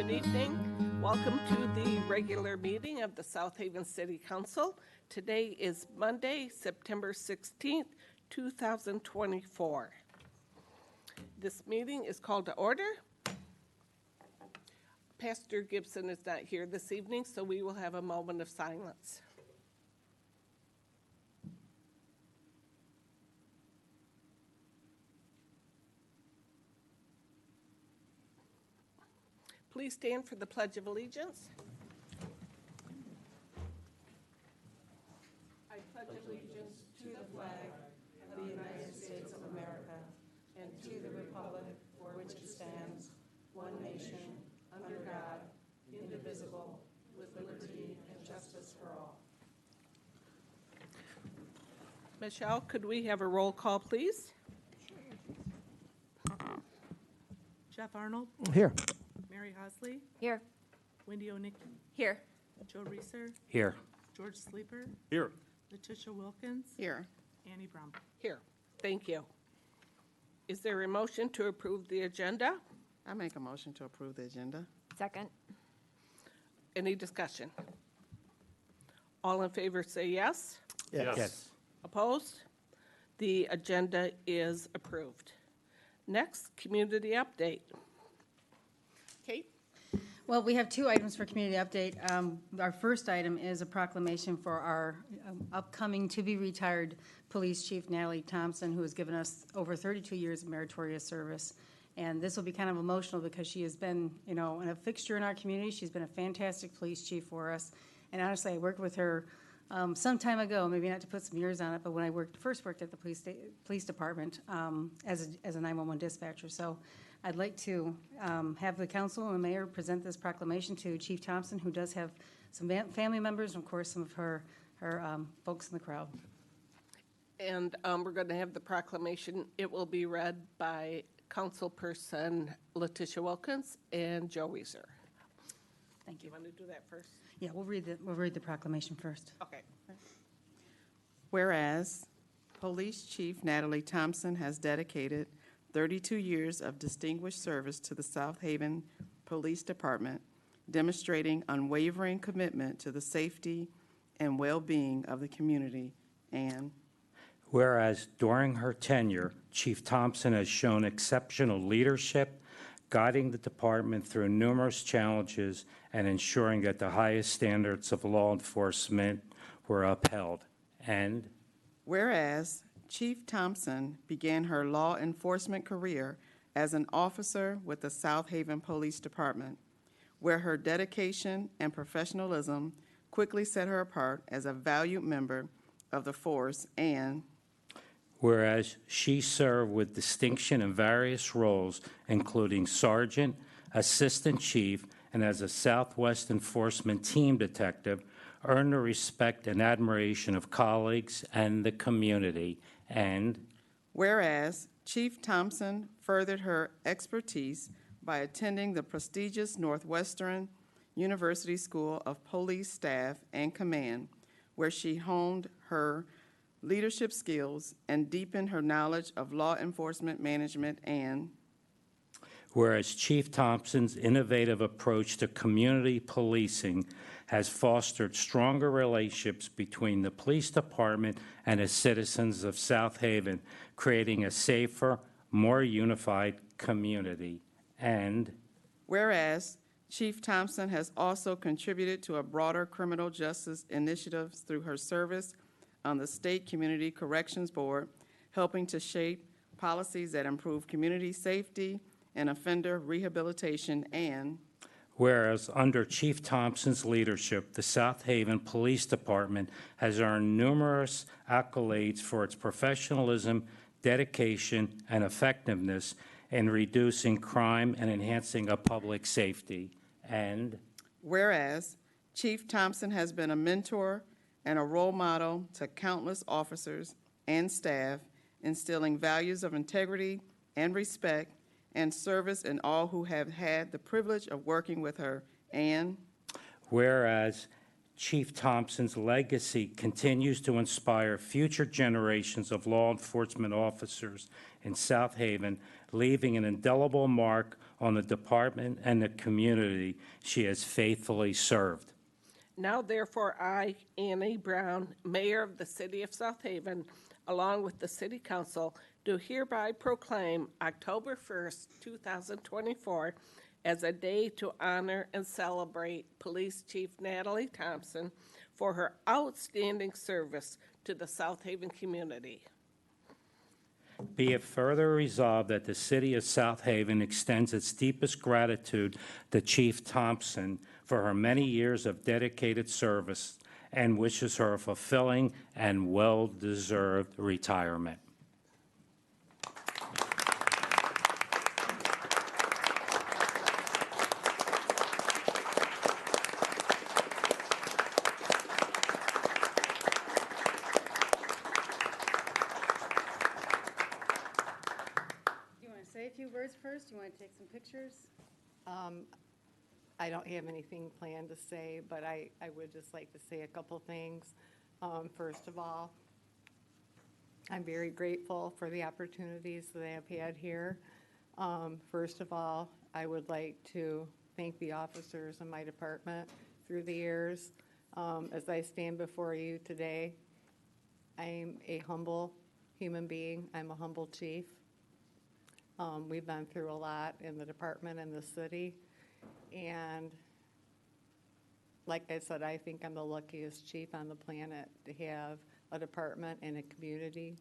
Good evening. Welcome to the regular meeting of the South Haven City Council. Today is Monday, September 16th, 2024. This meeting is called to order. Pastor Gibson is not here this evening, so we will have a moment of silence. Please stand for the Pledge of Allegiance. I pledge allegiance to the flag of the United States of America and to the republic for which it stands, one nation, under God, indivisible, with liberty and justice for all. Michelle, could we have a roll call, please? Jeff Arnold, Here. Mary Hosley, Here. Wendy O'Nicky, Here. Joe Reeser, Here. George Sleeper, Here. Letitia Wilkins, Here. Annie Brown. Here. Thank you. Is there a motion to approve the agenda? I make a motion to approve the agenda. Second. Any discussion? All in favor say yes. Yes. Opposed? The agenda is approved. Next, community update. Kate? Well, we have two items for community update. Our first item is a proclamation for our upcoming to-be-retired Police Chief Natalie Thompson, who has given us over 32 years of meritorious service. And this will be kind of emotional because she has been, a fixture in our community. She's been a fantastic police chief for us. And honestly, I worked with her some time ago, maybe not to put some years on it, but when I first worked at the police department as a 911 dispatcher. So I'd like to have the council and the mayor present this proclamation to Chief Thompson, who does have some family members and, of course, some of her folks in the crowd. And we're going to have the proclamation. It will be read by Councilperson Letitia Wilkins and Joe Reeser. Thank you. You want to do that first? Yeah, we'll read the proclamation first. Okay. Whereas Police Chief Natalie Thompson has dedicated 32 years of distinguished service to the South Haven Police Department, demonstrating unwavering commitment to the safety and well-being of the community, and Whereas during her tenure, Chief Thompson has shown exceptional leadership, guiding the department through numerous challenges and ensuring that the highest standards of law enforcement were upheld. And whereas Chief Thompson began her law enforcement career as an officer with the South Haven Police Department, where her dedication and professionalism quickly set her apart as a valued member of the force, and whereas she served with distinction in various roles, including sergeant, assistant chief, and as a Southwest Enforcement Team detective, earned the respect and admiration of colleagues and the community. And whereas Chief Thompson furthered her expertise by attending the prestigious Northwestern University School of Police Staff and Command, where she honed her leadership skills and deepened her knowledge of law enforcement management, and whereas Chief Thompson's innovative approach to community policing has fostered stronger relationships between the police department and the citizens of South Haven, creating a safer, more unified community. And whereas Chief Thompson has also contributed to a broader criminal justice initiatives through her service on the State Community Corrections Board, helping to shape policies that improve community safety and offender rehabilitation, and whereas under Chief Thompson's leadership, the South Haven Police Department has earned numerous accolades for its professionalism, dedication, and effectiveness in reducing crime and enhancing public safety. And whereas Chief Thompson has been a mentor and a role model to countless officers and staff, instilling values of integrity and respect and service in all who have had the privilege of working with her, and whereas Chief Thompson's legacy continues to inspire future generations of law enforcement officers in South Haven, leaving an indelible mark on the department and the community she has faithfully served. Now therefore, I, Annie Brown, Mayor of the City of South Haven, along with the City Council, do hereby proclaim October 1st, 2024 as a day to honor and celebrate Police Chief Natalie Thompson for her outstanding service to the South Haven community. Be it further resolved that the City of South Haven extends its deepest gratitude to Chief Thompson for her many years of dedicated service and wishes her a fulfilling and well-deserved retirement. Do you want to say a few words first? Do you want to take some pictures? I don't have anything planned to say, but I would just like to say a couple things. First of all, I'm very grateful for the opportunities that I've had here. First of all, I would like to thank the officers in my department through the years. As I stand before you today, I'm a humble human being. I'm a humble chief. We've been through a lot in the department and the city. And like I said, I think I'm the luckiest chief on the planet to have a department and a community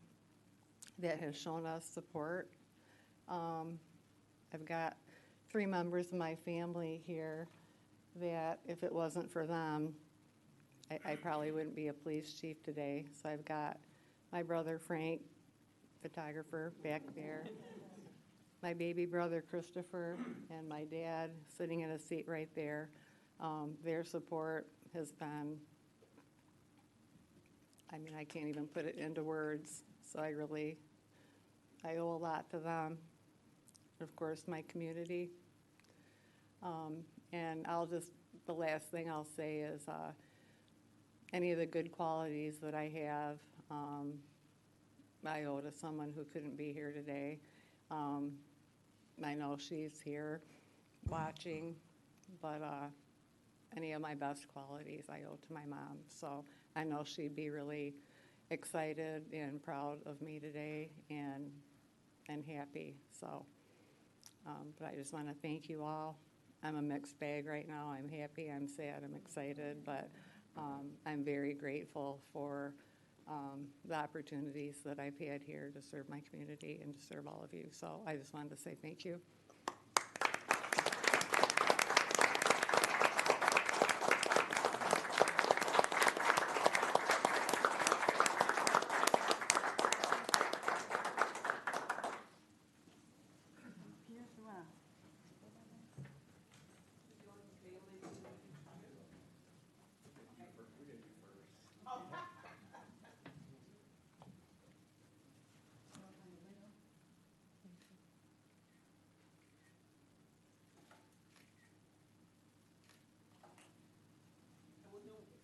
that has shown us support. I've got 3 members of my family here that if it wasn't for them, I probably wouldn't be a police chief today. So I've got my brother Frank, photographer, back there. My baby brother Christopher and my dad sitting in a seat right there. Their support has been, I can't even put it into words. So I owe a lot to them. Of course, my community. And the last thing I'll say is any of the good qualities that I have, I owe to someone who couldn't be here today. I know she's here watching, but any of my best qualities I owe to my mom. So I know she'd be really excited and proud of me today and happy. So, but I just want to thank you all. I'm a mixed bag right now. I'm happy, I'm sad, I'm excited, but I'm very grateful for the opportunities that I've had here to serve my community and to serve all of you. So I just wanted to say thank you.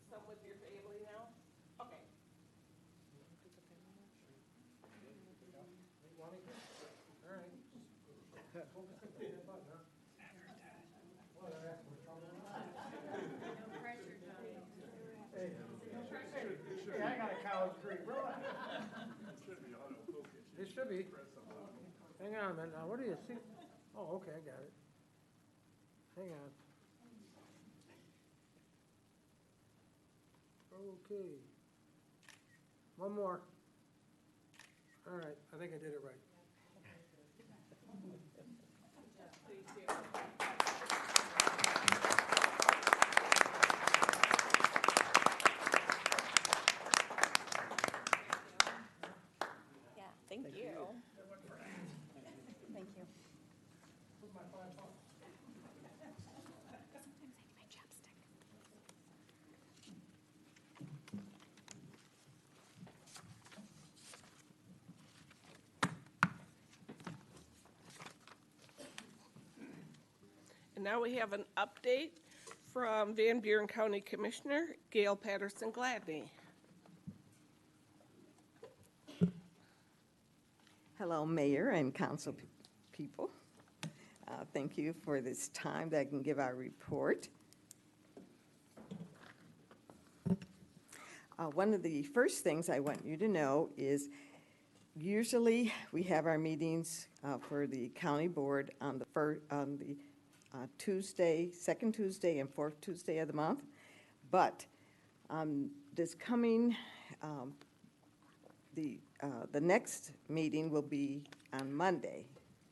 Some with your family now? Okay. Hey, I got a college degree, relax. It should be. Hang on a minute, now, what do you see? Oh, okay, I got it. Hang on. Okay. One more. All right, I think I did it right. Yeah, thank you. Thank you. And now we have an update from Van Buren County Commissioner Gail Patterson Gladney. Hello, Mayor and council people. Thank you for this time that I can give our report. One of the first things I want you to know is usually we have our meetings for the county board on the Tuesday, second Tuesday and fourth Tuesday of the month. But this coming, the next meeting will be on Monday,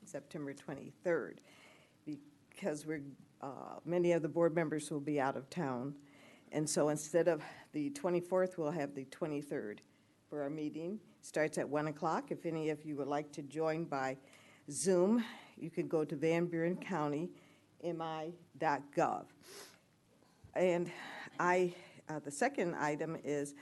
September 23rd, because many of the board members will be out of town. And so instead of the 24th, we'll have the 23rd for our meeting. Starts at 1 o'clock. If any of you would like to join by Zoom, you can go to vanburencounty.mi.gov. And the second item is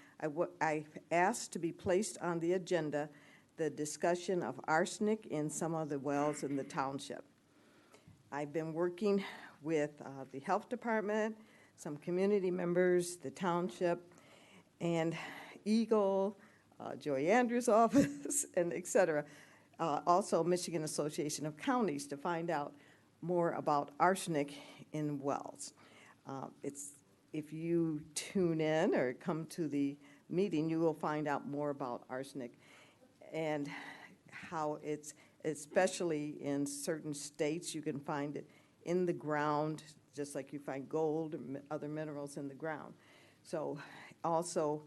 I asked to be placed on the agenda the discussion of arsenic in some of the wells in the township. I've been working with the health department, some community members, the township, and Eagle, Joy Andrews' office, and et cetera. Also, Michigan Association of Counties to find out more about arsenic in wells. If you tune in or come to the meeting, you will find out more about arsenic and how it's, especially in certain states, you can find it in the ground, just like you find gold or other minerals in the ground. So also,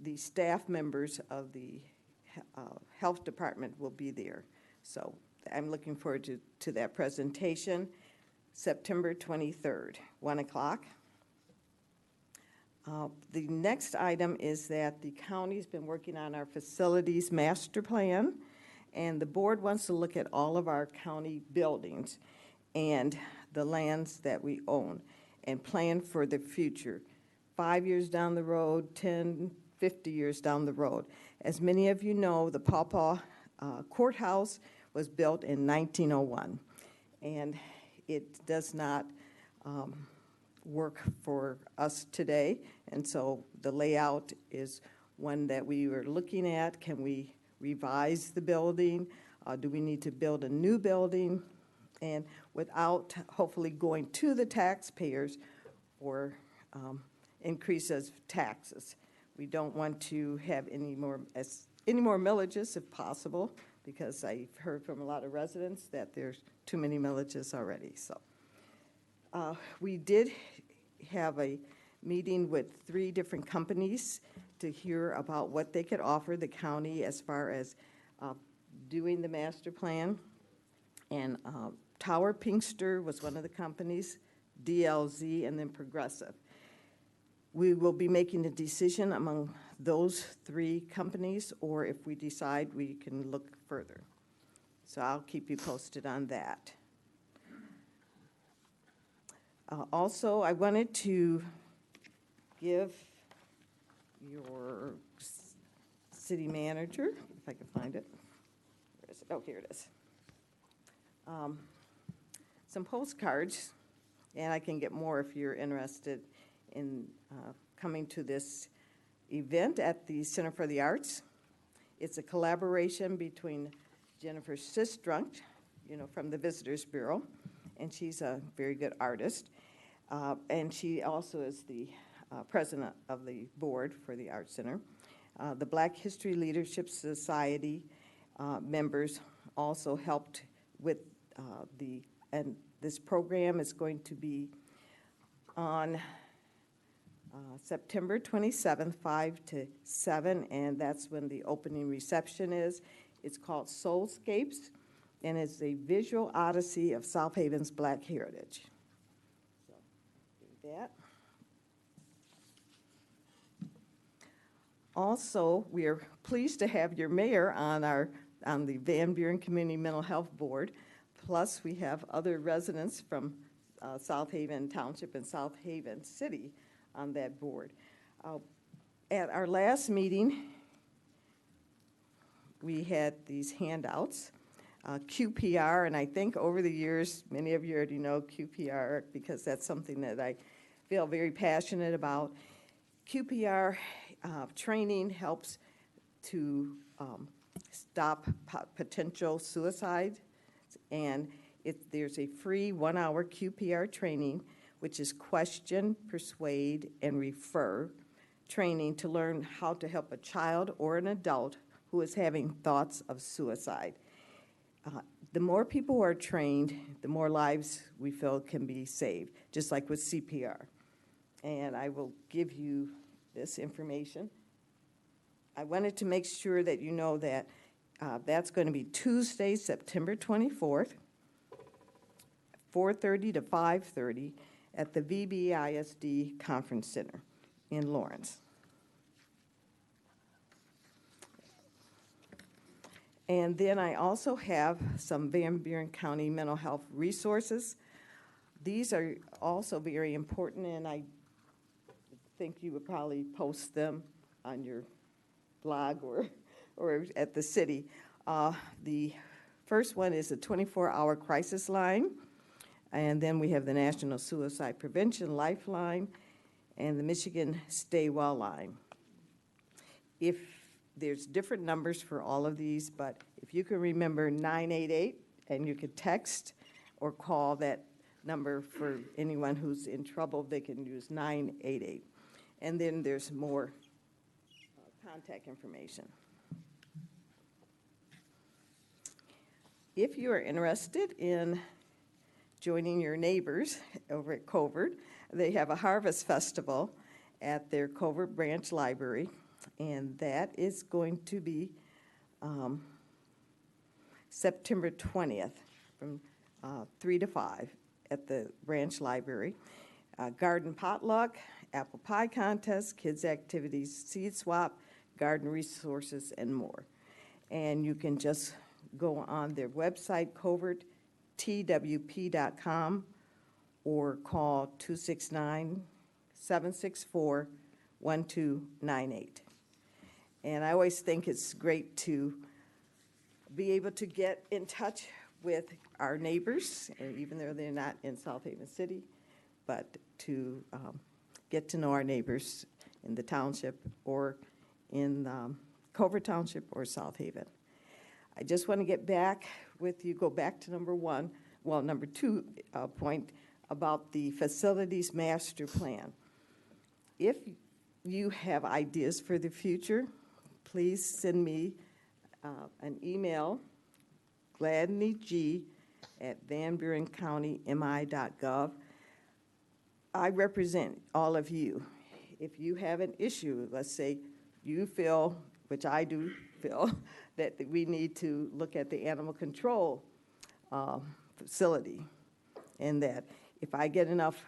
the staff members of the health department will be there. So I'm looking forward to that presentation, September 23rd, 1 o'clock. The next item is that the county's been working on our facilities master plan, and the board wants to look at all of our county buildings and the lands that we own and plan for the future, 5 years down the road, 10, 50 years down the road. As many of you know, the Pawpaw Courthouse was built in 1901, and it does not work for us today, and so the layout is one that we were looking at. Can we revise the building? Do we need to build a new building? And without hopefully going to the taxpayers for increases of taxes. We don't want to have any more millages if possible, because I've heard from a lot of residents that there's too many millages already. So we did have a meeting with 3 different companies to hear about what they could offer the county as far as doing the master plan. And Tower Pinkster was one of the companies, DLZ, and then Progressive. We will be making a decision among those 3 companies, or if we decide we can look further. So I'll keep you posted on that. Also, I wanted to give your city manager, if I can find it. Where is it? Oh, here it is. Some postcards, and I can get more if you're interested in coming to this event at the Center for the Arts. It's a collaboration between Jennifer Sistrunk, from the Visitors Bureau, and she's a very good artist. And she also is the president of the board for the Art Center. The Black History Leadership Society members also helped with and this program is going to be on September 27th, 5 to 7, and that's when the opening reception is. It's called Soulscapes, and it's a visual odyssey of South Haven's Black heritage. So, do that. Also, we are pleased to have your mayor on the Van Buren Community Mental Health Board. Plus, we have other residents from South Haven Township and South Haven City on that board. At our last meeting, we had these handouts. QPR, and I think over the years, many of you already know QPR because that's something that I feel very passionate about. QPR training helps to stop potential suicide, and there's a free 1-hour QPR training, which is question, persuade, and refer training to learn how to help a child or an adult who is having thoughts of suicide. The more people who are trained, the more lives we feel can be saved, just like with CPR. And I will give you this information. I wanted to make sure that you know that that's going to be Tuesday, September 24th, 4:30 to 5:30 at the VBISD Conference Center in Lawrence. And then I also have some Van Buren County mental health resources. These are also very important, and I think you would probably post them on your blog or at the city. The first one is a 24-hour crisis line, and then we have the National Suicide Prevention Lifeline and the Michigan Stay Well line. There's different numbers for all of these, but if you can remember 988, and you could text or call that number for anyone who's in trouble, they can use 988. And then there's more contact information. If you are interested in joining your neighbors over at Covert, they have a harvest festival at their Covert Branch Library, and that is going to be September 20th from 3 to 5 at the Branch Library. Garden potluck, apple pie contest, kids activities, seed swap, garden resources, and more. And you can just go on their website, coverttwp.com, or call 269-764-1298. And I always think it's great to be able to get in touch with our neighbors, even though they're not in South Haven City, but to get to know our neighbors in the township or in Covert Township or South Haven. I just want to get back with you, go back to number two point about the facilities master plan. If you have ideas for the future, please send me an email, gladneyg@vanburencountymi.gov. I represent all of you. If you have an issue, let's say you feel, which I do feel, that we need to look at the animal control facility, and that if I get enough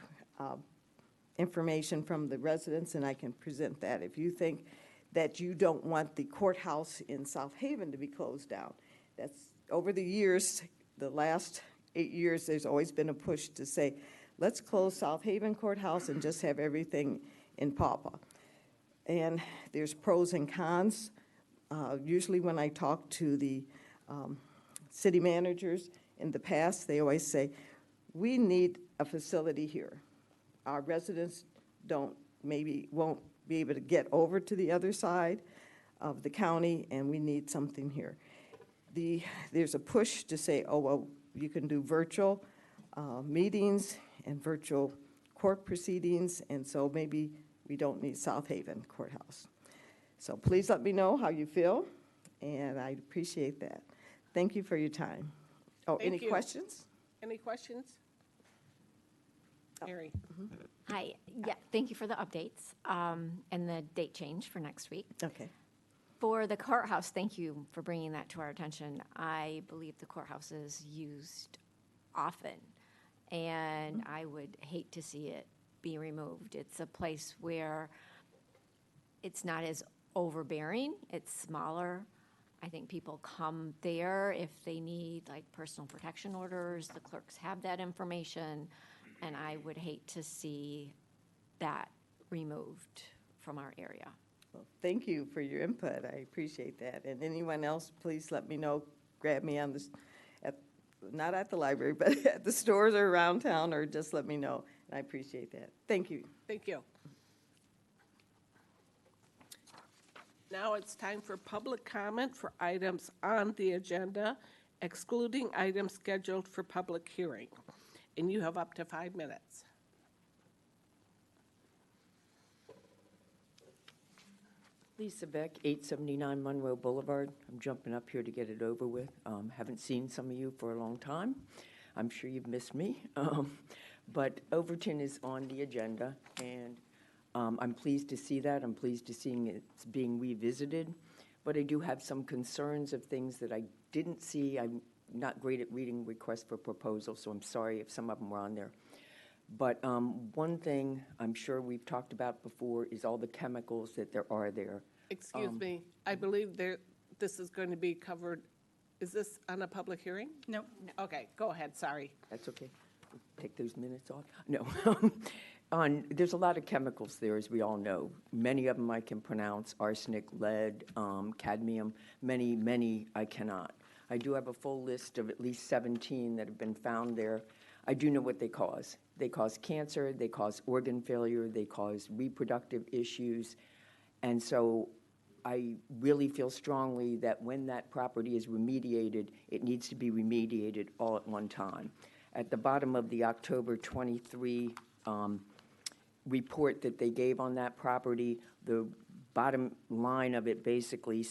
information from the residents, and I can present that. If you think that you don't want the courthouse in South Haven to be closed down, that's over the years, the last 8 years, there's always been a push to say, let's close South Haven Courthouse and just have everything in Pawpaw. And there's pros and cons. Usually when I talk to the city managers in the past, they always say, we need a facility here. Our residents won't be able to get over to the other side of the county, and we need something here. There's a push to say, oh, well, you can do virtual meetings and virtual court proceedings, and so maybe we don't need South Haven Courthouse. So please let me know how you feel, and I appreciate that. Thank you for your time. Oh, Thank any you. questions? Any questions? Mary? Hi, yeah, thank you for the updates and the date change for next week. Okay. For the courthouse, thank you for bringing that to our attention. I believe the courthouse is used often, and I would hate to see it be removed. It's a place where it's not as overbearing, it's smaller. I think people come there if they need like personal protection orders. The clerks have that information, and I would hate to see that removed from our area. Well, thank you for your input. I appreciate that. And anyone else, please let me know. Grab me on this not at the library, but at the stores or around town, or just let me know. And I appreciate that. Thank you. Thank you. Now it's time for public comment for items on the agenda, excluding items scheduled for public hearing. And you have up to 5 minutes. Lisa Beck, 879 Monroe Boulevard. I'm jumping up here to get it over with. Haven't seen some of you for a long time. I'm sure you've missed me. But Overton is on the agenda, and I'm pleased to see that. I'm pleased to seeing it's being revisited. But I do have some concerns of things that I didn't see. I'm not great at reading requests for proposals, so I'm sorry if some of them were on there. But one thing I'm sure we've talked about before is all the chemicals that there are there. Excuse me, I believe this is going to be covered, is this on a public hearing? Nope. Okay, go ahead, sorry. That's okay. Take those minutes off. No. There's a lot of chemicals there, as we all know. Many of them I can pronounce: arsenic, lead, cadmium. Many I cannot. I do have a full list of at least 17 that have been found there. I do know what they cause. They cause cancer, they cause organ failure, they cause reproductive issues. And so I really feel strongly that when that property is remediated, it needs to be remediated all at one time. At the bottom of the October 23 report that they gave on that property, the bottom line of it basically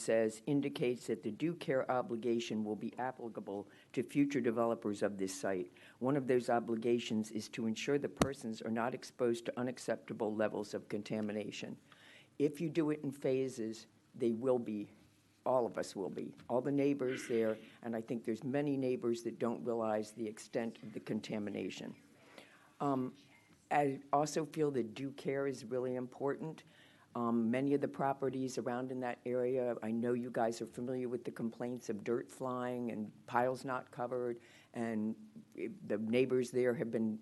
indicates that the due care obligation will be applicable to future developers of this site. One of those obligations is to ensure the persons are not exposed to unacceptable levels of contamination. If you do it in phases, they will be, all of us will be, all the neighbors there, and I think there's many neighbors that don't realize the extent of the contamination. I also feel that due care is really important. Many of the properties around in that area, I know you guys are familiar with the complaints of dirt flying and piles not covered, and the neighbors there have been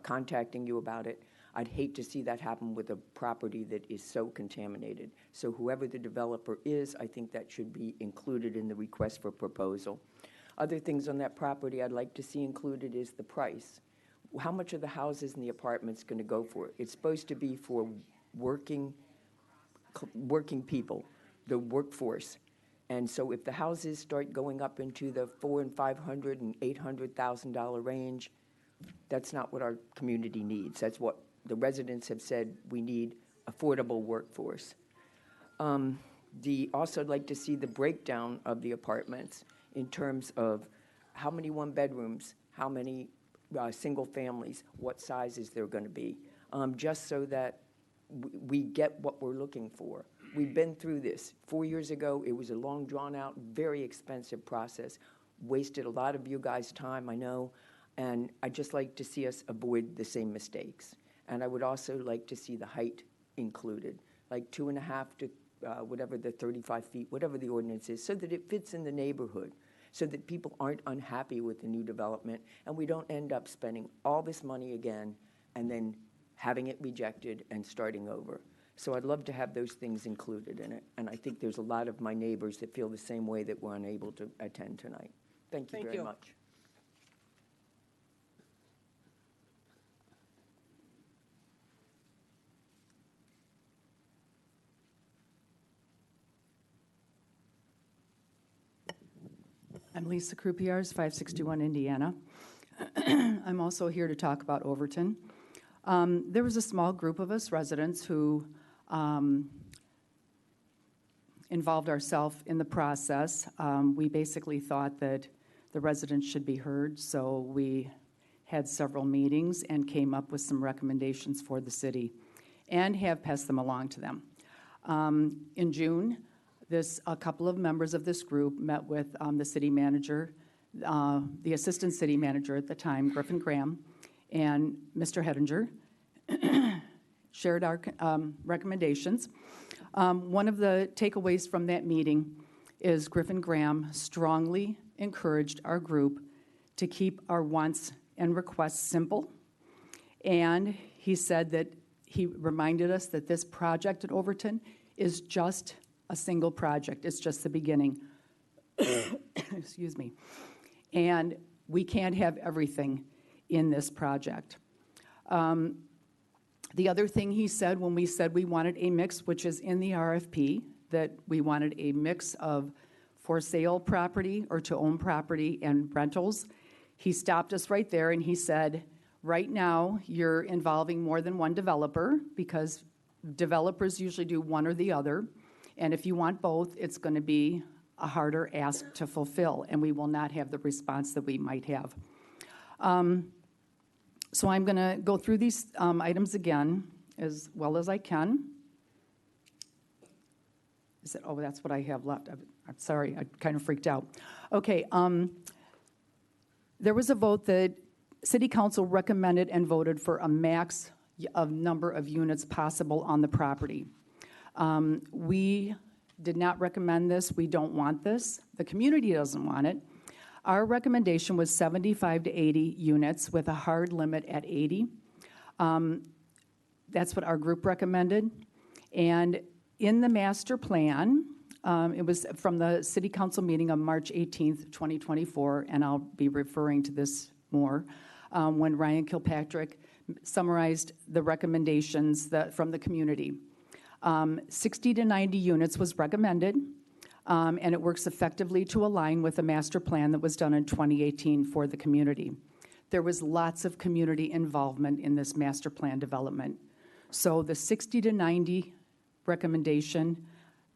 contacting you about it. I'd hate to see that happen with a property that is so contaminated. So whoever the developer is, I think that should be included in the request for proposal. Other things on that property I'd like to see included is the price. How much are the houses and the apartments going to go for? It's supposed to be for working people, the workforce. And so if the houses start going up into the $400,000 and $500,000 and $800,000 range, that's not what our community needs. That's what the residents have said. We need affordable workforce. Also, I'd like to see the breakdown of the apartments in terms of how many one-bedrooms, how many single families, what sizes they're going to be, just so that we get what we're looking for. We've been through this. 4 years ago, it was a long, drawn-out, very expensive process. Wasted a lot of you guys' time, I know, and I'd just like to see us avoid the same mistakes. And I would also like to see the height included, like 2.5 to whatever the 35 feet, whatever the ordinance is, so that it fits in the neighborhood, so that people aren't unhappy with the new development, and we don't end up spending all this money again and then having it rejected and starting over. So I'd love to have those things included in it, and I think there's a lot of my neighbors that feel the same way that were unable to attend tonight. Thank you very much. I'm Lisa Croupiers, 561 Indiana. I'm also here to talk about Overton. There was a small group of us residents who involved ourselves in the process. We basically thought that the residents should be heard, so we had several meetings and came up with some recommendations for the city and have passed them along to them. In June, a couple of members of this group met with the city manager, the assistant city manager at the time, Griffin Graham, and Mr. Hettinger, shared our recommendations. One of the takeaways from that meeting is Griffin Graham strongly encouraged our group to keep our wants and requests simple. And he said that he reminded us that this project at Overton is just a single project. It's just the beginning. Excuse me. And We can't have everything in this project. The other thing he said when we said we wanted a mix, which is in the RFP, that we wanted a mix of for sale property or to own property and rentals, he stopped us right there and he said, right now, you're involving more than one developer because developers usually do one or the other. And if you want both, it's going to be a harder ask to fulfill, and we will not have the response that we might have. So I'm going to go through these items again as well as I can. Is it, oh, that's what I have left. I'm sorry, I kind of freaked out. Okay, there was a vote that City Council recommended and voted for a max of number of units possible on the property. We did not recommend this. We don't want this. The community doesn't want it. Our recommendation was 75 to 80 units with a hard limit at 80. That's what our group recommended. And in the master plan, it was from the City Council meeting on March 18th, 2024, and I'll be referring to this more, when Ryan Kilpatrick summarized the recommendations from the community. 60 to 90 units was recommended, and it works effectively to align with the master plan that was done in 2018 for the community. There was lots of community involvement in this master plan development. So the 60 to 90 recommendation,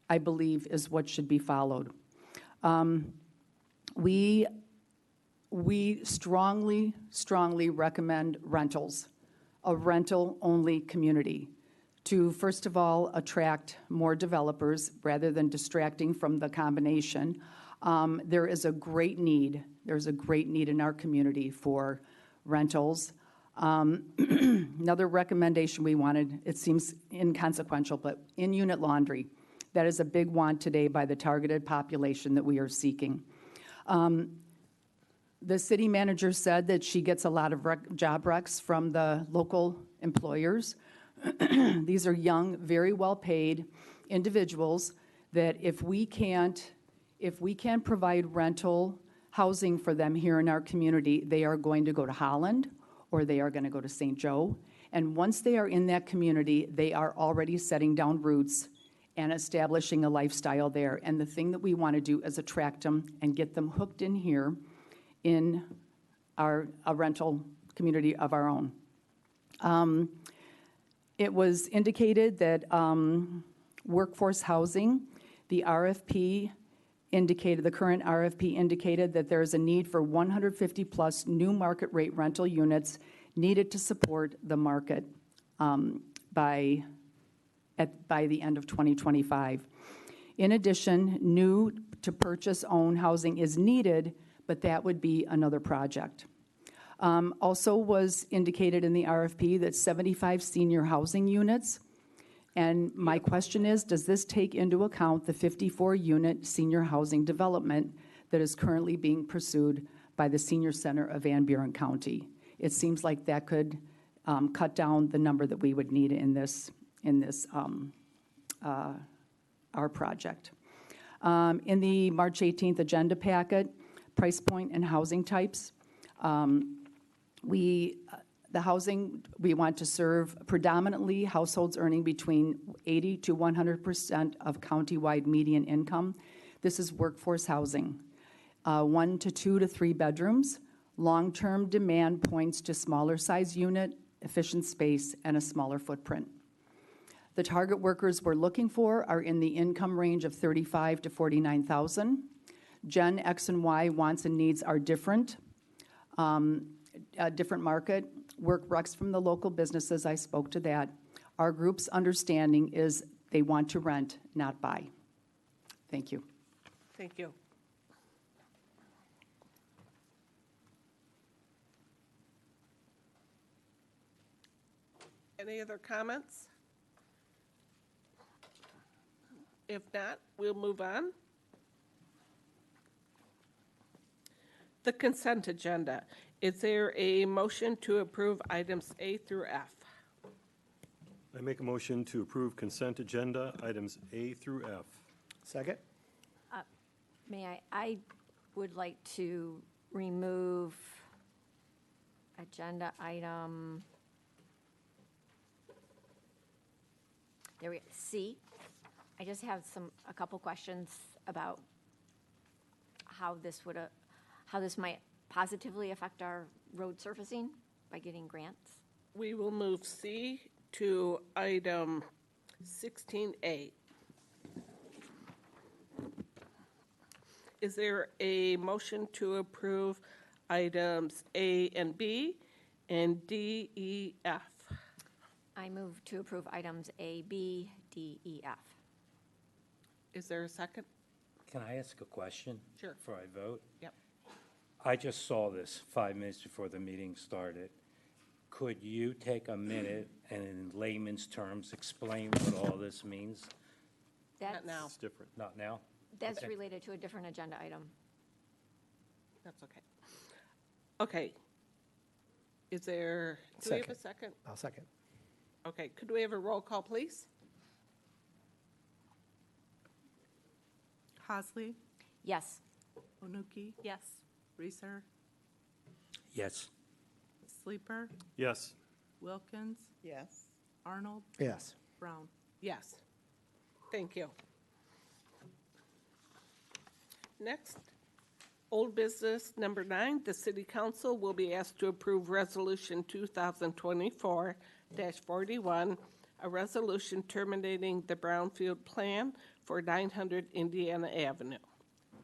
I believe, is what should be followed. We strongly, strongly recommend rentals, a rental-only community, to, first of all, attract more developers rather than distracting from the combination. There is a great need. There's a great need in our community for rentals. Another recommendation we wanted, it seems inconsequential, but in-unit laundry. That is a big want today by the targeted population that we are seeking. The city manager said that she gets a lot of job recs from the local employers. These are young, very well-paid individuals that if we can provide rental housing for them here in our community, they are going to go to Holland or they are going to go to St. Joe. And once they are in that community, they are already setting down roots and establishing a lifestyle there. And the thing that we want to do is attract them and get them hooked in here in a rental community of our own. It was indicated that workforce housing, the RFP indicated, the current RFP indicated that there is a need for 150 plus new market rate rental units needed to support the market by the end of 2025. In addition, new to purchase own housing is needed, but that would be another project. Also was indicated in the RFP that 75 senior housing units. And my question is, does this take into account the 54-unit senior housing development that is currently being pursued by the Senior Center of Van Buren County? It seems like that could cut down the number that we would need in this our project. In the March 18th agenda packet, price point and housing types. The housing we want to serve predominantly households earning between 80 to 100% of countywide median income. This is workforce housing. 1 to 2 to 3 bedrooms. Long-term demand points to smaller size unit, efficient space, and a smaller footprint. The target workers we're looking for are in the income range of $35,000 to $49,000. Gen X and Y wants and needs are different. A different market. Work recs from the local businesses, I spoke to that. Our group's understanding is they want to rent, not buy. Thank you. Thank you. Any other comments? If not, we'll move on. The consent agenda. Is there a motion to approve items A through F? I make a motion to approve consent agenda items A through F. Second? May I would like to remove agenda item, there we, C. I just have a couple questions about how this might positively affect our road surfacing by getting grants. We will move C to item 16A. Is there a motion to approve items A and B and D, E, F? I move to approve items A, B, D, E, F. Is there a second? Can I ask a question? Sure. Before I vote? Yep. I just saw this 5 minutes before the meeting started. Could you take a minute and in layman's terms explain what all this means? Not now. It's different. Not now? That's Okay. related to a different agenda item. That's okay. Okay. Is there, do we have a Second. second? I'll second. Okay, could we have a roll call, please? Hosley, Yes. Onuki. Yes. Reeser, Yes. Sleeper, Yes. Wilkins, Yes. Arnold, Yes. Brown. Yes. Thank you. Next, old business number 9, the city council will be asked to approve resolution 2024-41, a resolution terminating the brownfield plan for 900 Indiana Avenue.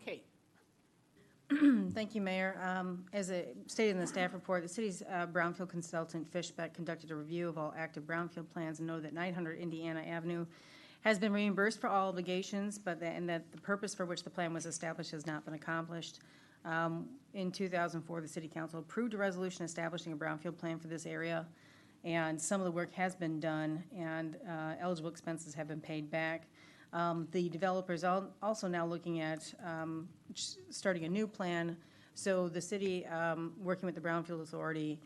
Kate? Thank you, Mayor. As stated in the staff report, the city's brownfield consultant, Fishbeck, conducted a review of all active brownfield plans and noted that 900 Indiana Avenue has been reimbursed for all obligations, and that the purpose for which the plan was established has not been accomplished. In 2004, the city council approved a resolution establishing a brownfield plan for this area, and some of the work has been done, and eligible expenses have been paid back. The developer is also now looking at starting a new plan. So the city, working with the Brownfield Authority,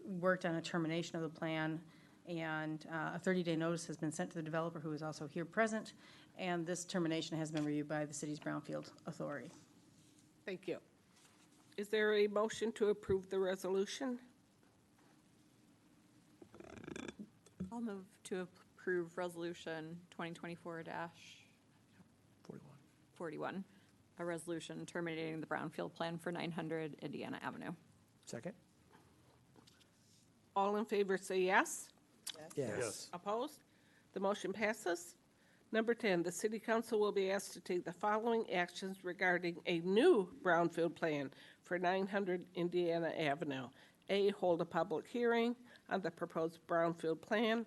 worked on a termination of the plan, and a 30-day notice has been sent to the developer, who is also here present, and this termination has been reviewed by the city's Brownfield Authority. Thank you. Is there a motion to approve the resolution? I'll move to approve resolution 2024-41, a resolution terminating the brownfield plan for 900 Indiana Avenue. Second? All in favor say yes. Yes. Opposed? The motion passes. Number 10, the city council will be asked to take the following actions regarding a new brownfield plan for 900 Indiana Avenue. A, hold a public hearing on the proposed brownfield plan.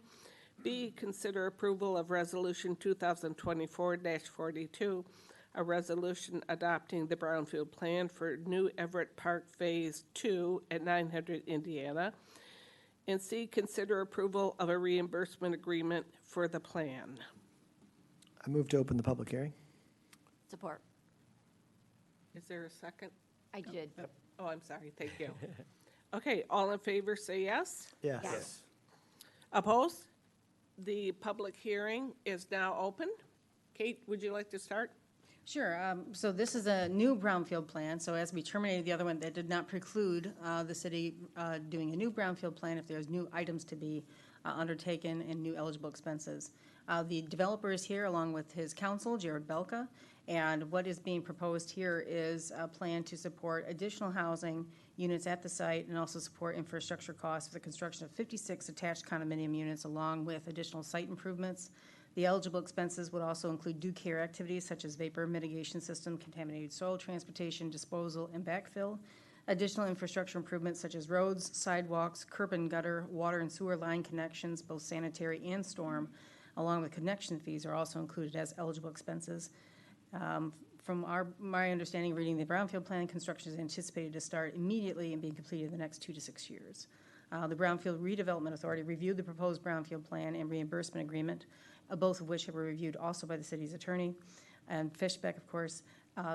B, consider approval of resolution 2024-42, a resolution adopting the brownfield plan for New Everett Park Phase 2 at 900 Indiana. And C, consider approval of a reimbursement agreement for the plan. I move to open the public hearing. Support. Is there a second? I did. Oh, I'm sorry, thank you. Okay, all in favor say yes. Yes. Yes. Opposed? The public hearing is now open. Kate, would you like to start? Sure. So this is a new brownfield plan. So as we terminated the other one, that did not preclude the city doing a new brownfield plan if there's new items to be undertaken and new eligible expenses. The developer is here along with his counsel, Jared Belka, and what is being proposed here is a plan to support additional housing units at the site and also support infrastructure costs for the construction of 56 attached condominium units along with additional site improvements. The eligible expenses would also include due care activities such as vapor mitigation system, contaminated soil transportation, disposal, and backfill. Additional infrastructure improvements such as roads, sidewalks, curb and gutter, water and sewer line connections, both sanitary and storm, along with connection fees are also included as eligible expenses. From my understanding, reading the brownfield plan, construction is anticipated to start immediately and being completed in the next 2 to 6 years. The Brownfield Redevelopment Authority reviewed the proposed brownfield plan and reimbursement agreement, both of which were reviewed also by the city's attorney. And Fishbeck, of course,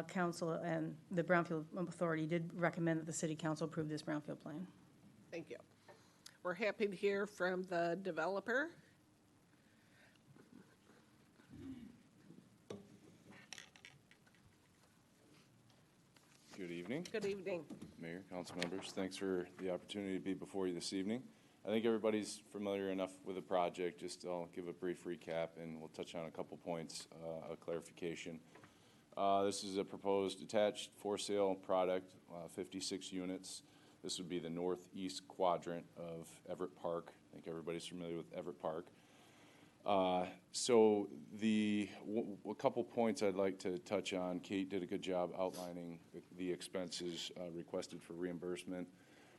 council and the Brownfield Authority did recommend that the city council approve this brownfield plan. Thank you. We're happy to hear from the developer. Good Good evening. Good evening. Mayor, council members, thanks for the opportunity to be before you this evening. I think everybody's familiar enough with the project. Just I'll give a brief recap and we'll touch on a couple points of clarification. This is a proposed attached for sale product, 56 units. This would be the northeast quadrant of Everett Park. I think everybody's familiar with Everett Park. So a couple points I'd like to touch on. Kate did a good job outlining the expenses requested for reimbursement.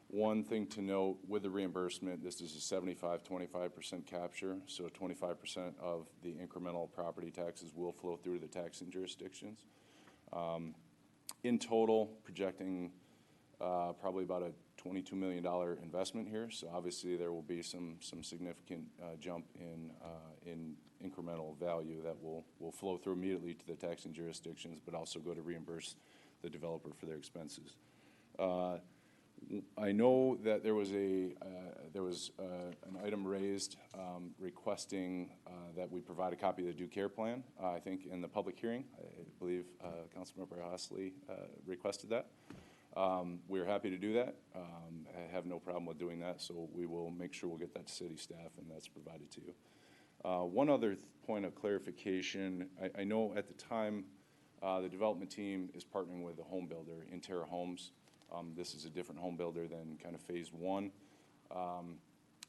One thing to note with the reimbursement, this is a 75-25% capture, so 25% of the incremental property taxes will flow through to the taxing jurisdictions. In total, projecting probably about a $22 million investment here, so obviously there will be some significant jump in incremental value that will flow through immediately to the taxing jurisdictions, but also go to reimburse the developer for their expenses. I know that there was an item raised requesting that we provide a copy of the due care plan. I think in the public hearing, I believe Councilmember Hostley requested that. We're happy to do that. I have no problem with doing that, so we will make sure we'll get that to city staff and that's provided to you. One other point of clarification, I know at the time the development team is partnering with a home builder, Intera Homes. This is a different home builder than kind of phase one.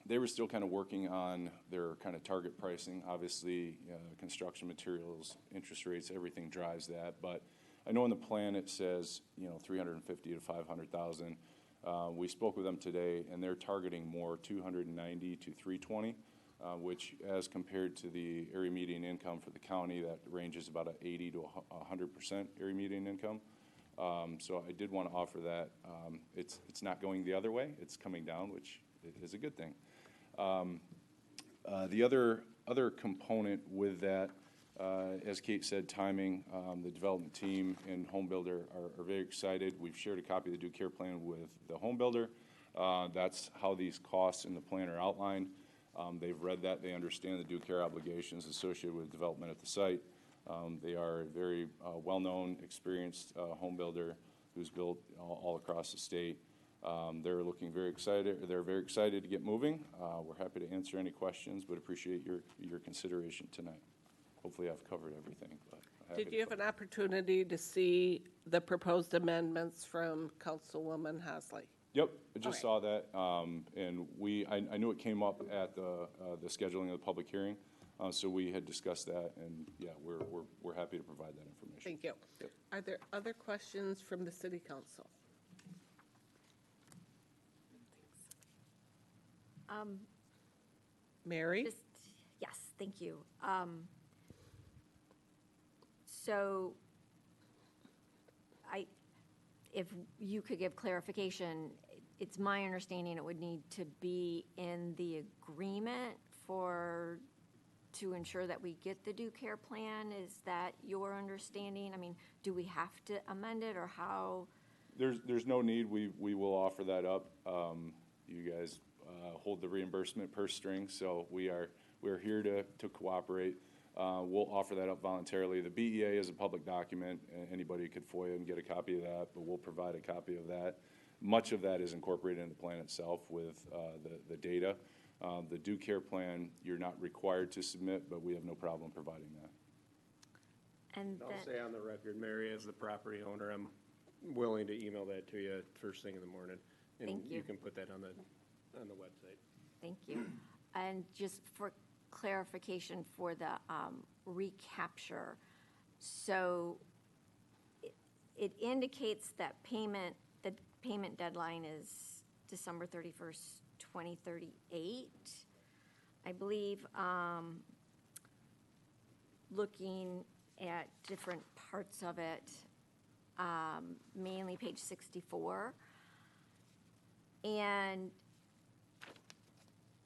They were still kind of working on their kind of target pricing. Obviously, construction materials, interest rates, everything drives that. But I know in the plan it says, $350,000 to $500,000. We spoke with them today, and they're targeting more $290,000 to $320,000, which, as compared to the area median income for the county, that ranges about 80 to 100% area median income. So I did want to offer that. It's not going the other way. It's coming down, which is a good thing. The other component with that, as Kate said, timing, the development team and home builder are very excited. We've shared a copy of the due care plan with the home builder. That's how these costs in the plan are outlined. They've read that. They understand the due care obligations associated with development at the site. They are a very well-known, experienced home builder who's built all across the state. They're looking very excited. They're very excited to get moving. We're happy to answer any questions, but appreciate your consideration tonight. Hopefully I've covered everything. But did you have an opportunity to see the proposed amendments from Councilwoman Hostley? Yep, I just saw that, and I knew it came up at the scheduling of the public hearing. So we had discussed that, and yeah, we're happy to provide that information. Thank you. Yep. Are there other questions from the City Council? Mary? Yes, thank you. So if you could give clarification, it's my understanding it would need to be in the agreement to ensure that we get the due care plan. Is that your understanding? I mean, do we have to amend it, or how? There's no need. We will offer that up. You guys hold the reimbursement purse string, so we're here to cooperate. We'll offer that up voluntarily. The BEA is a public document. Anybody could FOIA and get a copy of that, but we'll provide a copy of that. Much of that is incorporated in the plan itself with the data. The due care plan, you're not required to submit, but we have no problem providing that. And I'll say on the record, Mary, as the property owner, I'm willing to email that to you first thing in the morning. And Thank you. You can put that on the website. Thank you. And just for clarification for the recapture, so it indicates that the payment deadline is December 31st, 2038. I believe looking at different parts of it, mainly page 64. And,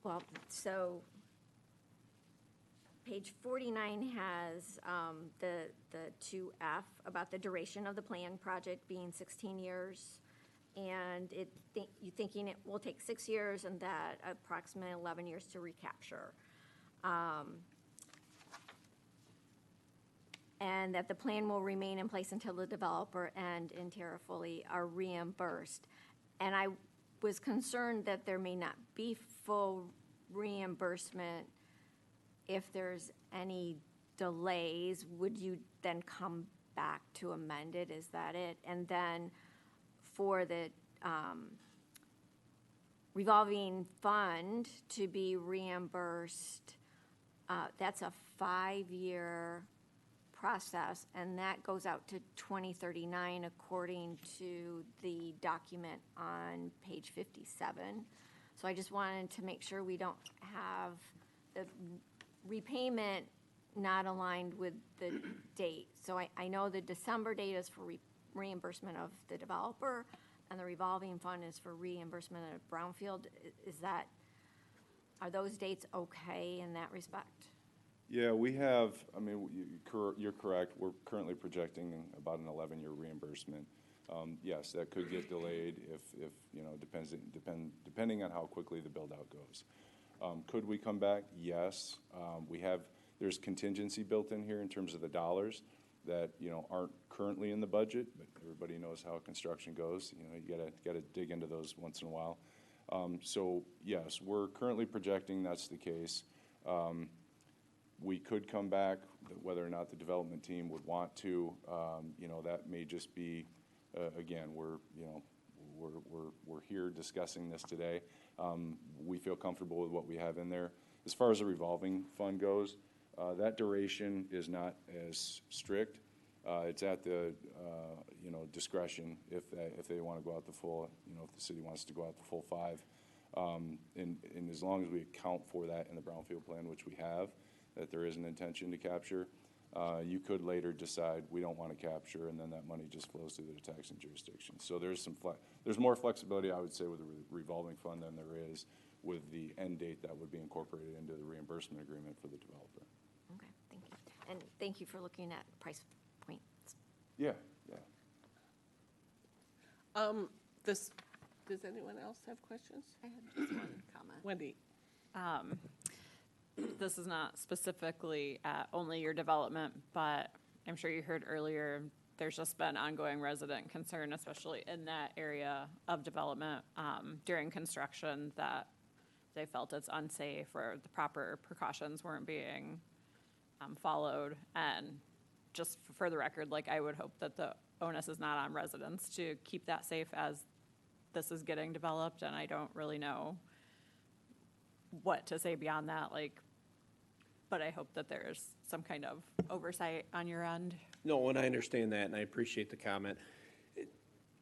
well, so page 49 has the 2F about the duration of the plan project being 16 years. And you're thinking it will take 6 years and that approximately 11 years to recapture. And and that the plan will remain in place until the developer and Intera fully are reimbursed. And I was concerned that there may not be full reimbursement if there's any delays. Would you then come back to amend it? Is that it? And then for the revolving fund to be reimbursed, that's a 5-year process, and that goes out to 2039 according to the document on page 57. So I just wanted to make sure we don't have the repayment not aligned with the date. So I know the December date is for reimbursement of the developer, and the revolving fund is for reimbursement of brownfield. Are those dates okay in that respect? Yeah, we have, I mean, you're correct. We're currently projecting about an 11-year reimbursement. Yes, that could get delayed if you know, depending on how quickly the build-out goes. Could we come back? Yes. There's contingency built in here in terms of the dollars that, you know, aren't currently in the budget, but everybody knows how construction goes. You know, you gotta dig into those once in a while. So yes, we're currently projecting that's the case. We could come back, whether or not the development team would want to. You know, that may just be, again, we're here discussing this today. We feel comfortable with what we have in there. As far as the revolving fund goes, that duration is not as strict. It's at the discretion if they want to go out the full, you know, if the city wants to go out the full 5. And as long as we account for that in the brownfield plan, which we have, that there is an intention to capture, you could later decide we don't want to capture, and then that money just flows through the taxing jurisdiction. So there's more flexibility, I would say, with the revolving fund than there is with the end date that would be incorporated into the reimbursement agreement for the developer. Okay, thank you. And thank you for looking at price points. Yeah. Does anyone else have questions? I had just one comment. Wendy? This is not specifically at only your development, but I'm sure you heard earlier, there's just been ongoing resident concern, especially in that area of development during construction, that they felt it's unsafe or the proper precautions weren't being followed. And just for the record, like, I would hope that the onus is not on residents to keep that safe as this is getting developed, and I don't really know what to say beyond that, like, but I hope that there's some kind of oversight on your end. No, and I understand that, and I appreciate the comment.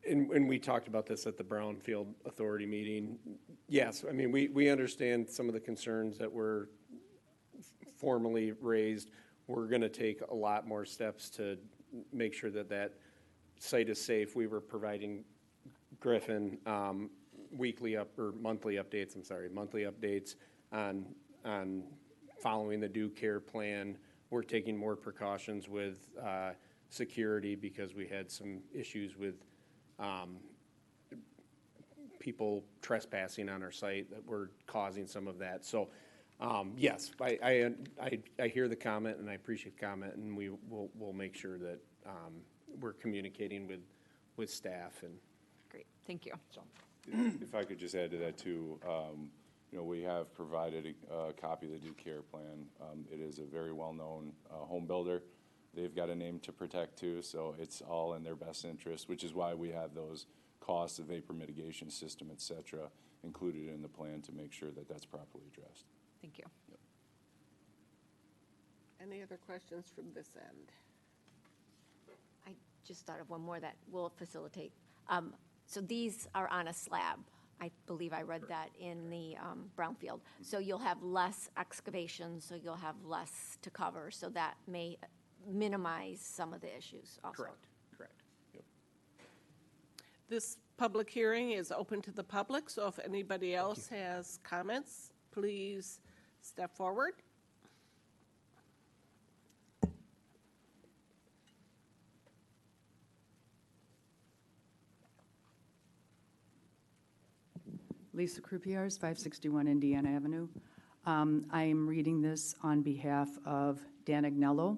And we talked about this at the Brownfield Authority meeting. Yes, I mean, we understand some of the concerns that were formally raised. We're going to take a lot more steps to make sure that that site is safe. We were providing Griffin monthly updates on following the due care plan. We're taking more precautions with security because we had some issues with people trespassing on our site that were causing some of that. So, yes, I hear the comment and I appreciate the comment, and we'll make sure that we're communicating with staff. And great, thank you. So, if I could just add to that too, you know, we have provided a copy of the due care plan. It is a very well-known home builder. They've got a name to protect too, so it's all in their best interest, which is why we have those costs of vapor mitigation system, et cetera, included in the plan to make sure that that's properly addressed. Thank you. Yep. Any other questions from this end? I just thought of one more that will facilitate. So these are on a slab. I believe I read that in the brownfield. So you'll have less excavation, so you'll have less to cover, so that may minimize some of the issues also. Correct. Yep. This public hearing is open to the public, so if anybody else has comments, please step forward. Lisa Croupiers, 561 Indiana Avenue. I am reading this on behalf of Dan Agnello.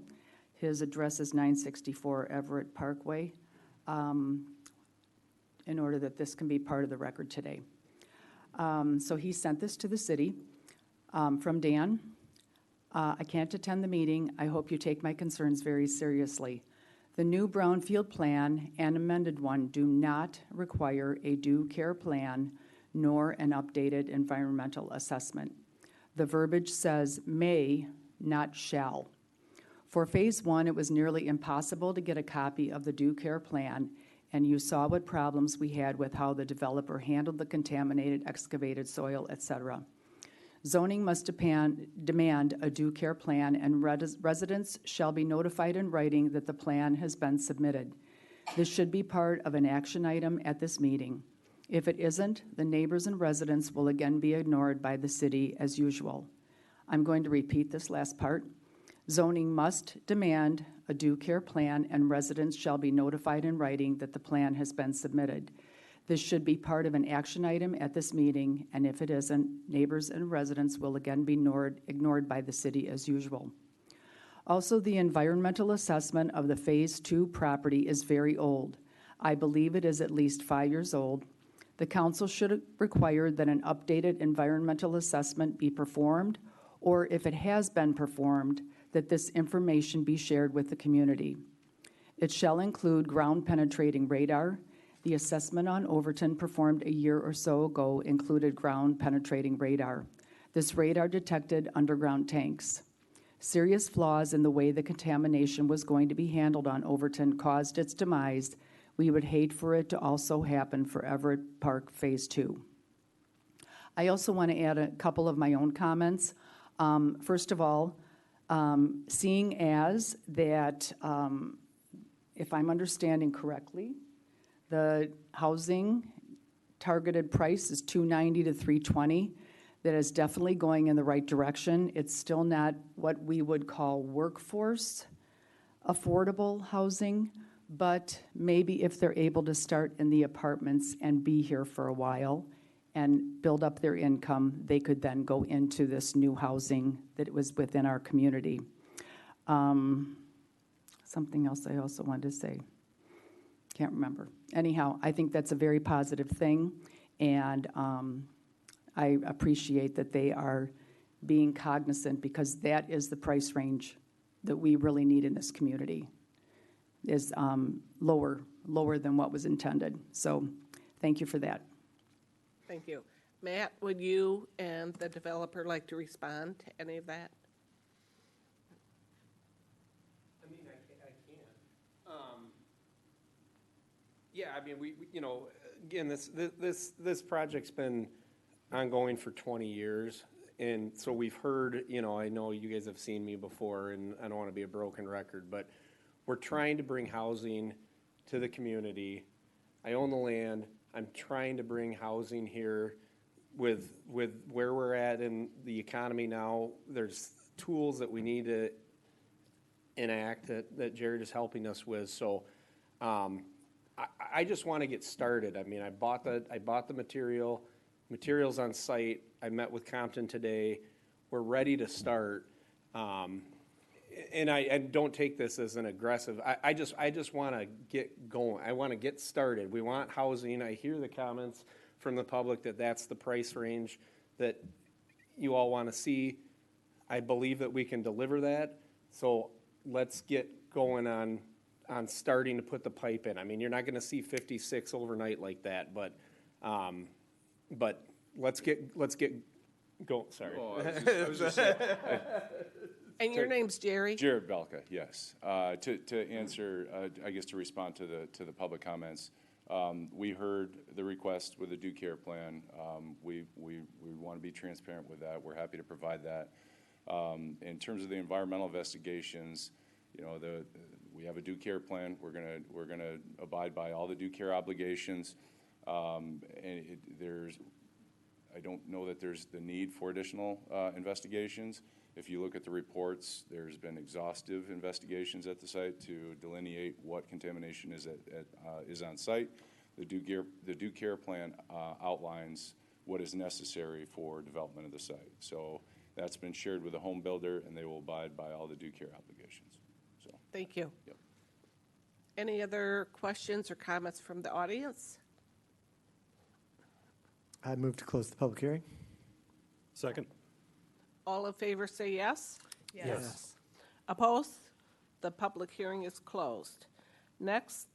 His address is 964 Everett Parkway, in order that this can be part of the record today. So he sent this to the city from Dan. I can't attend the meeting. I hope you take my concerns very seriously. The new brownfield plan and amended one do not require a due care plan nor an updated environmental assessment. The verbiage says may, not shall. For Phase 1, it was nearly impossible to get a copy of the due care plan, and you saw what problems we had with how the developer handled the contaminated excavated soil, etc. Zoning must demand a due care plan, and residents shall be notified in writing that the plan has been submitted. This should be part of an action item at this meeting. If it isn't, the neighbors and residents will again be ignored by the city as usual. I'm going to repeat this last part. Zoning must demand a due care plan, and residents shall be notified in writing that the plan has been submitted. This should be part of an action item at this meeting, and if it isn't, neighbors and residents will again be ignored by the city as usual. Also, the environmental assessment of the Phase 2 property is very old. I believe it is at least 5 years old. The council should require that an updated environmental assessment be performed, or if it has been performed, that this information be shared with the community. It shall include ground penetrating radar. The assessment on Overton performed a year or so ago included ground penetrating radar. This radar detected underground tanks. Serious flaws in the way the contamination was going to be handled on Overton caused its demise. We would hate for it to also happen for Everett Park Phase 2. I also want to add a couple of my own comments. First of all, seeing as that, if I'm understanding correctly, the housing targeted price is $290 to $320. That is definitely going in the right direction. It's still not what we would call workforce affordable housing, but maybe if they're able to start in the apartments and be here for a while and build up their income, they could then go into this new housing that was within our community. Something else I also wanted to say. Can't remember. Anyhow, I think that's a very positive thing, and I appreciate that they are being cognizant, because that is the price range that we really need in this community, is lower than what was intended. So thank you for that. Thank you. Matt, would you and the developer like to respond to any of that? I mean, I can. Yeah, I mean, we you know, again, this project's been ongoing for 20 years. And so we've heard, you know, I know you guys have seen me before, and I don't want to be a broken record, but we're trying to bring housing to the community. I own the land. I'm trying to bring housing here with where we're at in the economy now. There's tools that we need to enact that Jared is helping us with. So I just want to get started. I mean, I bought the materials on site. I met with Compton today. We're ready to start. And I don't take this as an aggressive. I just want to get going. I want to get started. We want housing. I hear the comments from the public that that's the price range that you all want to see. I believe that we can deliver that. So let's get going on starting to put the pipe in. I mean, you're not going to see 56 overnight like that, but let's get going. Sorry. Oh, I was just saying. And your name's Jerry? Jared Belka, yes. To answer, I guess to respond to the public comments, we heard the request with the due care plan. We want to be transparent with that. We're happy to provide that. In terms of the environmental investigations, you know, we have a due care plan. We're gonna abide by all the due care obligations. I don't know that there's the need for additional investigations. If you look at the reports, there's been exhaustive investigations at the site to delineate what contamination is on site. The due care plan outlines what is necessary for development of the site. So that's been shared with the home builder, and they will abide by all the due care obligations. so. Thank you. Yep. Any other questions or comments from the audience? I move to close the public hearing. Second? All in favor say yes. Yes. Opposed? The public hearing is closed. Next,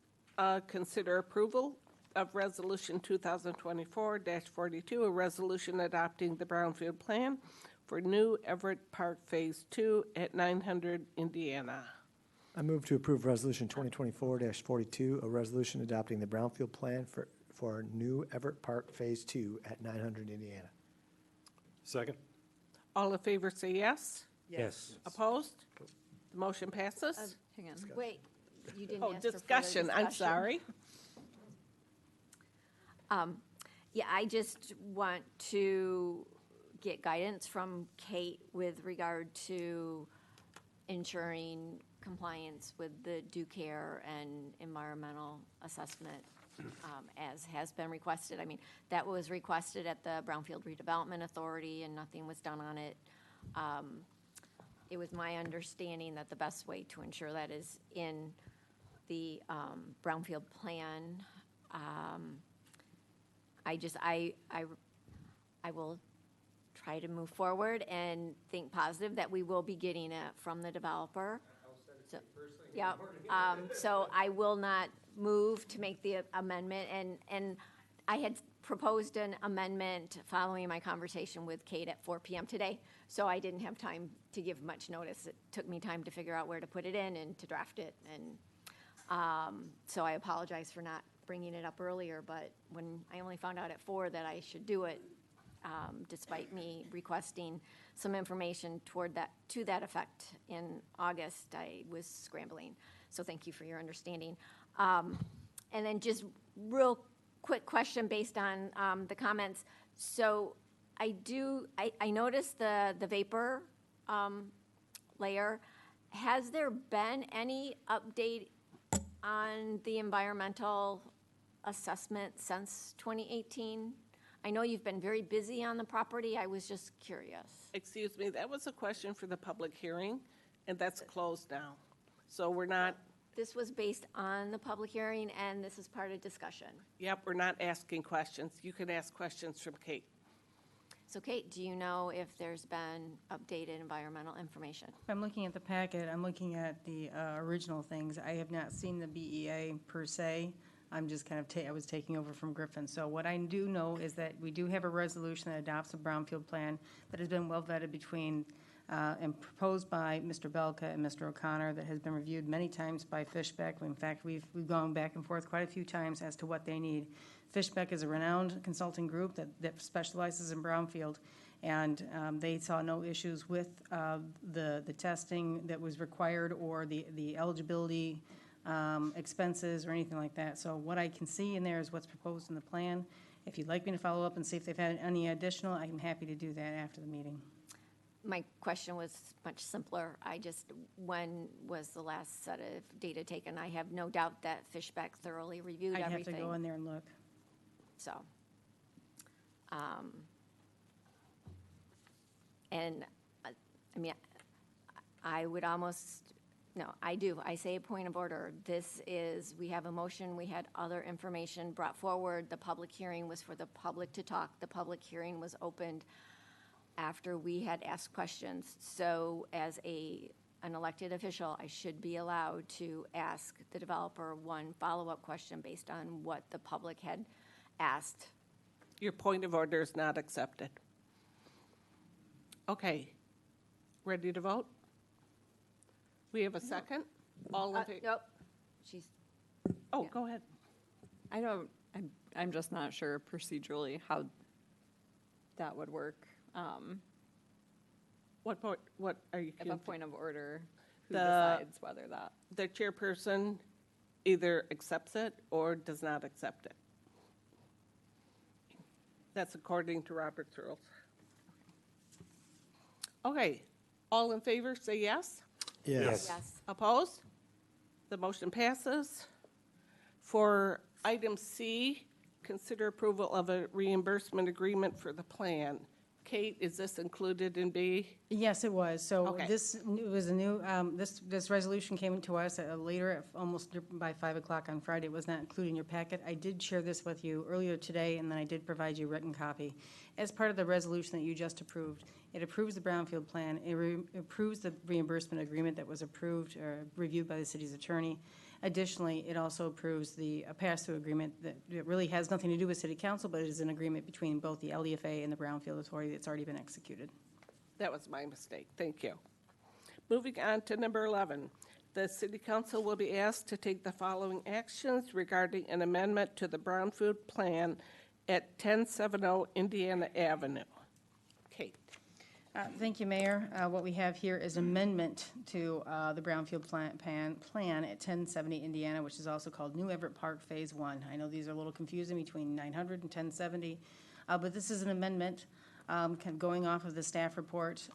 consider approval of Resolution 2024-42, a resolution adopting the Brownfield Plan for New Everett Park Phase 2 at 900 Indiana. I move to approve Resolution 2024-42, a resolution adopting the Brownfield Plan for New Everett Park Phase 2 at 900 Indiana. Second? All in favor say yes. Yes. Opposed? The motion passes. Hang on. Wait, you didn't Oh, ask for further discussion, I'm discussion. sorry. Yeah, I just want to get guidance from Kate with regard to ensuring compliance with the due care and environmental assessment, as has been requested. I mean, that was requested at the Brownfield Redevelopment Authority, and nothing was done on it. It was my understanding that the best way to ensure that is in the Brownfield Plan. I will try to move forward and think positive that we will be getting it from the developer. So, yeah, so I will not move to make the amendment, and I had proposed an amendment following my conversation with Kate at 4 p.m. today, so I didn't have time to give much notice. It took me time to figure out where to put it in and to draft it, and so I apologize for not bringing it up earlier, but when I only found out at 4 that I should do it, despite me requesting some information to that effect in August, I was scrambling. So thank you for your understanding. And then just real quick question based on the comments. So I noticed the vapor layer. Has there been any update on the environmental assessment since 2018? I know you've been very busy on the property. I was just curious. Excuse me, that was a question for the public hearing, and that's closed now. So we're not, This was based on the public hearing, and this is part of discussion. yep, we're not asking questions. You can ask questions from Kate. So Kate, do you know if there's been updated environmental information? I'm looking at the packet, I'm looking at the original things. I have not seen the BEA per se. I'm just kind of, I was taking over from Griffin. So what I do know is that we do have a resolution that adopts a brownfield plan that has been well vetted between and proposed by Mr. Belka and Mr. O'Connor, that has been reviewed many times by Fishbeck. In fact, we've gone back and forth quite a few times as to what they need. Fishbeck is a renowned consulting group that specializes in brownfield, and they saw no issues with the testing that was required or the eligibility expenses or anything like that. So what I can see in there is what's proposed in the plan. If you'd like me to follow up and see if they've had any additional, I'm happy to do that after the meeting. My question was much simpler. When was the last set of data taken? I have no doubt that Fishbeck thoroughly reviewed I'd everything. have to go in there and look. So, and, I mean, I would almost, no, I do. I say a point of order. We have a motion, we had other information brought forward. The public hearing was for the public to talk. The public hearing was opened after we had asked questions. So as an elected official, I should be allowed to ask the developer one follow-up question based on what the public had asked. Your point of order is not accepted. Okay. Ready to vote? We have a second? All in favor? Nope. She's, Oh, yeah. go ahead. I'm just not sure procedurally how that would work. What are you? If a point of order, who The- decides whether that? The chairperson either accepts it or does not accept it. That's according to Robert's rules. Okay, all in favor, say yes. Yes. Yes. Opposed? The motion passes. For item C, consider approval of a reimbursement agreement for the plan. Kate, is this included in B? Yes, it was. So Okay. this was a new, this resolution came to us later, almost by 5 o'clock on Friday. It was not included in your packet. I did share this with you earlier today, and then I did provide you a written copy. As part of the resolution that you just approved, it approves the brownfield plan, it approves the reimbursement agreement that was approved or reviewed by the city's attorney. Additionally, it also approves the pass-through agreement that it really has nothing to do with city council, but it is an agreement between both the LDFA and the Brownfield Authority that's already been executed. That was my mistake. Thank you. Moving on to number 11. The city council will be asked to take the following actions regarding an amendment to the brownfield plan at 1070 Indiana Avenue. Kate. Thank you, Mayor. What we have here is amendment to the Brownfield plan at 1070 Indiana, which is also called New Everett Park Phase 1. I know these are a little confusing between 900 and 1070, but this is an amendment kind of going off of the staff report.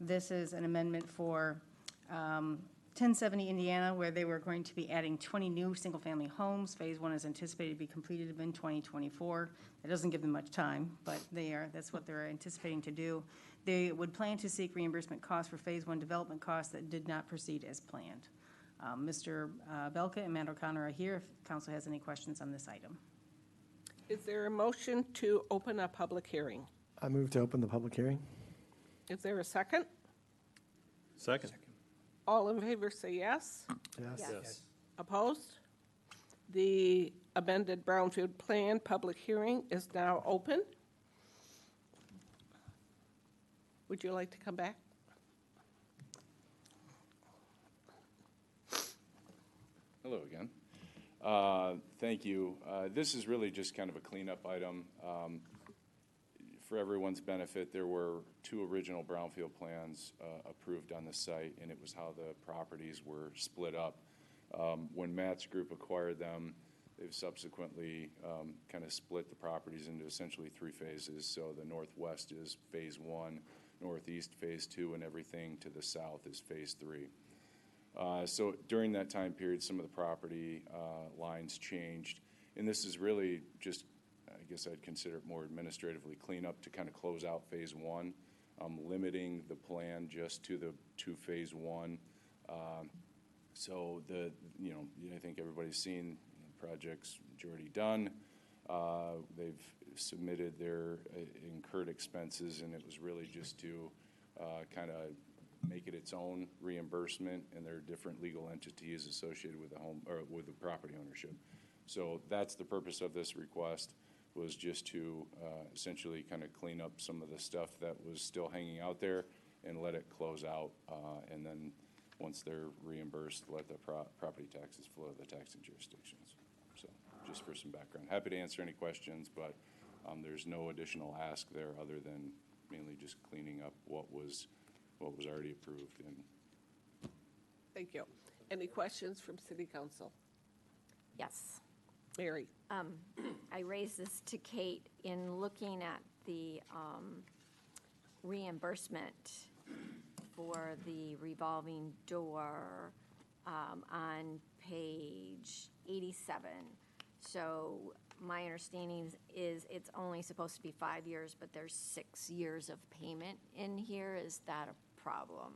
This is an amendment for 1070 Indiana, where they were going to be adding 20 new single-family homes. Phase 1 is anticipated to be completed in 2024. It doesn't give them much time, but that's what they're anticipating to do. They would plan to seek reimbursement costs for Phase 1 development costs that did not proceed as planned. Mr. Belka and Matt O'Connor are here if council has any questions on this item. Is there a motion to open a public hearing? I move to open the public hearing. Is there a second? Second. All in favor say yes. Yes. Yes. Opposed? The amended Brownfield Plan public hearing is now open. Would you like to come back? Hello again. Thank you. This is really just kind of a cleanup item. For everyone's benefit, there were 2 original brownfield plans approved on the site, and it was how the properties were split up. When Matt's group acquired them, they've subsequently kind of split the properties into essentially 3 phases. So the northwest is Phase 1, northeast Phase 2, and everything to the south is Phase 3. So during that time period, some of the property lines changed, and this is really just, I guess I'd consider it more administratively cleanup to kind of close out Phase 1, limiting the plan just to Phase 1. So I think everybody's seen the project's majority done. They've submitted their incurred expenses, and it was really just to kind of make it its own reimbursement, and there are different legal entities associated with the home or with the property ownership. So that's the purpose of this request, was just to essentially kind of clean up some of the stuff that was still hanging out there and let it close out, and then once they're reimbursed, let the property taxes flow to the taxing jurisdictions. So just for some background. Happy to answer any questions, but there's no additional ask there other than mainly just cleaning up what was already approved. And Thank you. Any questions from City Council? Yes. Mary? I raised this to Kate in looking at the reimbursement for the revolving door on page 87. So my understanding is it's only supposed to be 5 years, but there's 6 years of payment in here. Is that a problem?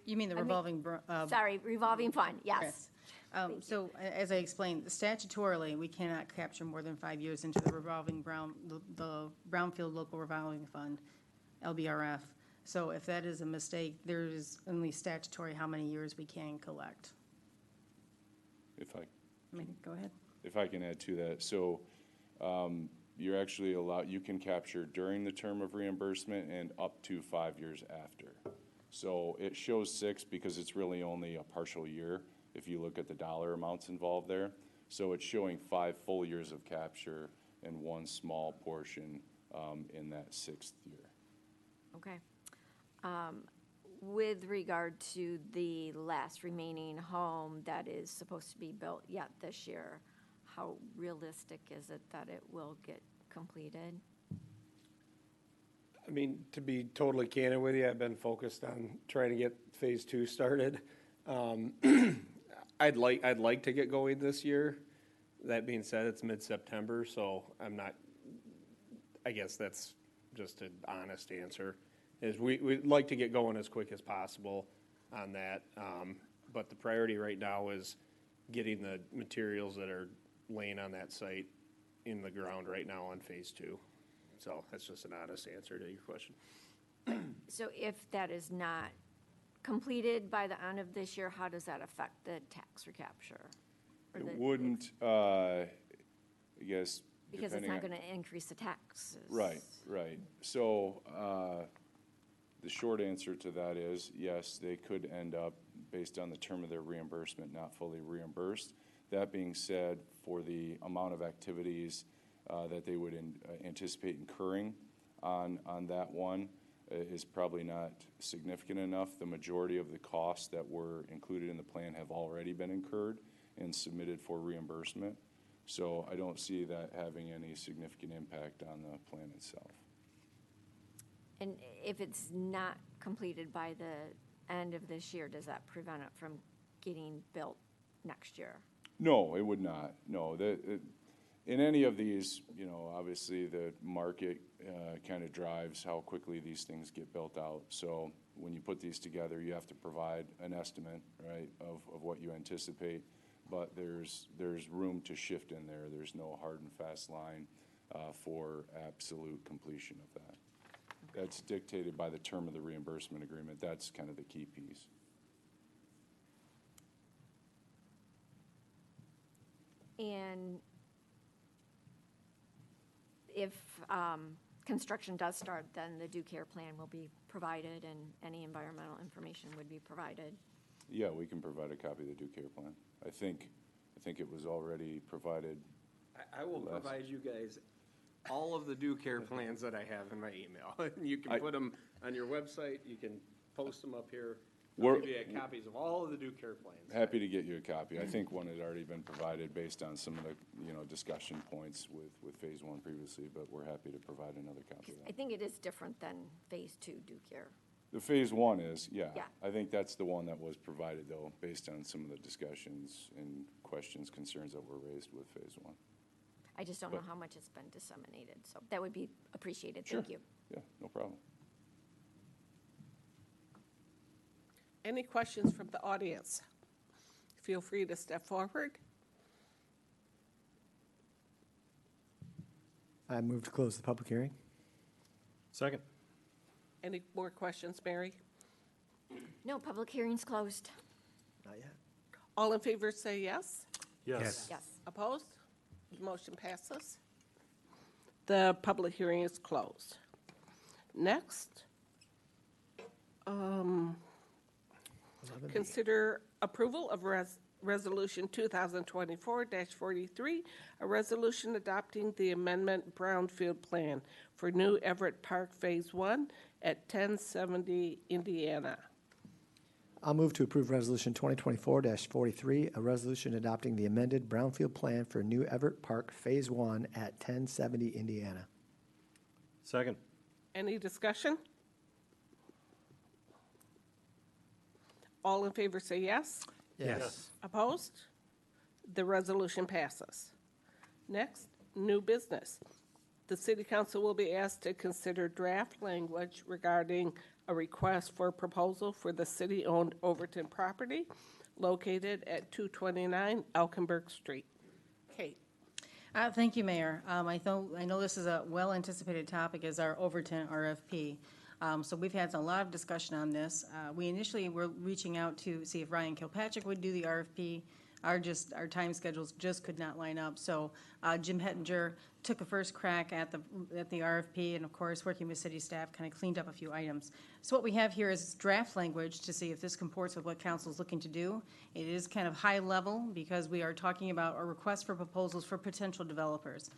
You mean the revolving? Sorry, revolving fund, yes. So as I explained, statutorily, we cannot capture more than 5 years into the the Brownfield Local Revolving Fund, LBRF. So if that is a mistake, there is only statutory how many years we can collect. Go ahead. If I can add to that, so you're actually you can capture during the term of reimbursement and up to 5 years after. So it shows 6 because it's really only a partial year if you look at the dollar amounts involved there. So it's showing 5 full years of capture and 1 small portion in that 6th year. Okay. With regard to the last remaining home that is supposed to be built yet this year, how realistic is it that it will get completed? I mean, to be totally candid with you, I've been focused on trying to get Phase 2 started. I'd like to get going this year. That being said, it's mid-September, so I guess that's just an honest answer, is we'd like to get going as quick as possible on that. But the priority right now is getting the materials that are laying on that site in the ground right now on phase 2. So that's just an honest answer to your question. So if that is not completed by the end of this year, how does that affect the tax recapture? Or It the- wouldn't, I guess, Because it's depending not on- going to increase the taxes. Right, right. So the short answer to that is, yes, they could end up, based on the term of their reimbursement, not fully reimbursed. That being said, for the amount of activities that they would anticipate incurring on that one is probably not significant enough. The majority of the costs that were included in the plan have already been incurred and submitted for reimbursement. So I don't see that having any significant impact on the plan itself. And if it's not completed by the end of this year, does that prevent it from getting built next year? No, it would not. No, in any of these, you know, obviously the market kind of drives how quickly these things get built out. So when you put these together, you have to provide an estimate, right, of what you anticipate. But there's room to shift in there. There's no hard and fast line for absolute completion of that. That's dictated by the term of the reimbursement agreement. That's kind of the key piece. And if construction does start, then the due care plan will be provided and any environmental information would be provided. Yeah, we can provide a copy of the due care plan. I think it was already provided. I will provide you guys all of the due care plans that I have in my email. You can put them on your website, you can post them up here. I'll give you copies of all of the due care plans. Happy to get you a copy. I think one had already been provided based on some of the, discussion points with phase 1 previously, but we're happy to provide another copy of I that. think it is different than phase 2 due care. The phase 1 is, yeah. Yeah. I think that's the one that was provided, though, based on some of the discussions and questions, concerns that were raised with phase 1. I just don't know how much it's been disseminated, so that would be appreciated. Sure. Thank you. Yeah, no problem. Any questions from the audience? Feel free to step forward. I move to close the public hearing. Second. Any more questions, Mary? No, public hearing's closed. Not yet. All in favor say yes. Yes. Yes. Opposed? The motion passes. The public hearing is closed. Next, consider approval of Resolution 2024-43, a resolution adopting the amendment Brownfield Plan for New Everett Park Phase 1 at 1070 Indiana. I'll move to approve Resolution 2024-43, a resolution adopting the amended Brownfield Plan for New Everett Park Phase 1 at 1070 Indiana. Second. Any discussion? All in favor say yes. Yes. Opposed? The resolution passes. Next, new business. The city council will be asked to consider draft language regarding a request for proposal for the city-owned Overton property located at 229 Elkenberg Street. Kate. Thank you, Mayor. I know this is a well-anticipated topic, is our Overton RFP. So we've had a lot of discussion on this. We initially were reaching out to see if Ryan Kilpatrick would do the RFP. Our time schedules just could not line up. So Jim Hettinger took a first crack at the RFP, and of course, working with city staff, kind of cleaned up a few items. So what we have here is draft language to see if this comports with what council is looking to do. It is kind of high level because we are talking about a request for proposals for potential developers.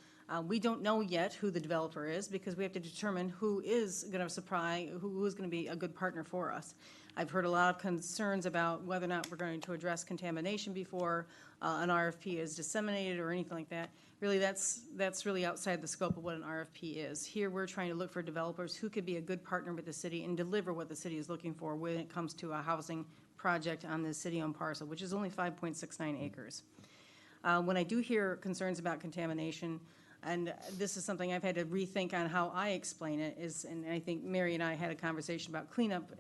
We don't know yet who the developer is because we have to determine who is going to supply, who is going to be a good partner for us. I've heard a lot of concerns about whether or not we're going to address contamination before an RFP is disseminated or anything like that. Really, that's really outside the scope of what an RFP is. Here, we're trying to look for developers who could be a good partner with the city and deliver what the city is looking for when it comes to a housing project on the city-owned parcel, which is only 5.69 acres. When I do hear concerns about contamination, And this is something I've had to rethink on how I explain it is, and I think Mary and I had a conversation about cleanup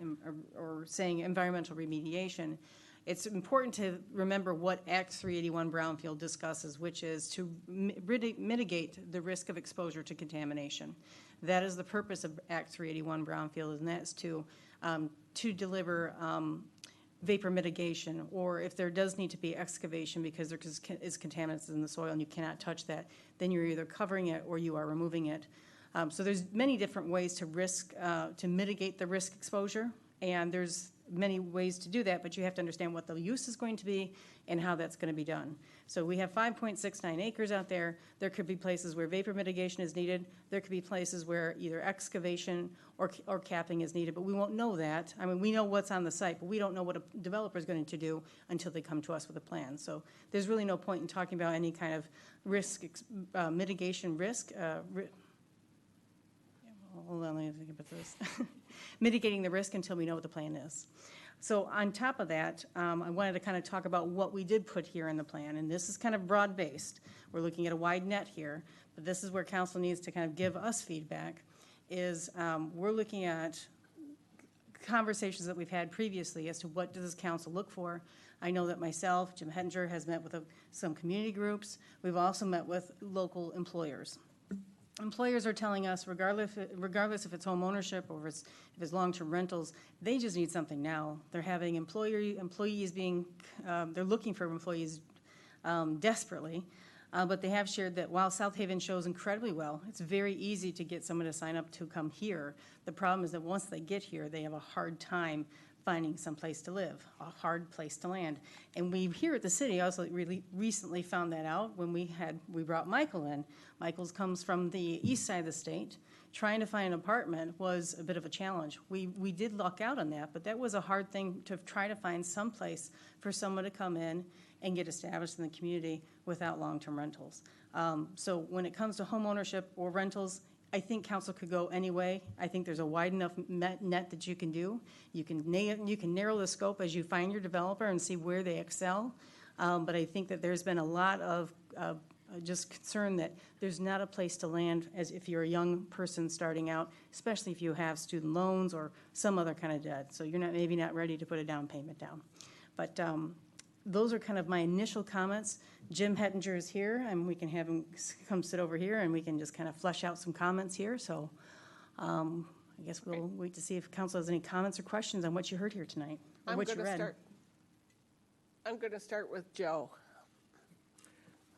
or saying environmental remediation. It's important to remember what Act 381 Brownfield discusses, which is to mitigate the risk of exposure to contamination. That is the purpose of Act 381 Brownfield, and that's to deliver vapor mitigation, or if there does need to be excavation because there is contaminants in the soil and you cannot touch that, then you're either covering it or you are removing it. So there's many different ways to mitigate the risk exposure, and there's many ways to do that, but you have to understand what the use is going to be and how that's going to be done. So we have 5.69 acres out there. There could be places where vapor mitigation is needed. There could be places where either excavation or capping is needed, but we won't know that. I mean, we know what's on the site, but we don't know what a developer is going to do until they come to us with a plan. So there's really no point in talking about any kind of risk, mitigation risk. Hold on, let me think about this. Mitigating the risk until we know what the plan is. So on top of that, I wanted to kind of talk about what we did put here in the plan, and this is kind of broad-based. We're looking at a wide net here, but this is where council needs to kind of give us feedback, is we're looking at conversations that we've had previously as to what does this council look for. I know that myself, Jim Hettinger, has met with some community groups. We've also met with local employers. Employers are telling us, regardless if it's home ownership or if it's long-term rentals, they just need something now. They're having employees being, they're looking for employees desperately, but they have shared that while South Haven shows incredibly well, it's very easy to get someone to sign up to come here. The problem is that once they get here, they have a hard time finding some place to live, a hard place to land. And we here at the city also really recently found that out when we brought Michael in. Michael's comes from the east side of the state. Trying to find an apartment was a bit of a challenge. We did luck out on that, but that was a hard thing to try to find some place for someone to come in and get established in the community without long-term rentals. So when it comes to home ownership or rentals, I think council could go anyway. I think there's a wide enough net that you can do. You can narrow the scope as you find your developer and see where they excel. But I think that there's been a lot of just concern that there's not a place to land as if you're a young person starting out, especially if you have student loans or some other kind of debt. So you're maybe not ready to put a down payment down. But those are kind of my initial comments. Jim Hettinger is here, and we can have him come sit over here, and we can just kind of flesh out some comments here. So I guess we'll wait to see if council has any comments or questions on what you heard here tonight, or what you read. I'm going to start with Joe.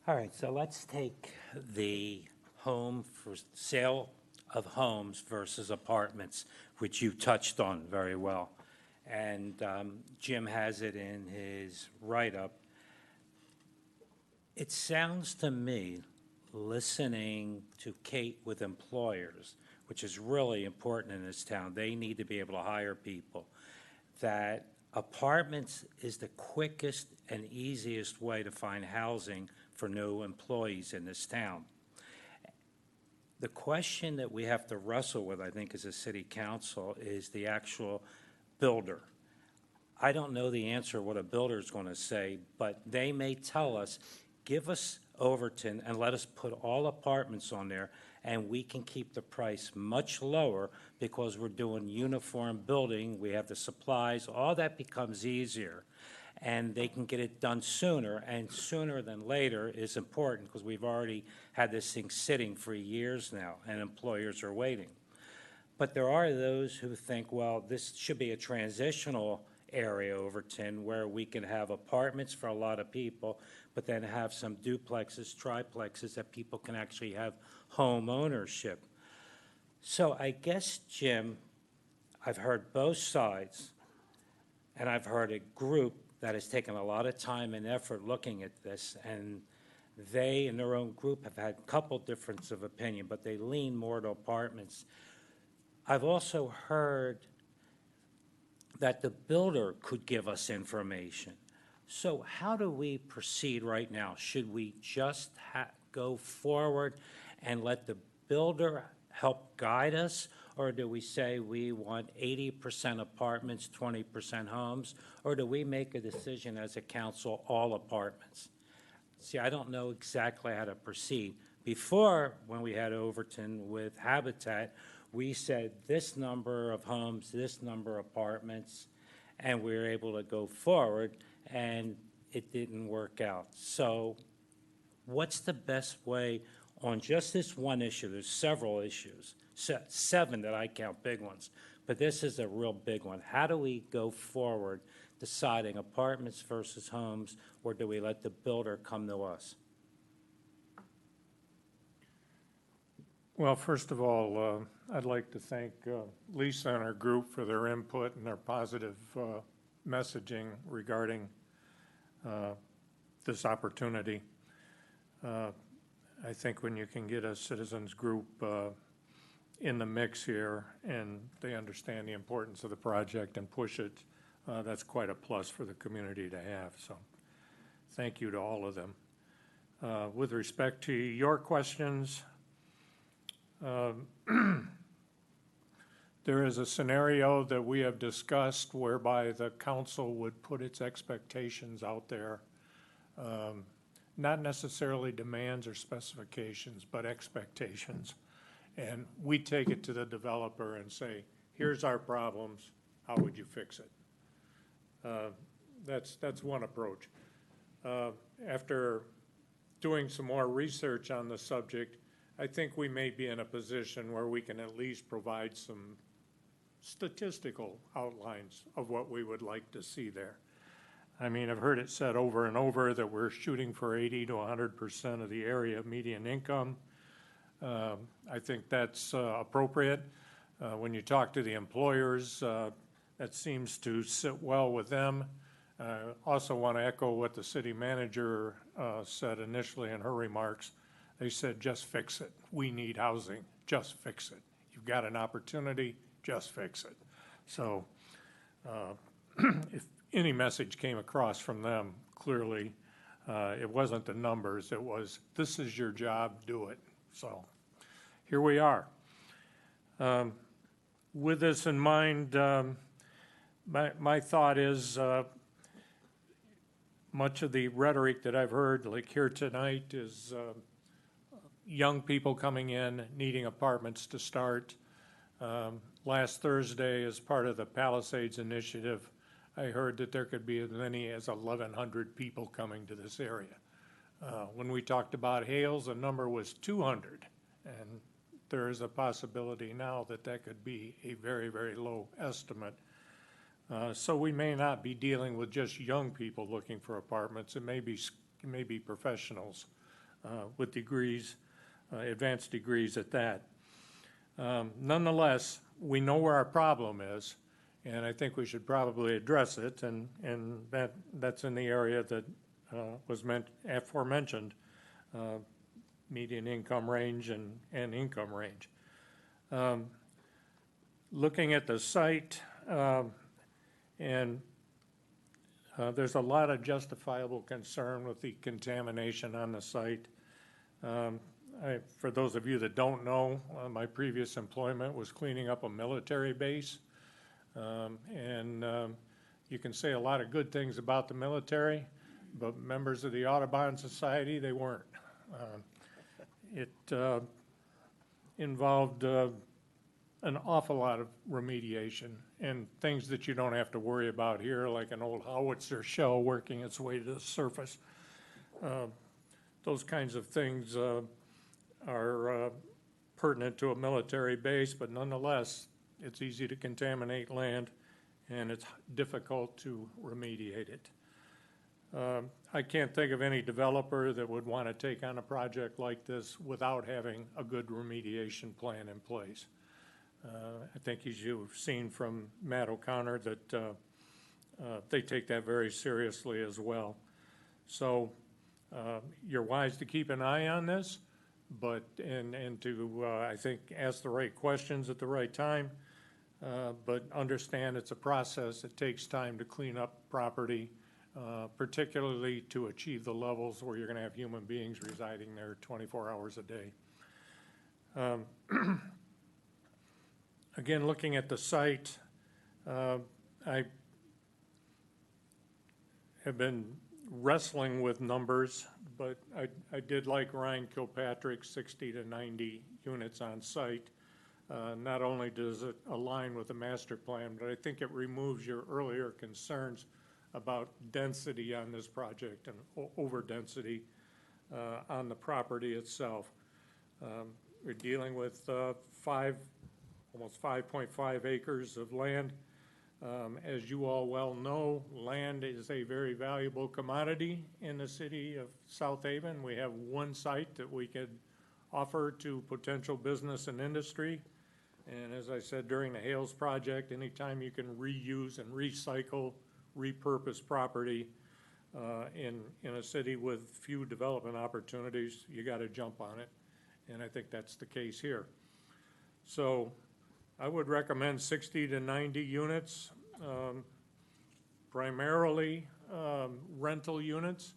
All right, so let's take the home for sale of homes versus apartments, which you touched on very well. And Jim has it in his write-up. It sounds to me, listening to Kate with employers, which is really important in this town, they need to be able to hire people, that apartments is the quickest and easiest way to find housing for new employees in this town. The question that we have to wrestle with, I think, as a city council is the actual builder. I don't know the answer what a builder is going to say, but they may tell us, give us Overton and let us put all apartments on there, and we can keep the price much lower because we're doing uniform building, we have the supplies, all that becomes easier. And they can get it done sooner, and sooner than later is important because we've already had this thing sitting for years now, and employers are waiting. But there are those who think, well, this should be a transitional area, Overton, where we can have apartments for a lot of people, but then have some duplexes, triplexes that people can actually have home ownership. So I guess, Jim, I've heard both sides, and I've heard a group that has taken a lot of time and effort looking at this, and they in their own group have had a couple differences of opinion, but they lean more to apartments. I've also heard that the builder could give us information. So how do we proceed right now? Should we just go forward and let the builder help guide us, or do we say we want 80% apartments, 20% homes, or do we make a decision as a council, all apartments? See, I don't know exactly how to proceed, Before, when we had Overton with Habitat, we said this number of homes, this number of apartments, and we were able to go forward, and it didn't work out. So what's the best way on just this one issue? There's several issues, 7 that I count big ones, but this is a real big one. How do we go forward deciding apartments versus homes, or do we let the builder come to us? Well, first of all, I'd like to thank Lisa and her group for their input and their positive messaging regarding this opportunity. I think when you can get a citizens group in the mix here and they understand the importance of the project and push it, that's quite a plus for the community to have. So thank you to all of them. With respect to your questions, there is a scenario that we have discussed whereby the council would put its expectations out there, not necessarily demands or specifications, but expectations. And we take it to the developer and say, here's our problems, how would you fix it? That's one approach. After doing some more research on the subject, I think we may be in a position where we can at least provide some statistical outlines of what we would like to see there. I mean, I've heard it said over and over that we're shooting for 80 to 100% of the area median income. I think that's appropriate. When you talk to the employers, that seems to sit well with them. Also want to echo what the city manager said initially in her remarks. They said, just fix it. We need housing. Just fix it. You've got an opportunity. Just fix it. So if any message came across from them, clearly it wasn't the numbers. It was, this is your job. Do it. So here we are. With this in mind, my thought is much of the rhetoric that I've heard, like here tonight, is young people coming in, needing apartments to start. Last Thursday, as part of the Palisades Initiative, I heard that there could be as many as 1,100 people coming to this area. When we talked about Hales, the number was 200, and there is a possibility now that that could be a very, very low estimate. So we may not be dealing with just young people looking for apartments. It may be professionals with degrees, advanced degrees at that. Nonetheless, we know where our problem is, and I think we should probably address it, and that's in the area that was aforementioned, median income range and income range. Looking at the site, and there's a lot of justifiable concern with the contamination on the site. For those of you that don't know, my previous employment was cleaning up a military base. You can say a lot of good things about the military, but members of the Audubon Society, they weren't. It involved an awful lot of remediation and things that you don't have to worry about here, like an old howitzer shell working its way to the surface. Those kinds of things are pertinent to a military base, but nonetheless, it's easy to contaminate land and it's difficult to remediate it. I can't think of any developer that would want to take on a project like this without having a good remediation plan in place. I think as you've seen from Matt O'Connor that they take that very seriously as well. So you're wise to keep an eye on this, but and to I think ask the right questions at the right time, but understand it's a process. It takes time to clean up property, particularly to achieve the levels where you're going to have human beings residing there 24 hours a day. Again, looking at the site, I have been wrestling with numbers but I did like Ryan Kilpatrick's 60 to 90 units on site. Not only does it align with the master plan, but I think it removes your earlier concerns about density on this project and over-density on the property itself. We're dealing with almost 5.5 acres of land. As you all well know, land is a very valuable commodity in the city of South Haven. We have one site that we could offer to potential business and industry. And as I said during the Hales project, anytime you can reuse and recycle, repurpose property in a city with few development opportunities, you got to jump on it. And I think that's the case here. So I would recommend 60 to 90 units, primarily rental units.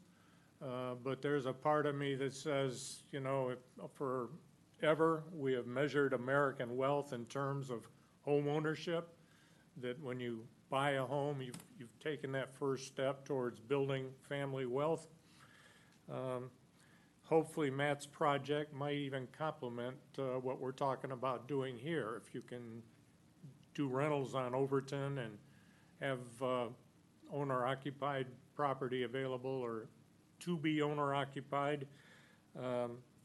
But there's a part of me that says, you know, forever we have measured American wealth in terms of home ownership, that when you buy a home, you've taken that first step towards building family wealth. Hopefully Matt's project might even complement what we're talking about doing here. If you can do rentals on Overton and have owner-occupied property available or to be owner-occupied,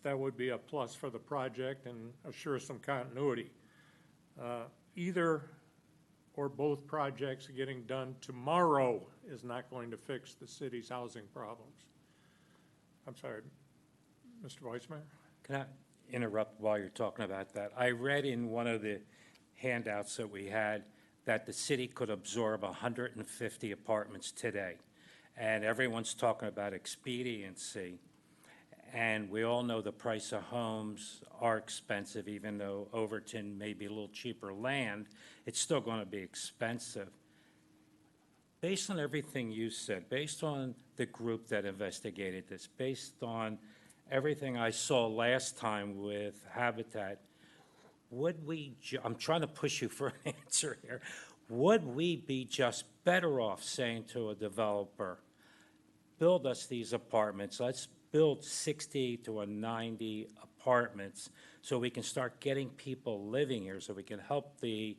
that would be a plus for the project and assure some continuity. Either or both projects getting done tomorrow is not going to fix the city's housing problems. I'm sorry, Mr. Weissmeyer? Can I interrupt while you're talking about that? I read in one of the handouts that we had that the city could absorb 150 apartments today. And everyone's talking about expediency. And we all know the price of homes are expensive, even though Overton may be a little cheaper land, it's still going to be expensive. Based on everything you said, based on the group that investigated this, based on everything I saw last time with Habitat, would we, I'm trying to push you for an answer here, would we be just better off saying to a developer, build us these apartments, let's build 60 to 90 apartments so we can start getting people living here, so we can help the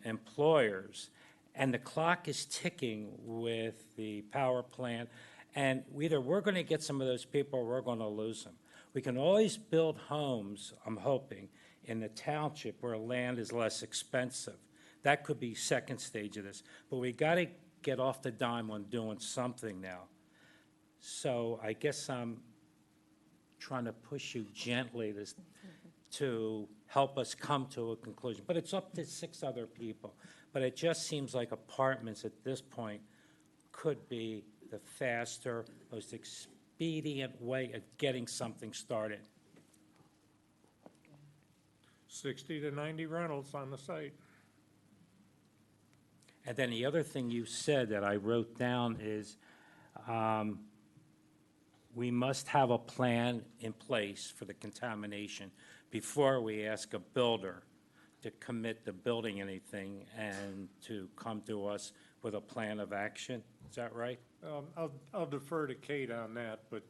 employers. And the clock is ticking with the power plant, and either we're going to get some of those people or we're going to lose them. We can always build homes, I'm hoping, in the township where land is less expensive. That could be second stage of this. But we got to get off the dime on doing something now. So I guess I'm trying to push you gently to help us come to a conclusion. But it's up to 6 other people. But it just seems like apartments at this point could be the faster, most expedient way of getting something started. 60 to 90 rentals on the site. And then the other thing you said that I wrote down is we must have a plan in place for the contamination before we ask a builder to commit to building anything and to come to us with a plan of action. Is that right? I'll defer to Kate on that, but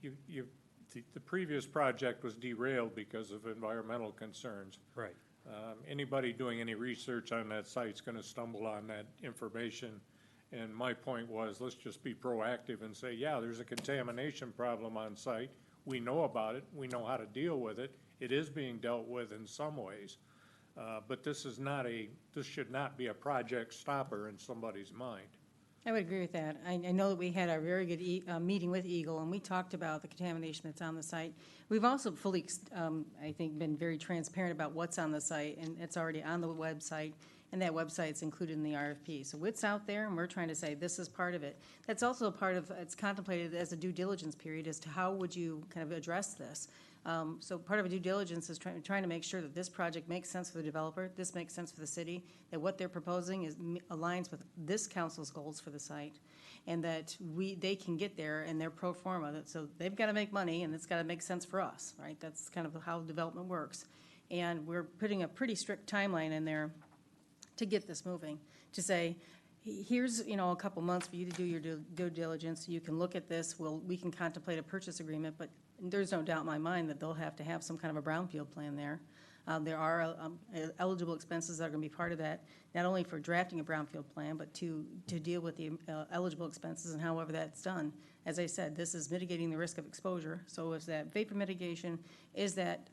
the previous project was derailed because of environmental concerns. Right. Anybody doing any research on that site is going to stumble on that information. And my point was, let's just be proactive and say, yeah, there's a contamination problem on site. We know about it. We know how to deal with it. It is being dealt with in some ways. But this should not be a project stopper in somebody's mind. I would agree with that. I know that we had a very good meeting with Eagle, and we talked about the contamination that's on the site. We've also fully, I think, been very transparent about what's on the site, and it's already on the website, and that website's included in the RFP. So it's out there, and we're trying to say this is part of it. That's also a part of, it's contemplated as a due diligence period as to how would you kind of address this. So part of a due diligence is trying to make sure that this project makes sense for the developer, this makes sense for the city, that what they're proposing aligns with this council's goals for the site, and that they can get there and they're pro forma. So they've got to make money, and it's got to make sense for us, right? That's kind of how development works. And we're putting a pretty strict timeline in there to get this moving, to say, Here's, a couple months for you to do your due diligence. You can look at this. We can contemplate a purchase agreement, but there's no doubt in my mind that they'll have to have some kind of a brownfield plan there. There are eligible expenses that are going to be part of that, not only for drafting a brownfield plan, but to deal with the eligible expenses and however that's done. As I said, this is mitigating the risk of exposure. So is that vapor mitigation? Is that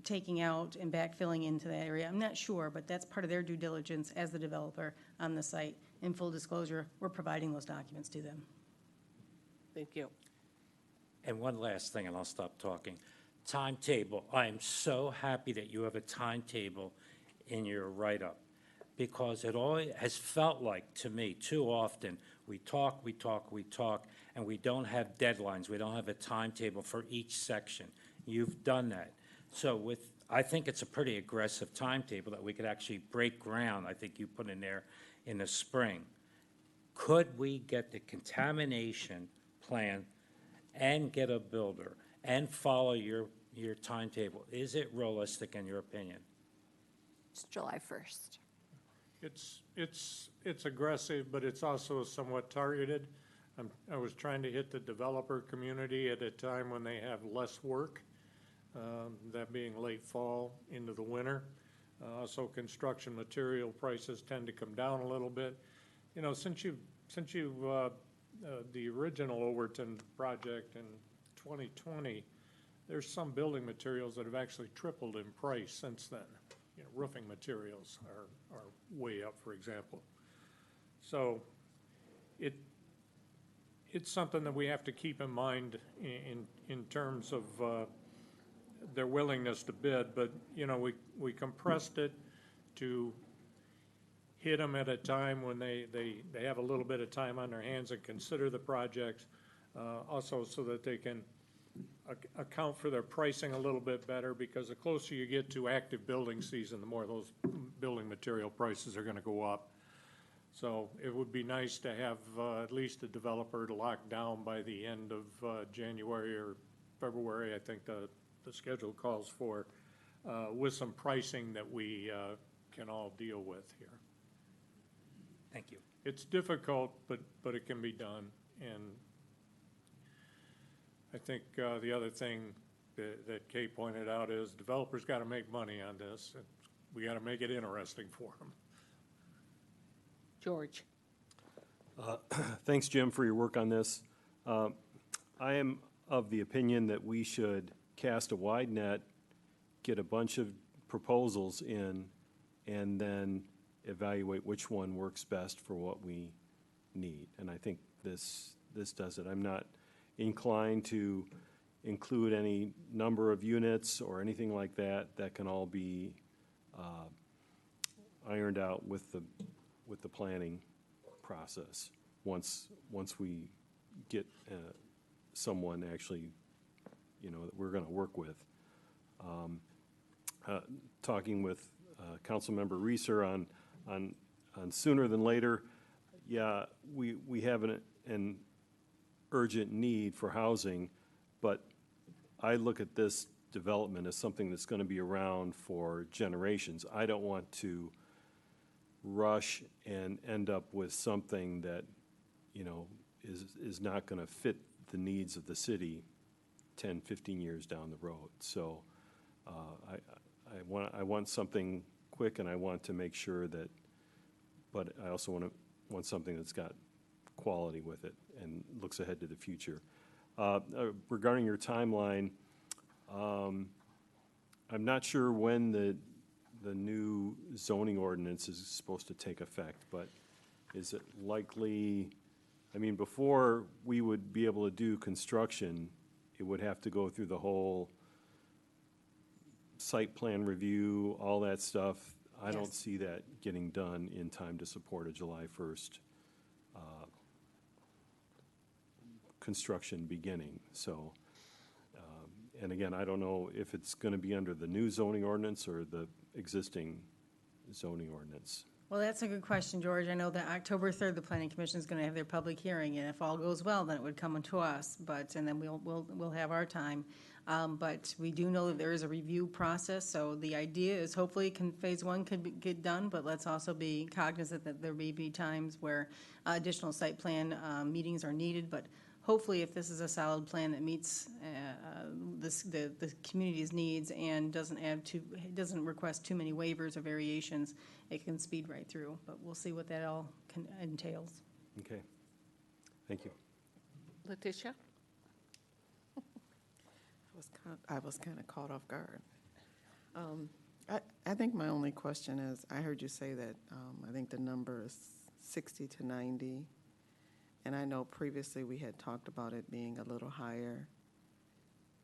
taking out and backfilling into that area? I'm not sure, but that's part of their due diligence as the developer on the site. In full disclosure, we're providing those documents to them. Thank you. And one last thing, and I'll stop talking. Timetable. I am so happy that you have a timetable in your write-up, because it always has felt like, to me, too often, we talk, and we don't have deadlines. We don't have a timetable for each section. You've done that. So I think it's a pretty aggressive timetable that we could actually break ground, I think you put in there, in the spring. Could we get the contamination plan and get a builder and follow your timetable? Is it realistic in your opinion? It's July 1st. It's aggressive, but it's also somewhat targeted. I was trying to hit the developer community at a time when they have less work, that being late fall into the winter. Also, construction material prices tend to come down a little bit. Since the original Overton project in 2020, there's some building materials that have actually tripled in price since then. Roofing materials are way up, for example. So it's something that we have to keep in mind in terms of their willingness to bid. But, we compressed it to hit them at a time when they have a little bit of time on their hands and consider the projects, also so that they can account for their pricing a little bit better, because the closer you get to active building season, the more those building material prices are going to go up. So it would be nice to have at least a developer to lock down by the end of January or February, I think the schedule calls for, with some pricing that we can all deal with here. Thank you. It's difficult, but it can be done. And I think the other thing that Kay pointed out is developers got to make money on this, and we got to make it interesting for them. George. Thanks, Jim, for your work on this. I am of the opinion that we should cast a wide net, get a bunch of proposals in, and then evaluate which one works best for what we need. And I think this does it. I'm not inclined to include any number of units or anything like that. That can all be ironed out with the planning process once we get someone actually, that we're going to work with. Talking with Councilmember Reeser on sooner than later, yeah, we have an urgent need for housing, but I look at this development as something that's going to be around for generations. I don't want to rush and end up with something that, is not going to fit the needs of the city 10, 15 years down the road. So I want something quick, and I want to make sure that, but I also want something that's got quality with it and looks ahead to the future. Regarding your timeline, I'm not sure when the new zoning ordinance is supposed to take effect, but is it likely, before we would be able to do construction, it would have to go through the whole site plan review, all that stuff. I don't see that getting done in time to support a July 1st construction beginning. So, and again, I don't know if it's going to be under the new zoning ordinance or the existing zoning ordinance. Well, that's a good question, George. I know that October 3rd, the Planning Commission is going to have their public hearing, and if all goes well, then it would come to us, and then we'll have our time. But we do know that there is a review process, so the idea is hopefully Phase 1 could get done, but let's also be cognizant that there may be times where additional site plan meetings are needed, but hopefully if this is a solid plan that meets the community's needs and doesn't request too many waivers or variations, it can speed right through, but we'll see what that all entails. Okay. Thank you. Letitia? I was kind of caught off guard. I think my only question is, I heard you say that I think the number is 60 to 90, and I know previously we had talked about it being a little higher,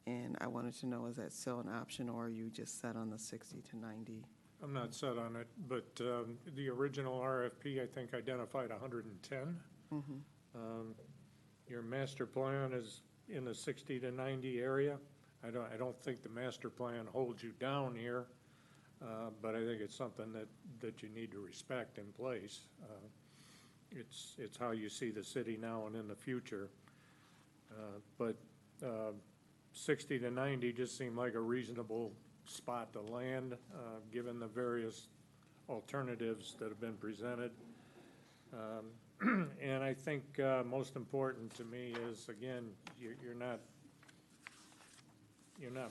and I wanted to know, is that still an option, or are you just set on the 60 to 90? I'm not set on it, but the original RFP, I think, identified 110. Your master plan is in the 60 to 90 area. I don't think the master plan holds you down here, but I think it's something that you need to respect in place. It's how you see the city now and in the future. But 60 to 90 just seemed like a reasonable spot to land, given the various alternatives that have been presented. And I think most important to me is, again, you're not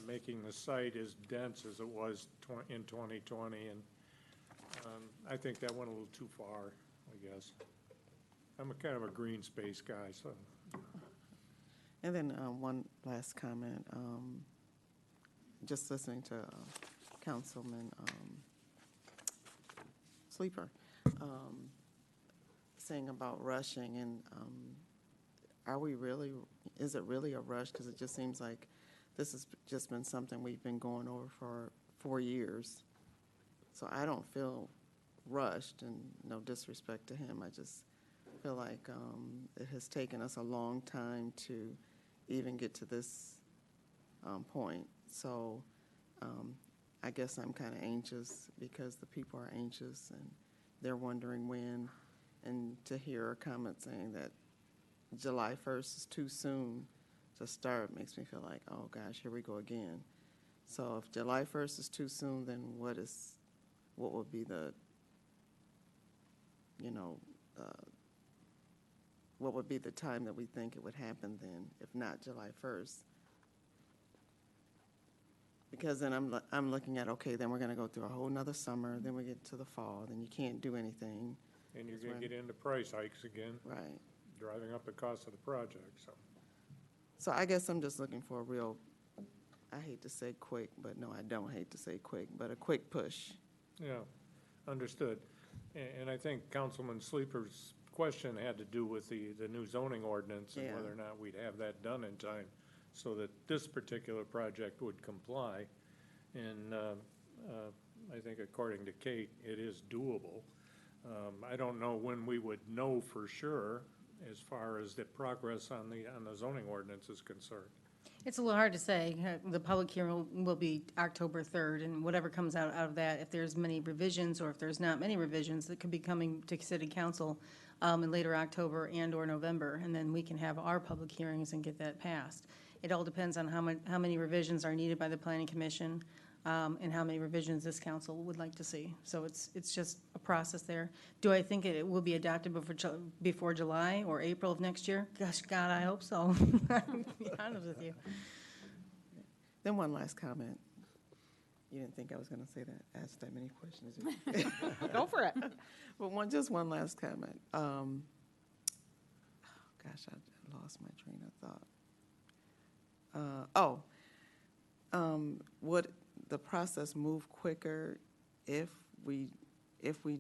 making the site as dense as it was in 2020, and I think that went a little too far, I guess. I'm a kind of a green space guy, so. And then one last comment. Just listening to Councilman Sleeper saying about rushing, and is it really a rush? Because it just seems like this has just been something we've been going over for 4 years. So I don't feel rushed, and no disrespect to him. I just feel like it has taken us a long time to even get to this point. So I guess I'm kind of anxious because the people are anxious and they're wondering when. And to hear a comment saying that July 1st is too soon to start makes me feel like, oh gosh, here we go again. So if July 1st is too soon, then what would be the, what would be the time that we think it would happen then, if not July 1st? Because then I'm looking at, okay, then we're going to go through a whole nother summer, then we get to the fall, then you can't do anything. And you're going to get into price hikes again. Right. Driving up the cost of the project, so. So I guess I'm just looking for a real, I hate to say quick, but no, I don't hate to say quick, but a quick push. Yeah, understood. And I think Councilman Sleeper's question had to do with the new zoning ordinance and whether or not we'd have that done in time so that this particular project would comply. And I think according to Kate, it is doable. I don't know when we would know for sure as far as the progress on the zoning ordinance is concerned. It's a little hard to say. The public hearing will be October 3rd, and whatever comes out of that, if there's many revisions or if there's not many revisions, that could be coming to City Council in later October and/or November, and then we can have our public hearings and get that passed. It all depends on how many revisions are needed by the Planning Commission and how many revisions this council would like to see. So it's just a process there. Do I think it will be adopted before July or April of next year? Gosh, God, I hope so. To be honest with you. Then one last comment. You didn't think I was going to say that, ask that many questions. Did you? Go for it. But just one last comment. Gosh, I lost my train of thought. Would the process move quicker if we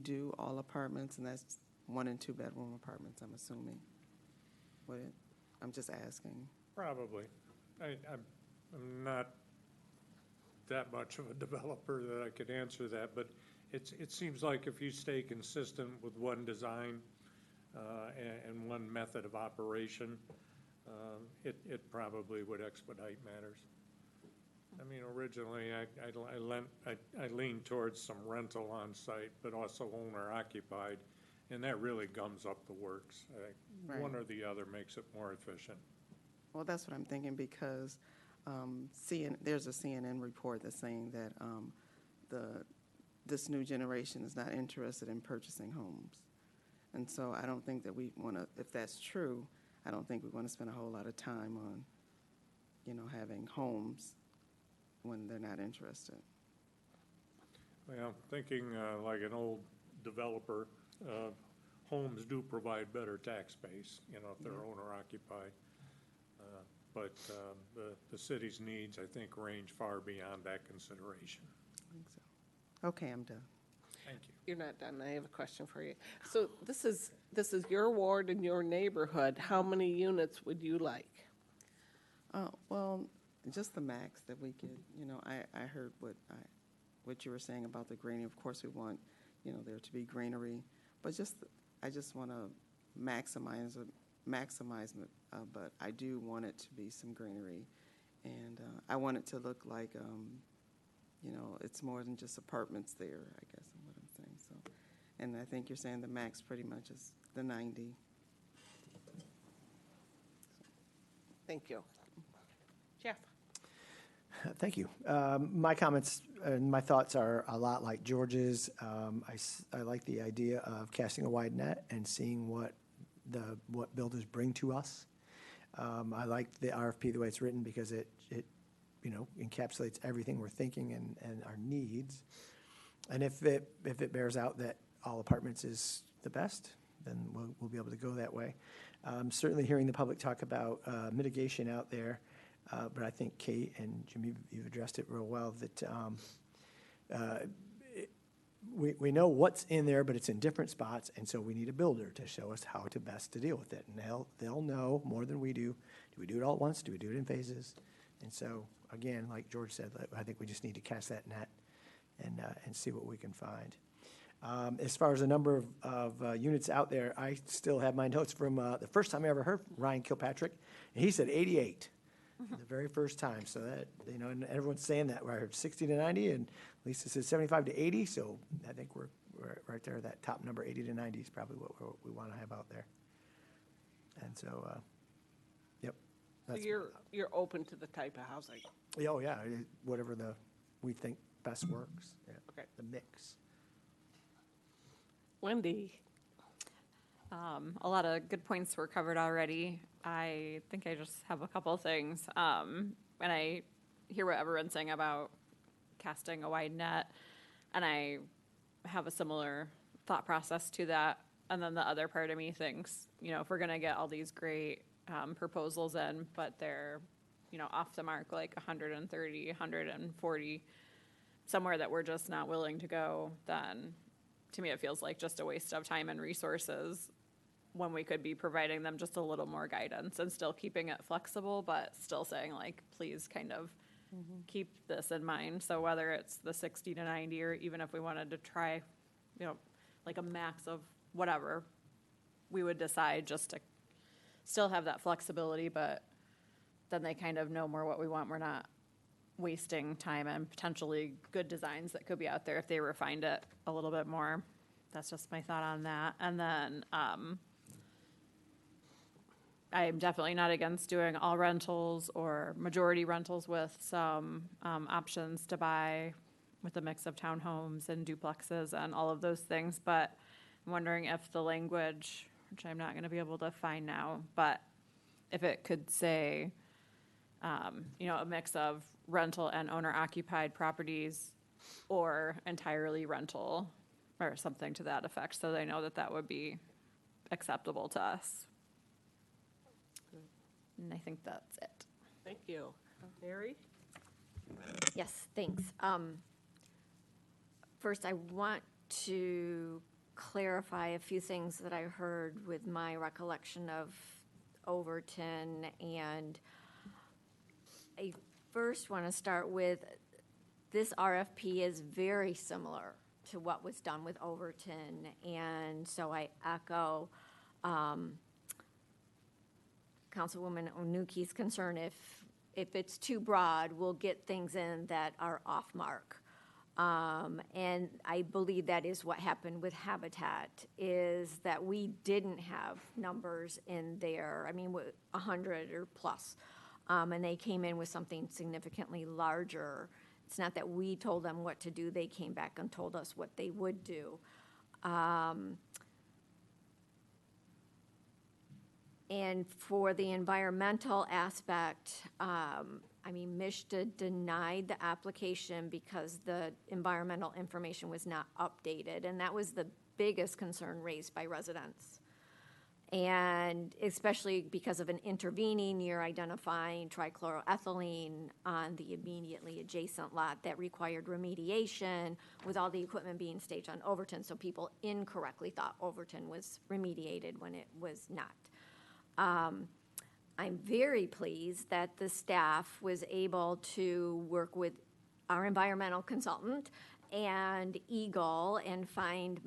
do all apartments, and that's 1 and 2 bedroom apartments, I'm assuming? Would it? I'm just asking. Probably. I'm not that much of a developer that I could answer that, but it seems like if you stay consistent with one design and one method of operation, it probably would expedite matters. I mean, originally, I leaned towards some rental on site, but also owner occupied, and that really gums up the works. Right. One or the other makes it more efficient. Well, that's what I'm thinking, because there's a CNN report that's saying that this new generation is not interested in purchasing homes. And so I don't think that we want to, if that's true, I don't think we want to spend a whole lot of time on, having homes when they're not interested. Well, thinking like an old developer, homes do provide better tax base, if they're owner occupied. But the city's needs, I think, range far beyond that consideration. I think so. Okay, I'm done. Thank you. You're not done. I have a question for you. So this is your ward and your neighborhood. How many units would you like? Well, just the max that we could, I heard what you were saying about the greenery. Of course, we want, there to be greenery, but I just want to maximize it, but I do want it to be some greenery, and I want it to look like, it's more than just apartments there, I guess is what I'm saying. So, and I think you're saying the max pretty much is the 90. Thank you. Jeff? Thank you. My comments and my thoughts are a lot like George's. I like the idea of casting a wide net and seeing what builders bring to us. I like the RFP the way it's written because it encapsulates everything we're thinking and our needs. And if it bears out that all apartments is the best, then we'll be able to go that way. Certainly hearing the public talk about mitigation out there, but I think Kate and Jimmy, you've addressed it real well, that we know what's in there, but it's in different spots, and so we need a builder to show us how to best to deal with it. And they'll know more than we do. Do we do it all at once? Do we do it in phases? And so, again, like George said, I think we just need to cast that net and see what we can find. As far as the number of units out there, I still have my notes from the first time I ever heard Ryan Kilpatrick, and he said 88. The very first time, so that, and everyone's saying that. I heard 60 to 90, and Lisa said 75 to 80, so I think we're right there. That top number, 80 to 90, is probably what we want to have out there. And so, yep. So you're open to the type of housing? Oh, yeah, whatever we think best works. Yeah. Okay. The mix. Wendy? A lot of good points were covered already. I think I just have a couple things. And I hear what everyone's saying about casting a wide net, and I have a similar thought process to that. And then the other part of me thinks, if we're going to get all these great proposals in, but they're, off the mark, like 130, 140, somewhere that we're just not willing to go, then to me it feels like just a waste of time and resources when we could be providing them just a little more guidance and still keeping it flexible, but still saying, like, please kind of keep this in mind. So whether it's the 60 to 90, or even if we wanted to try, like a max of whatever, we would decide just to still have that flexibility, but then they kind of know more what we want. We're not wasting time and potentially good designs that could be out there if they refined it a little bit more. That's just my thought on that. And then I'm definitely not against doing all rentals or majority rentals with some options to buy with a mix of townhomes and duplexes and all of those things. But I'm wondering if the language, which I'm not going to be able to find now, but if it could say, a mix of rental and owner-occupied properties or entirely rental or something to that effect, so they know that that would be acceptable to us. And I think that's it. Thank you. Mary? Yes, thanks. First, I want to clarify a few things that I heard with my recollection of Overton, and I first want to start with this RFP is very similar to what was done with Overton, and so I echo Councilwoman Onuki's concern if it's too broad, we'll get things in that are off mark. And I believe that is what happened with Habitat, is that we didn't have numbers in there, 100 or plus. And they came in with something significantly larger. It's not that we told them what to do, they came back and told us what they would do. And for the environmental aspect, MISTA denied the application because the environmental information was not updated, and that was the biggest concern raised by residents. And especially because of an intervening year identifying trichloroethylene on the immediately adjacent lot that required remediation, with all the equipment being staged on Overton, so people incorrectly thought Overton was remediated when it was not. I'm very pleased that the staff was able to work with our environmental consultant and Eagle and find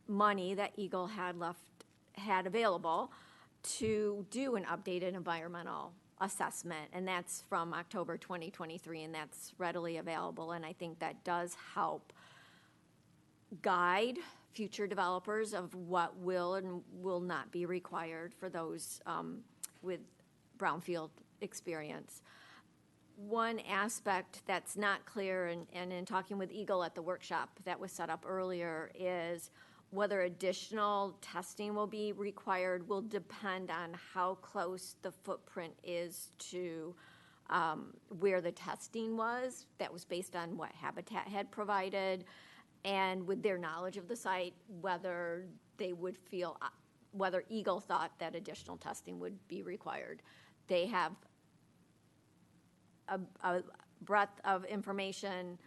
money that Eagle had available to do an updated environmental assessment, and that's from October 2023, and that's readily available, and I think that does help guide future developers of what will and will not be required for those with brownfield experience. One aspect that's not clear, and in talking with Eagle at the workshop that was set up earlier, is whether additional testing will be required will depend on how close the footprint is to where the testing was. That was based on what Habitat had provided, and with their knowledge of the site, whether they would feel, whether Eagle thought that additional testing would be required. They have a breadth of information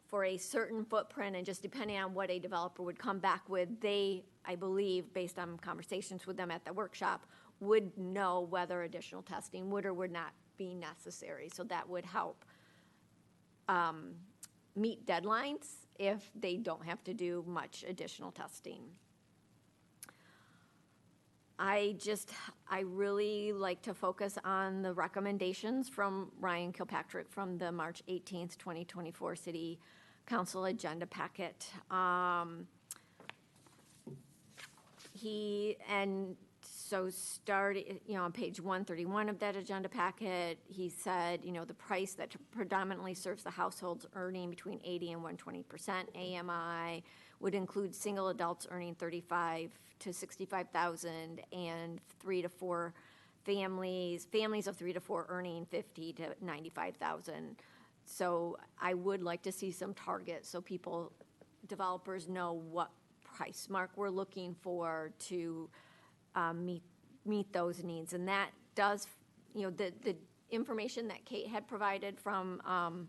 for a certain footprint, and just depending on what a developer would come back with, they, I believe, based on conversations with them at the workshop, would know whether additional testing would or would not be necessary. So that would help meet deadlines if they don't have to do much additional testing. I really like to focus on the recommendations from Ryan Kilpatrick from the March 18th, 2024 City Council agenda packet. Started, on page 131 of that agenda packet, he said, the price that predominantly serves the households earning between 80 and 120% AMI would include single adults earning $35,000 to $65,000 and 3 to 4 families of 3 to 4 earning $50,000 to $95,000. So I would like to see some targets so developers know what price mark we're looking for to meet those needs. And that does, the information that Kate had provided from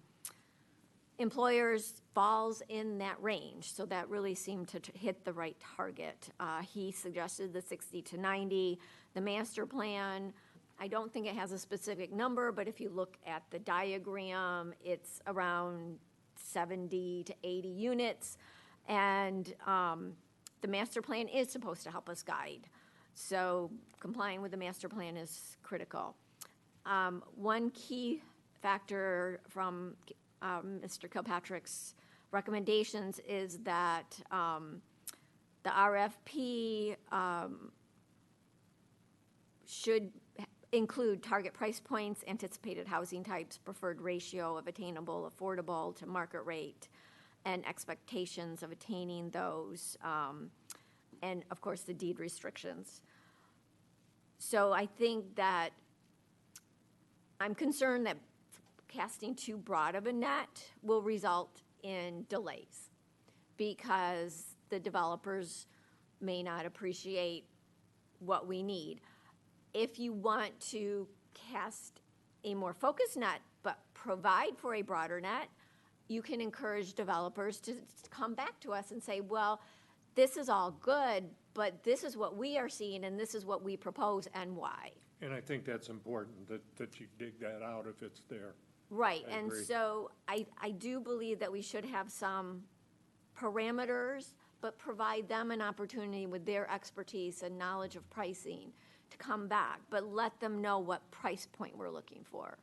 employers falls in that range. So that really seemed to hit the right target. He suggested the 60 to 90. The master plan, I don't think it has a specific number, but if you look at the diagram, it's around 70 to 80 units. And the master plan is supposed to help us guide. So complying with the master plan is critical. One key factor from Mr. Kilpatrick's recommendations is that the RFP should include target price points, anticipated housing types, preferred ratio of attainable, affordable to market rate, and expectations of attaining those, and of course the deed restrictions. So I think that I'm concerned that casting too broad of a net will result in delays because the developers may not appreciate what we need. If you want to cast a more focused net but provide for a broader net, you can encourage developers to come back to us and say, well, this is all good, but this is what we are seeing and this is what we propose and why. And I think that's important, that you dig that out if it's there. Right, I and agree. so I do believe that we should have some parameters, but provide them an opportunity with their expertise and knowledge of pricing to come back, but let them know what price point we're looking for.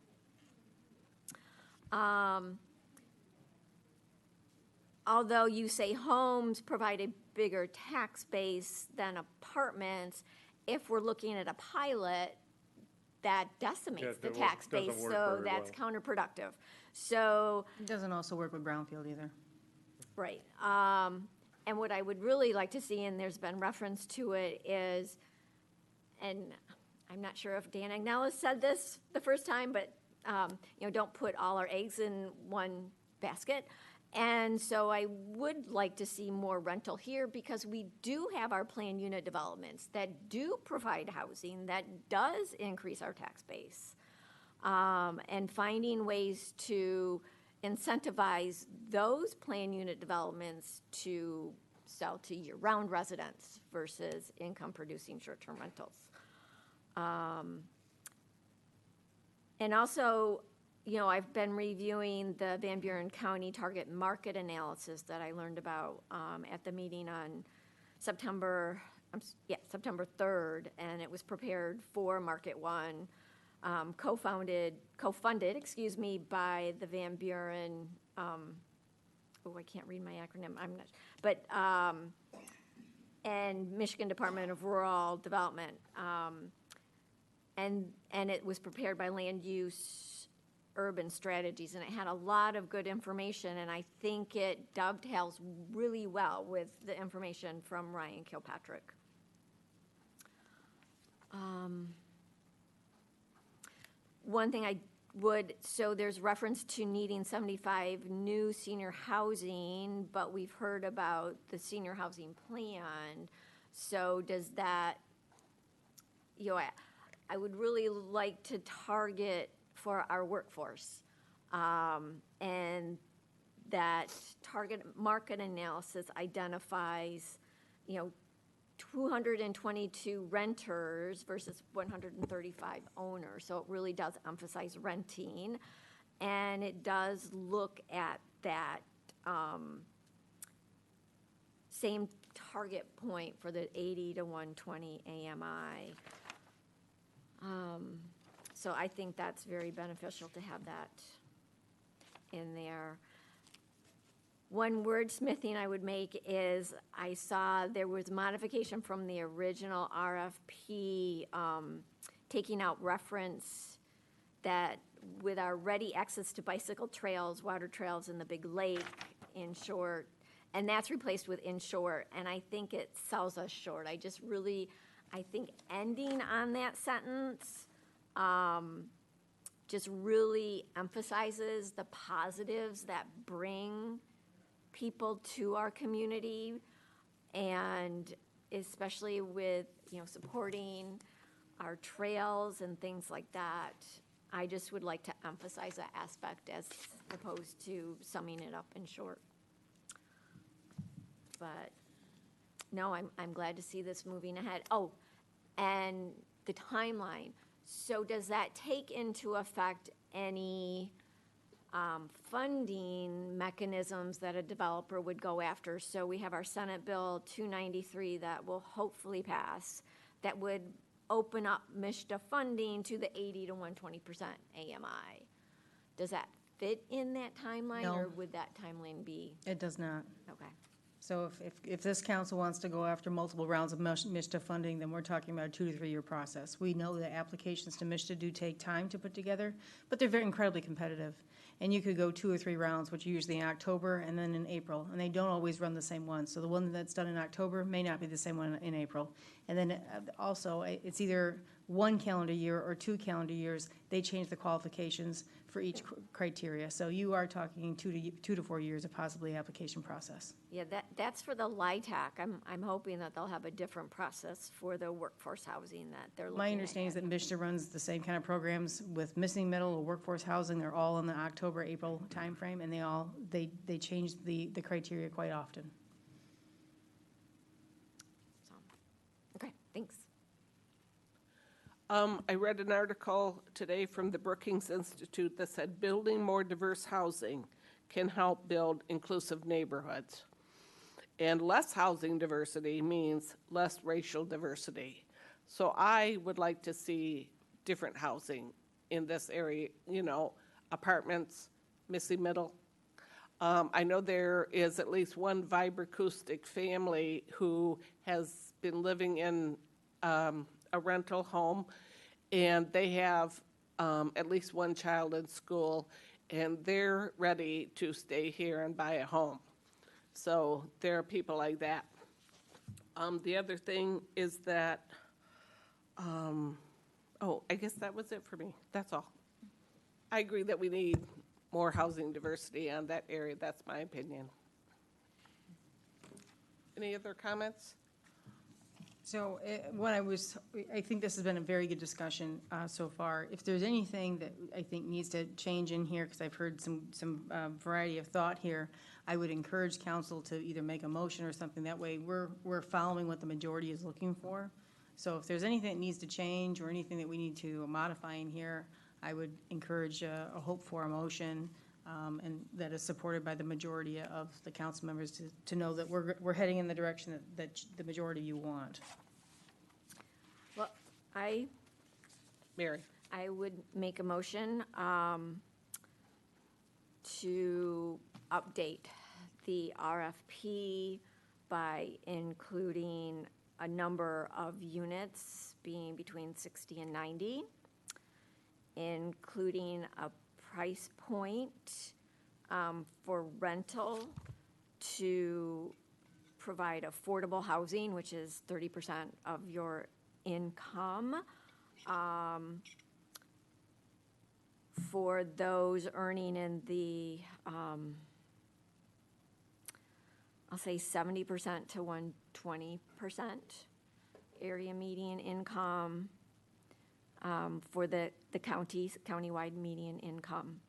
Although you say homes provide a bigger tax base than apartments, if we're looking at a pilot, that decimates the tax base, so that's counterproductive. So, It doesn't also work with brownfield either. right. And what I would really like to see, and there's been reference to it, is, and I'm not sure if Dan Agnello said this the first time, but, don't put all our eggs in one basket. And so I would like to see more rental here, because we do have our planned unit developments that do provide housing, that does increase our tax base. And finding ways to incentivize those planned unit developments to sell to year-round residents versus income-producing short-term rentals. And also, I've been reviewing the Van Buren County target market analysis that I learned about at the meeting on September 3rd, and it was prepared for Market One, co-funded, by the Van Buren, I can't read my acronym, and Michigan Department of Rural Development. And it was prepared by Land Use Urban Strategies, and it had a lot of good information, and I think it dovetails really well with the information from Ryan Kilpatrick. One thing so there's reference to needing 75 new senior housing, but we've heard about the senior housing plan. So does that, I would really like to target for our workforce. And that target market analysis identifies, 222 renters versus 135 owners. So it really does emphasize renting. And it does look at that same target point for the 80 to 120 AMI. So I think that's very beneficial to have that in there. One wordsmithing I would make is I saw there was modification from the original RFP, taking out reference that with our ready access to bicycle trails, water trails, and the big lake, in short, and that's replaced with in short, and I think it sells us short. I think ending on that sentence just really emphasizes the positives that bring people to our community, and especially with, supporting our trails and things like that. I just would like to emphasize that aspect as opposed to summing it up in short. But no, I'm glad to see this moving ahead. Oh, and the timeline. So does that take into effect any funding mechanisms that a developer would go after? So we have our Senate Bill 293 that will hopefully pass, that would open up MSHDA funding to the 80 to 120% AMI. Does that fit in that timeline? No. Or would that timeline be? It does not. Okay. So if this council wants to go after multiple rounds of MSHDA funding, then we're talking about a 2 to 3 year process. We know that applications to MSHDA do take time to put together, but they're very incredibly competitive. And you could go 2 or 3 rounds, which are usually in October and then in April, and they don't always run the same one. So the one that's done in October may not be the same one in April. And then also, it's either 1 calendar year or 2 calendar years. They change the qualifications for each criteria. So you are talking 2 to 4 years of possibly application process. Yeah, that's for the LIHTC. I'm hoping that they'll have a different process for the workforce housing that they're looking at. My understanding is that MSHDA runs the same kind of programs with missing middle or workforce housing. They're all in the October, April timeframe, and they change the criteria quite often. So, okay, thanks. I read an article today from the Brookings Institute that said building more diverse housing can help build inclusive neighborhoods. And less housing diversity means less racial diversity. So I would like to see different housing in this area, apartments, Missy Middle. I know there is at least one vibroacoustic family who has been living in a rental home, and they have at least one child in school, and they're ready to stay here and buy a home. So there are people like that. The other thing is that, I guess that was it for me. That's all. I agree that we need more housing diversity on that area. That's my opinion. Any other comments? So I think this has been a very good discussion so far. If there's anything that I think needs to change in here, because I've heard some variety of thought here, I would encourage council to either make a motion or something. That way, we're following what the majority is looking for. So if there's anything that needs to change or anything that we need to modify in here, I would encourage a hope for a motion, and that is supported by the majority of the council members to know that we're heading in the direction that the majority of you want. Well, Mary. I would make a motion to update the RFP by including a number of units being between 60 and 90, including a price point for rental to provide affordable housing, which is 30% of your income. For those earning in the, I'll say 70% to 120% area median income, for the countywide median income.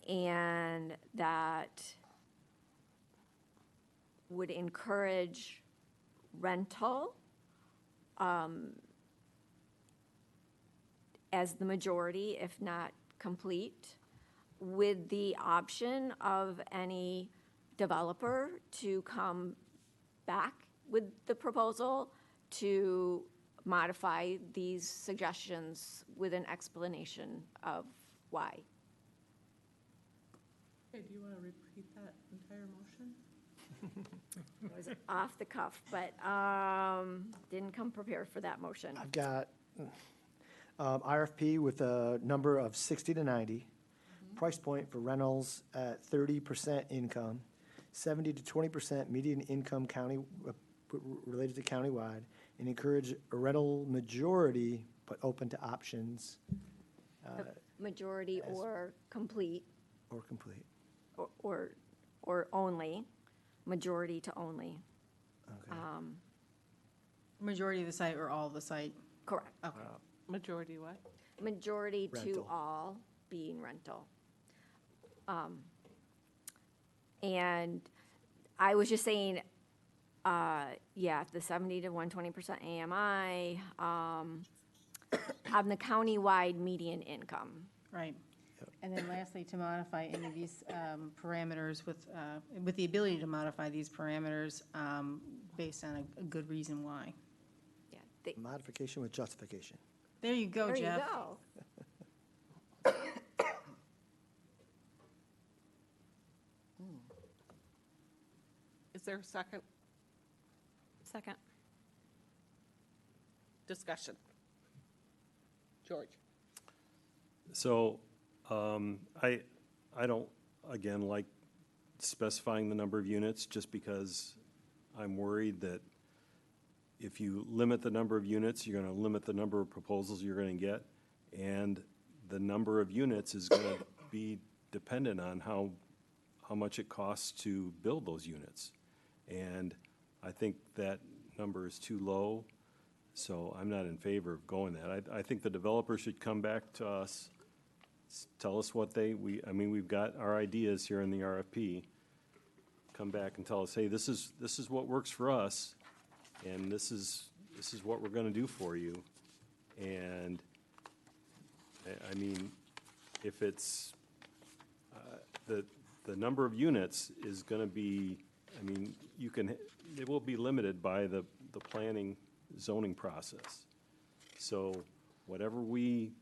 And that would encourage rental as the majority, if not complete, with the option of any developer to come back with the proposal to modify these suggestions with an explanation of why. Okay, do you want to repeat that entire motion? It was off the cuff, but didn't come prepared for that motion. I've got RFP with a number of 60 to 90, price point for rentals at 30% income, 70 to 20% median income county related to countywide, and encourage a rental majority, but open to options. Majority or complete. Or complete. Or only, majority to only. Okay. Majority of the site or all of the site? Correct. Okay. Majority what? Majority to Rental. all being rental. And I was just saying, the 70 to 120% AMI, on the countywide median income. Right. And then lastly, to modify any of these parameters with the ability to modify these parameters based on a good reason why. Yeah. Modification with justification. There you go, Jeff. There you go. Is there a second? Second. Discussion. George. So, I don't, again, like specifying the number of units, just because I'm worried that if you limit the number of units, you're gonna limit the number of proposals you're gonna get, and the number of units is gonna be dependent on how much it costs to build those units. And I think that number is too low, so I'm not in favor of going that. I think the developer should come back to us, tell us what we've got our ideas here in the RFP. Come back and tell us, hey, this is what works for us, and this is what we're gonna do for you. And, I mean, if it's, the number of units is gonna be, I mean, it will be limited by the planning zoning process. So whatever we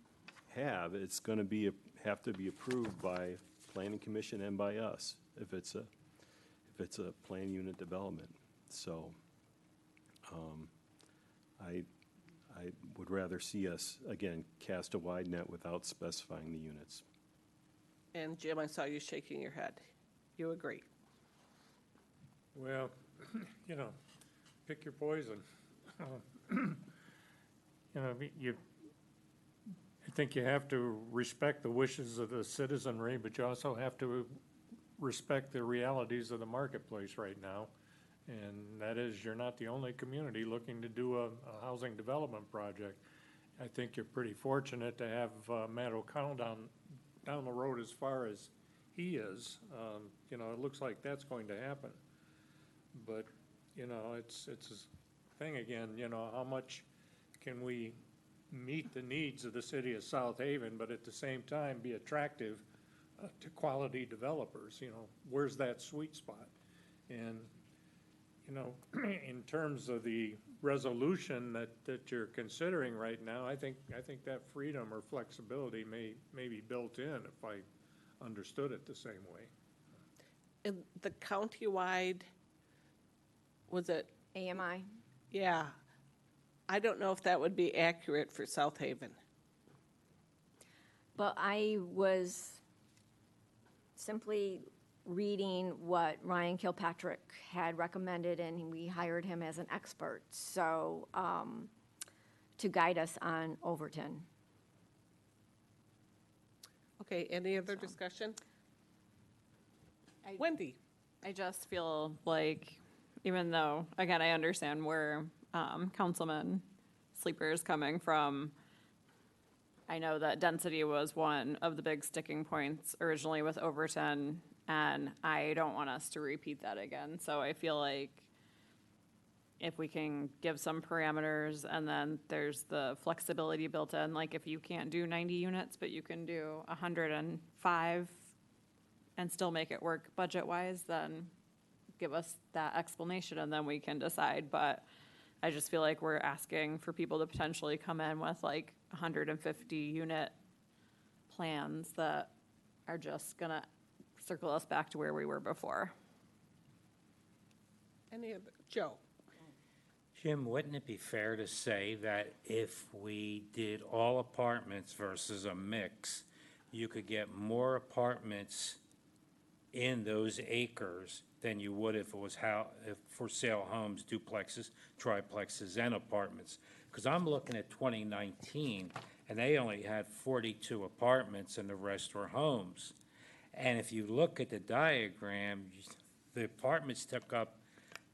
have, it's going to have to be approved by Planning Commission and by us if it's a plan unit development. So I would rather see us, again, cast a wide net without specifying the units. And Jim, I saw you shaking your head. You agree? Well, you know, pick your poison. You know, I think you have to respect the wishes of the citizenry, but you also have to respect the realities of the marketplace right now. And that is, you're not the only community looking to do a housing development project. I think you're pretty fortunate to have Matt O'Connell down the road as far as he is. You know, it looks like that's going to happen. But, you know, it's a thing again, you know, how much can we meet the needs of the city of South Haven, but at the same time be attractive to quality developers? You know, where's that sweet spot? And, you know, in terms of the resolution that you're considering right now, I think that freedom or flexibility may be built in, if I understood it the same way. And the countywide, was it? AMI? Yeah. I don't know if that would be accurate for South Haven. But I was simply reading what Ryan Kilpatrick had recommended, and we hired him as an expert, so, to guide us on Overton. Okay, any other discussion? Wendy? I just feel like, even though, again, I understand where Councilman Sleeper is coming from, I know that density was one of the big sticking points originally with Overton, and I don't want us to repeat that again. So I feel like if we can give some parameters, and then there's the flexibility built in, like if you can't do 90 units, but you can do 105 and still make it work budget-wise, then give us that explanation, and then we can decide. But I just feel like we're asking for people to potentially come in with like 150 unit plans that are just gonna circle us back to where we were before. Any other? Joe? Jim, wouldn't it be fair to say that if we did all apartments versus a mix, you could get more apartments in those acres than you would if it was if for sale homes, duplexes, triplexes, and apartments? Because I'm looking at 2019, and they only had 42 apartments, and the rest were homes. And if you look at the diagram, the apartments took up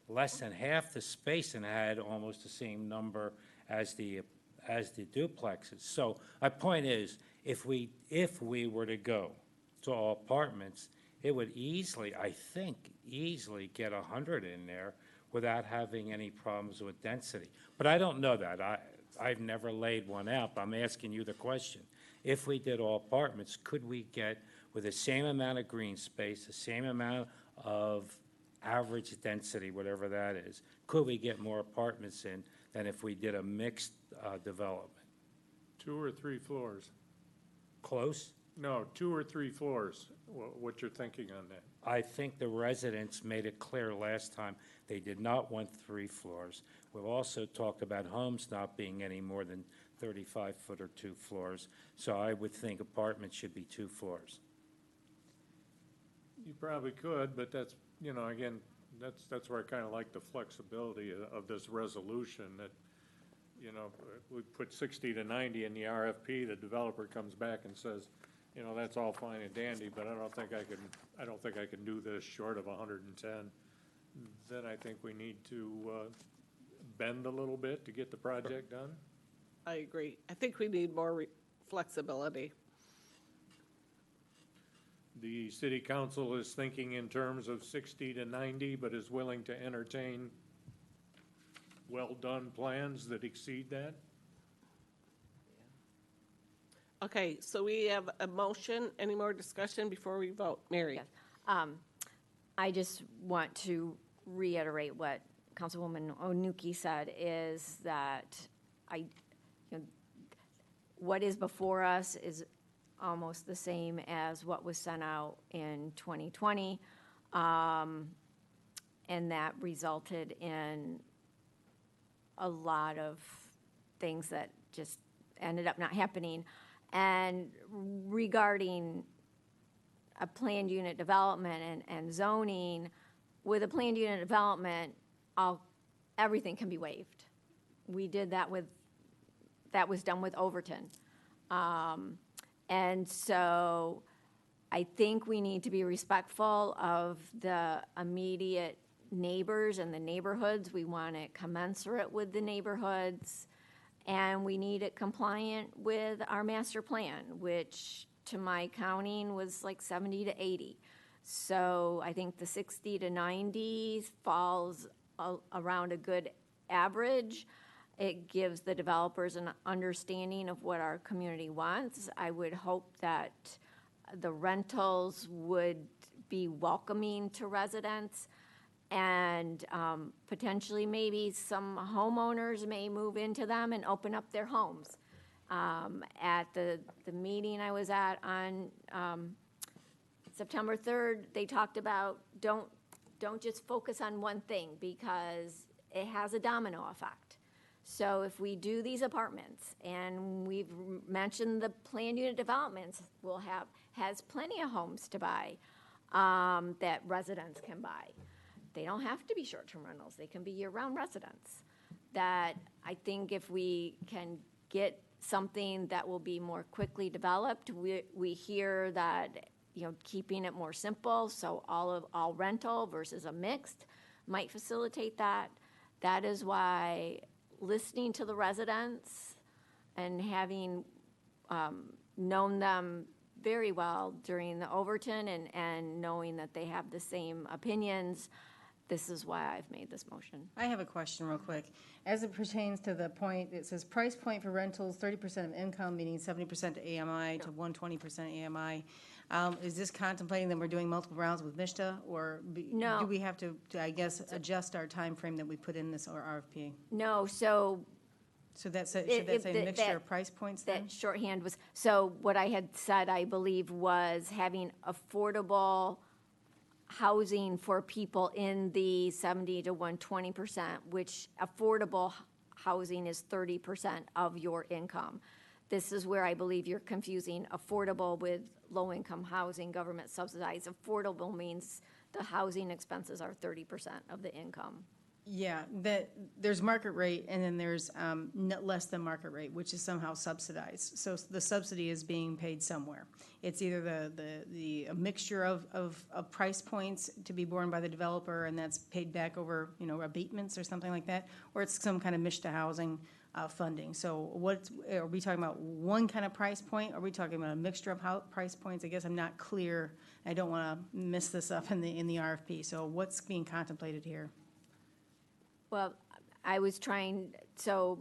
less than half the space and had almost the same number as the duplexes. So my point is, if we were to go to all apartments, it would easily, I think, get 100 in there without having any problems with density. But I don't know that. I've never laid one out, but I'm asking you the question. If we did all apartments, could we get, with the same amount of green space, the same amount of average density, whatever that is, could we get more apartments in than if we did a mixed development? 2 or 3 floors? Close? No, 2 or 3 floors, what you're thinking on that? I think the residents made it clear last time they did not want 3 floors. We've also talked about homes not being any more than 35 foot or 2 floors, so I would think apartments should be 2 floors. You probably could, but that's, you know, again, that's where I kind of like the flexibility of this resolution, that, you know, we put 60 to 90 in the RFP, the developer comes back and says, you know, that's all fine and dandy, but I don't think I can do this short of 110. Then I think we need to bend a little bit to get the project done. I agree. I think we need more flexibility. The city council is thinking in terms of 60 to 90, but is willing to entertain well-done plans that exceed that. Okay, so we have a motion. Any more discussion before we vote? Mary? Yes. I just want to reiterate what Councilwoman Onuki said, is that what is before us is almost the same as what was sent out in 2020. And that resulted in a lot of things that just ended up not happening. And regarding a planned unit development and zoning, with a planned unit development, everything can be waived. We did that that was done with Overton. And so I think we need to be respectful of the immediate neighbors and the neighborhoods. We want it commensurate with the neighborhoods, and we need it compliant with our master plan, which to my counting was like 70 to 80. So I think the 60 to 90 falls around a good average. It gives the developers an understanding of what our community wants. I would hope that the rentals would be welcoming to residents, and potentially maybe some homeowners may move into them and open up their homes. At the meeting I was at on September 3rd, they talked about don't just focus on one thing, because it has a domino effect. So if we do these apartments, and we've mentioned the planned unit developments has plenty of homes to buy that residents can buy. They don't have to be short-term rentals. They can be year-round residents. That I think if we can get something that will be more quickly developed, we hear that, keeping it more simple, so all rental versus a mixed might facilitate that. That is why listening to the residents and having known them very well during the Overton and knowing that they have the same opinions, this is why I've made this motion. I have a question real quick. As it pertains to the point, it says price point for rentals, 30% of income, meaning 70% to AMI to 120% AMI. Is this contemplating that we're doing multiple rounds with MISTA, or No. do we have to, I guess, adjust our time frame that we put in this RFP? No, so should that say mixture of price points then? That shorthand was, so what I had said, I believe, was having affordable housing for people in the 70 to 120%, which affordable housing is 30% of your income. This is where I believe you're confusing affordable with low-income housing, government subsidized. Affordable means the housing expenses are 30% of the income. Yeah, there's market rate, and then there's less than market rate, which is somehow subsidized. So the subsidy is being paid somewhere. It's either a mixture of price points to be borne by the developer, and that's paid back over abatements or something like that, or it's some kind of MISTA housing funding. So are we talking about one kind of price point? Are we talking about a mixture of price points? I guess I'm not clear. I don't want to mess this up in the RFP. So what's being contemplated here? Well, I was trying, so,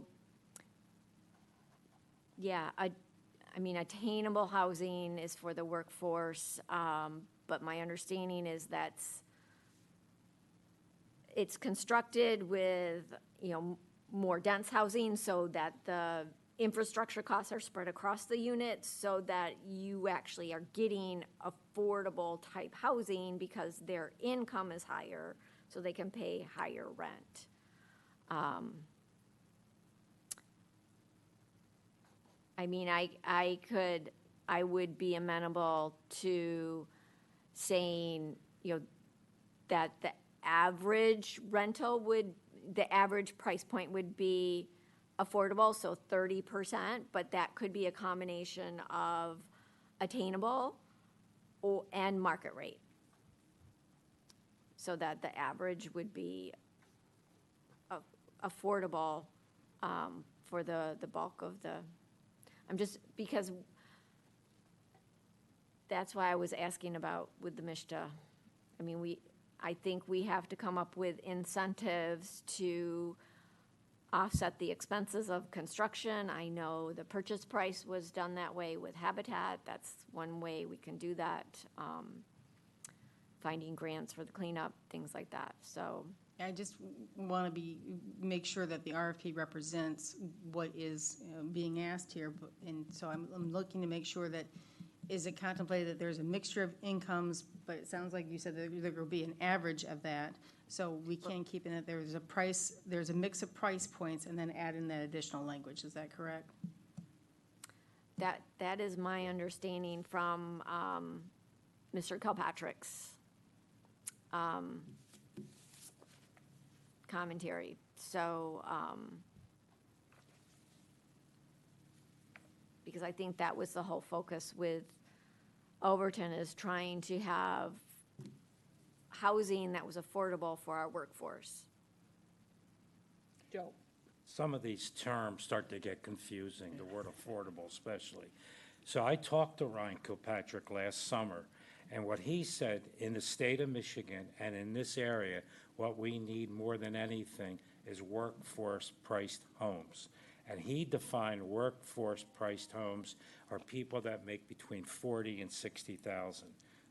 yeah, I mean, attainable housing is for the workforce, but my understanding is it's constructed with, more dense housing so that the infrastructure costs are spread across the units so that you actually are getting affordable type housing because their income is higher, so they can pay higher rent. I mean, I would be amenable to saying, that the average the average price point would be affordable, so 30%, but that could be a combination of attainable and market rate. So that the average would be affordable for the bulk of because that's why I was asking about with the MISTA. I mean, I think we have to come up with incentives to offset the expenses of construction. I know the purchase price was done that way with Habitat. That's one way we can do that. Finding grants for the cleanup, things like that. So I just want to make sure that the RFP represents what is being asked here, and so I'm looking to make sure that, is it contemplated that there's a mixture of incomes, but it sounds like you said that there will be an average of that, so we can keep in that there's a mix of price points, and then add in that additional language, is that correct? That is my understanding from Mr. Kilpatrick's commentary. So, because I think that was the whole focus with Overton, is trying to have housing that was affordable for our workforce. Joe? Some of these terms start to get confusing, the word affordable especially. So I talked to Ryan Kilpatrick last summer, and what he said, in the state of Michigan and in this area, what we need more than anything is workforce-priced homes. And he defined workforce-priced homes are people that make between $40,000 and $60,000.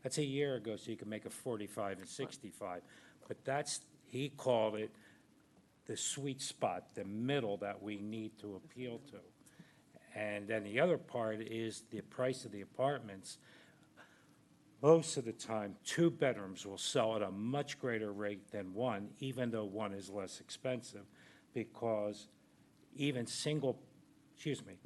That's a year ago, so you can make a 45 and 65. But he called it the sweet spot, the middle that we need to appeal to. And then the other part is the price of the apartments. Most of the time, 2 bedrooms will sell at a much greater rate than 1, even though 1 is less expensive, because even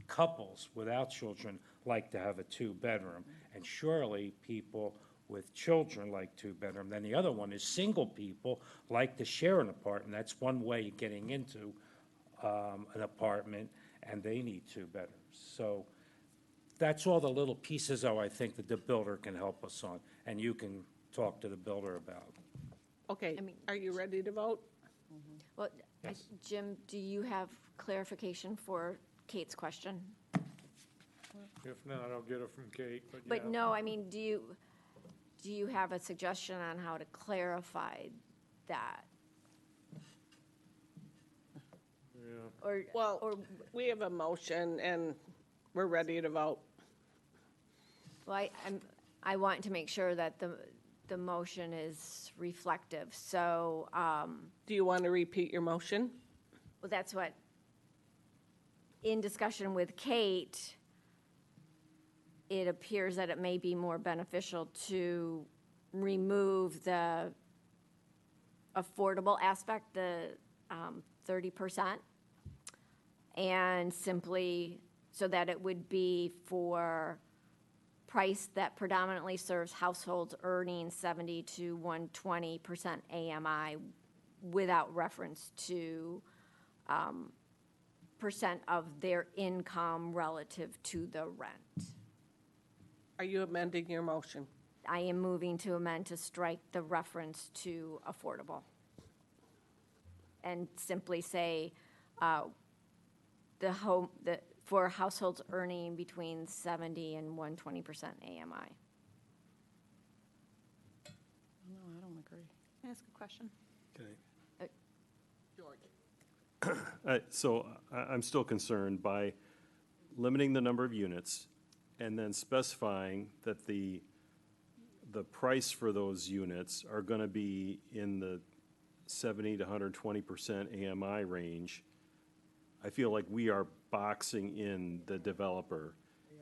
couples without children like to have a 2-bedroom, and surely people with children like 2-bedroom. Then the other one is single people like to share an apartment. That's one way of getting into an apartment, and they need 2 bedrooms. So that's all the little pieces, though, I think that the builder can help us on, and you can talk to the builder about. Okay, are you ready to vote? Well, Yes. Jim, do you have clarification for Kate's question? If not, I'll get it from Kate, but yeah. But no, I mean, do you have a suggestion on how to clarify that? Yeah. Well, we have a motion, and we're ready to vote. Well, I want to make sure that the motion is reflective, so. Do you want to repeat your motion? Well, that's what, in discussion with Kate, it appears that it may be more beneficial to remove the affordable aspect, the 30%, and simply so that it would be for price that predominantly serves households earning 70 to 120% AMI without reference to percent of their income relative to the rent. Are you amending your motion? I am moving to amend to strike the reference to affordable. And simply say, for households earning between 70 and 120% AMI. No, I don't agree. Can I ask a question? Okay. George? So I'm still concerned by limiting the number of units and then specifying that the price for those units are going to be in the 70 to 120% AMI range. I feel like we are boxing in the developer,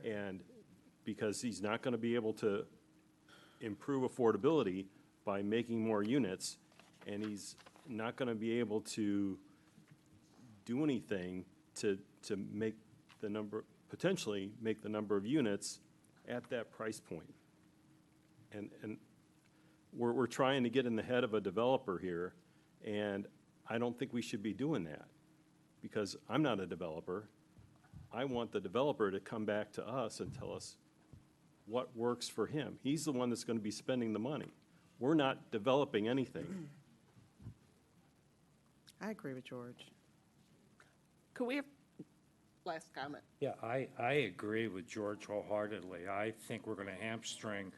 and because he's not going to be able to improve affordability by making more units, and he's not going to be able to do anything to make the number, potentially make the number of units at that price point. And we're trying to get in the head of a developer here, and I don't think we should be doing that, because I'm not a developer. I want the developer to come back to us and tell us what works for him. He's the one that's going to be spending the money. We're not developing anything. I agree with George. Could we have last comment? Yeah, I agree with George wholeheartedly. I think we're going to hamstring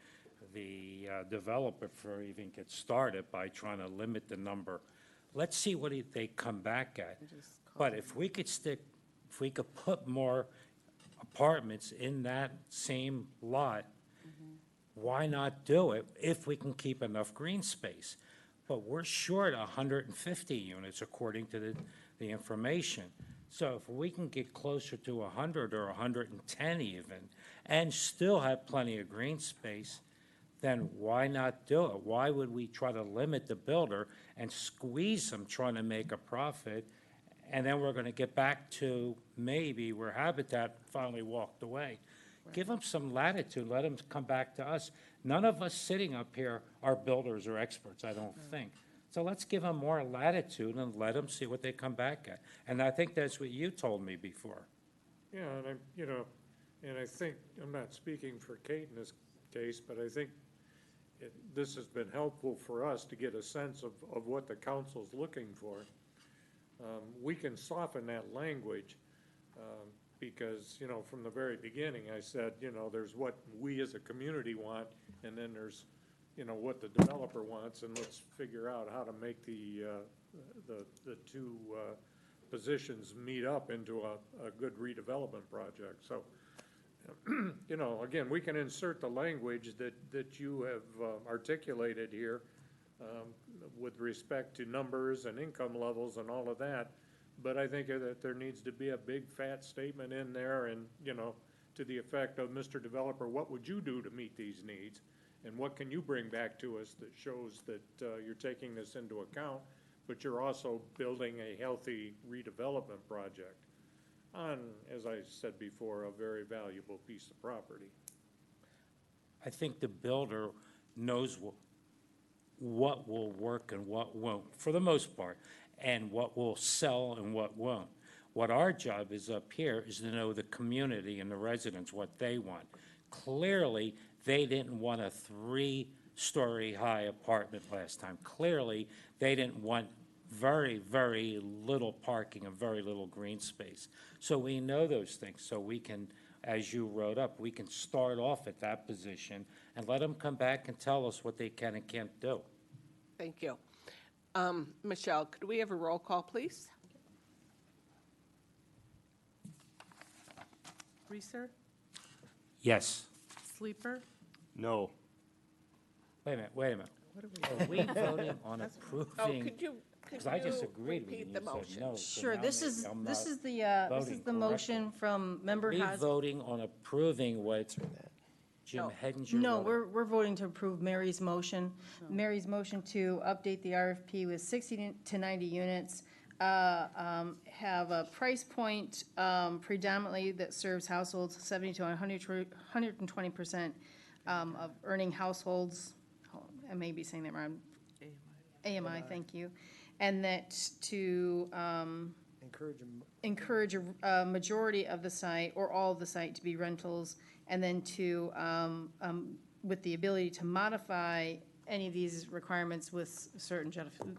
the developer for even get started by trying to limit the number. Let's see what they come back at. But if we could put more apartments in that same lot, why not do it if we can keep enough green space? but we're short 150 units according to the information. So if we can get closer to 100 or 110 even, and still have plenty of green space, then why not do it? Why would we try to limit the builder and squeeze them trying to make a profit? And then we're gonna get back to maybe where Habitat finally walked away. Give them some latitude, let them come back to us. None of us sitting up here are builders or experts, I don't think. So let's give them more latitude and let them see what they come back at. And I think that's what you told me before. Yeah, and I think, I'm not speaking for Kate in this case, but I think this has been helpful for us to get a sense of what the council's looking for. We can soften that language, because, from the very beginning, I said, there's what we as a community want, and then there's, what the developer wants, and let's figure out how to make the two positions meet up into a good redevelopment project. So, again, we can insert the language that you have articulated here with respect to numbers and income levels and all of that. But I think that there needs to be a big fat statement in there and, to the effect of, Mr. Developer, what would you do to meet these needs? And what can you bring back to us that shows that you're taking this into account, but you're also building a healthy redevelopment project on, as I said before, a very valuable piece of property. I think the builder knows what will work and what won't, for the most part, and what will sell and what won't. What our job is up here is to know the community and the residents, what they want. Clearly, they didn't want a 3-story high apartment last time. Clearly, they didn't want very, very little parking and very little green space. So we know those things, so we can, as you wrote up, we can start off at that position and let them come back and tell us what they can and can't do. Thank you. Michelle, could we have a roll call, please? Reeser, Yes. Sleeper, No. Wait a minute. Are we voting on approving? Oh, could you Because I just agreed with you. repeat the You said motion? no, so Sure, now this maybe is, I'm this not is the voting motion correctly. from Member We Haas. voting on approving what Jim No. Hedinger No, wrote up. we're voting to approve Mary's motion. Mary's motion to update the RFP with 60 to 90 units, have a price point predominantly that serves households 70 to 120% of earning households. I may be saying that wrong. AMI, thank you. And that to encourage a majority of the site or all of the site to be rentals, and then to, with the ability to modify any of these requirements with certain,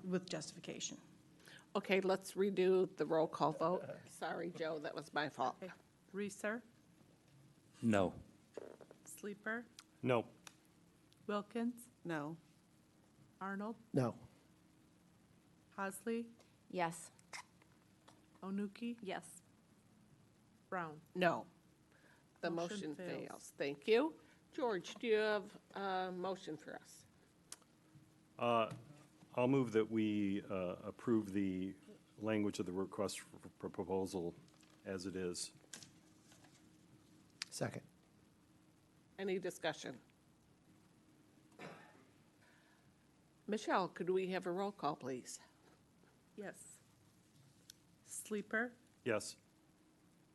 with justification. Okay, let's redo the roll call vote. Sorry, Joe, that was my fault. Reeser, No. Sleeper, No. Wilkins, No. Arnold, No. Hasley, Yes. Onuki, Yes. Brown. No. The Motion motion fails. fails. Thank you. George, do you have a motion for us? I'll move that we approve the language of the request for proposal as it is. Second. Any discussion? Michelle, could we have a roll call, please? Yes. Sleeper, Yes.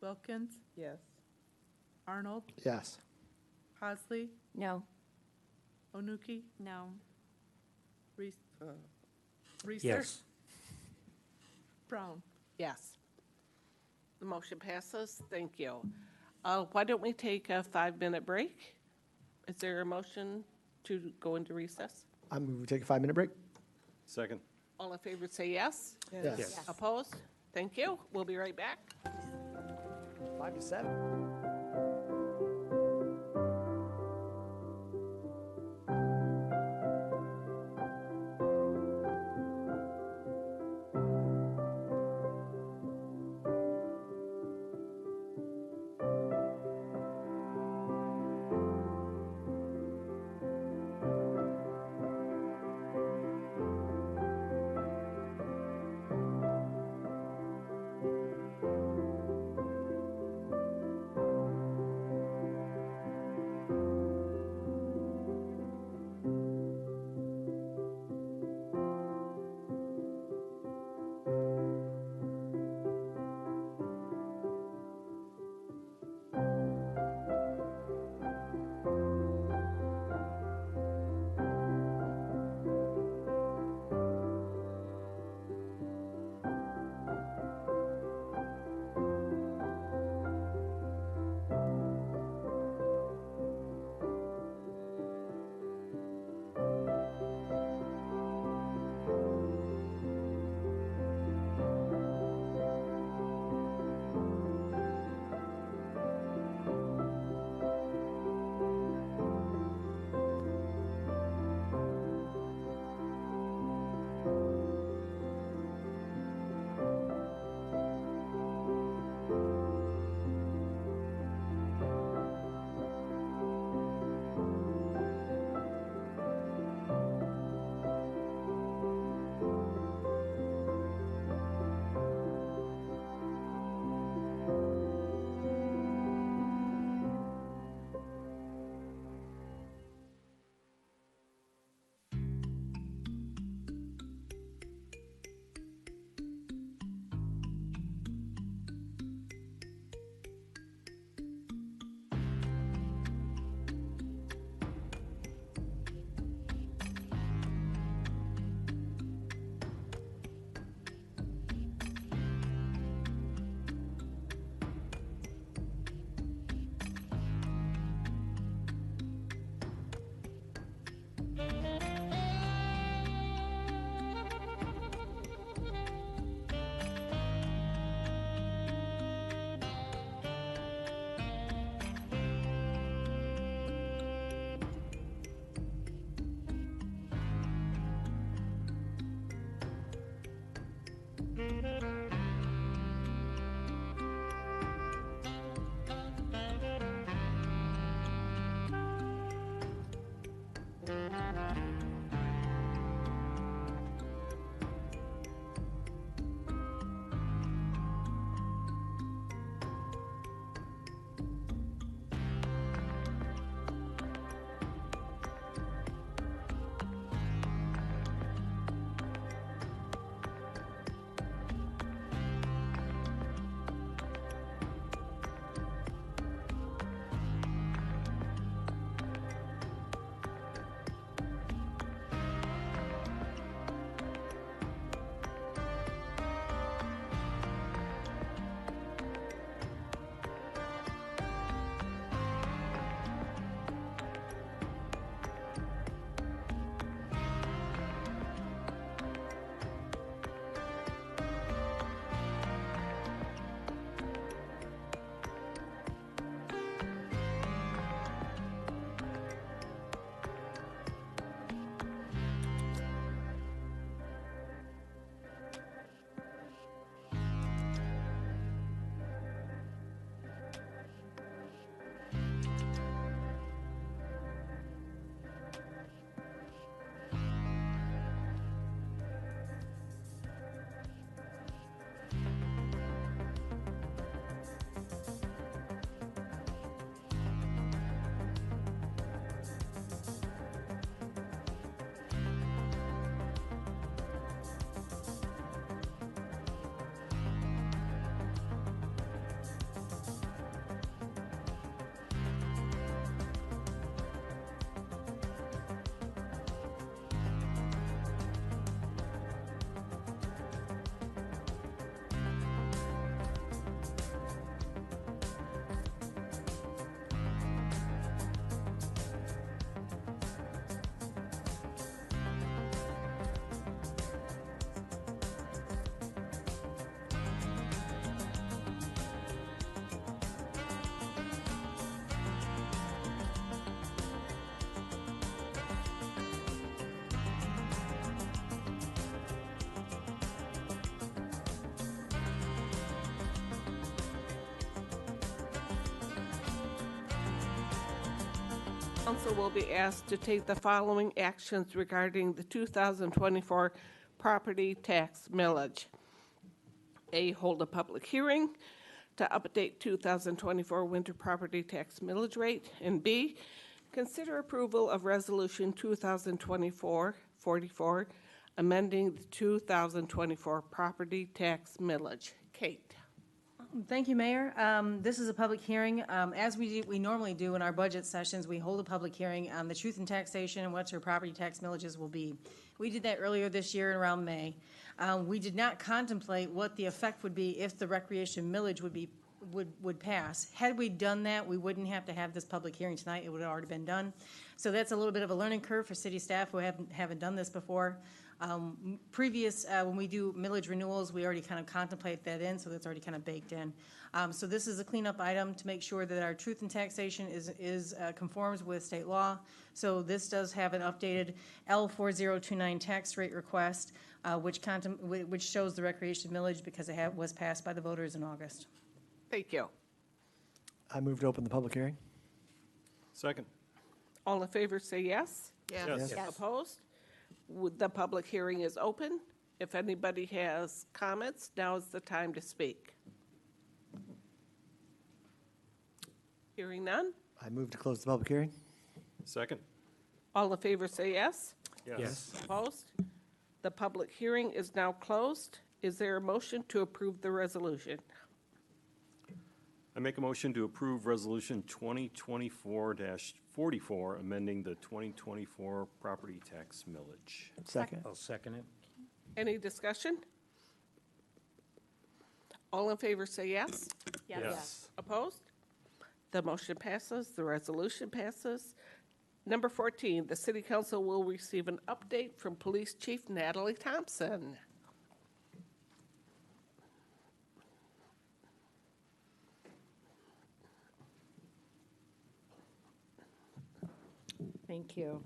Wilkins, Yes. Arnold, Yes. Hasley, No. Onuki, No. Reeser, Yes. Brown. Yes. The motion passes. Thank you. Why don't we take a 5-minute break? Is there a motion to go into recess? I'm going to take a 5-minute break. Second. All in favor, say yes. Yes. Yes. Opposed? Thank you. We'll be right back. 5 to 7. Council will be asked to take the following actions regarding the 2024 property tax millage. A, hold a public hearing to update 2024 winter property tax millage rate. And B, consider approval of Resolution 2024-44, amending the 2024 property tax millage. Kate. Thank you, Mayor. This is a public hearing. As we normally do in our budget sessions, we hold a public hearing on the truth in taxation and what your property tax millages will be. We did that earlier this year around May. We did not contemplate what the effect would be if the recreation millage would pass. Had we done that, we wouldn't have to have this public hearing tonight. It would have already been done. So that's a little bit of a learning curve for city staff who haven't done this before. When we do millage renewals, we already kind of contemplate that in, so that's already kind of baked in. So this is a cleanup item to make sure that our truth in taxation conforms with state law. So this does have an updated L4029 tax rate request, which shows the recreation millage because it was passed by the voters in August. Thank you. I move to open the public hearing. Second. All in favor say yes. Yes. Yes. Opposed? The public hearing is open. If anybody has comments, now is the time to speak. Hearing none. I move to close the public hearing. Second. All in favor say yes. Yes. Opposed? The public hearing is now closed. Is there a motion to approve the resolution? I make a motion to approve Resolution 2024-44, amending the 2024 property tax millage. Second. I'll second it. Any discussion? All in favor say yes. Yes. Opposed? The motion passes, the resolution passes. Number 14, the City Council will receive an update from Police Chief Natalie Thompson. Thank you.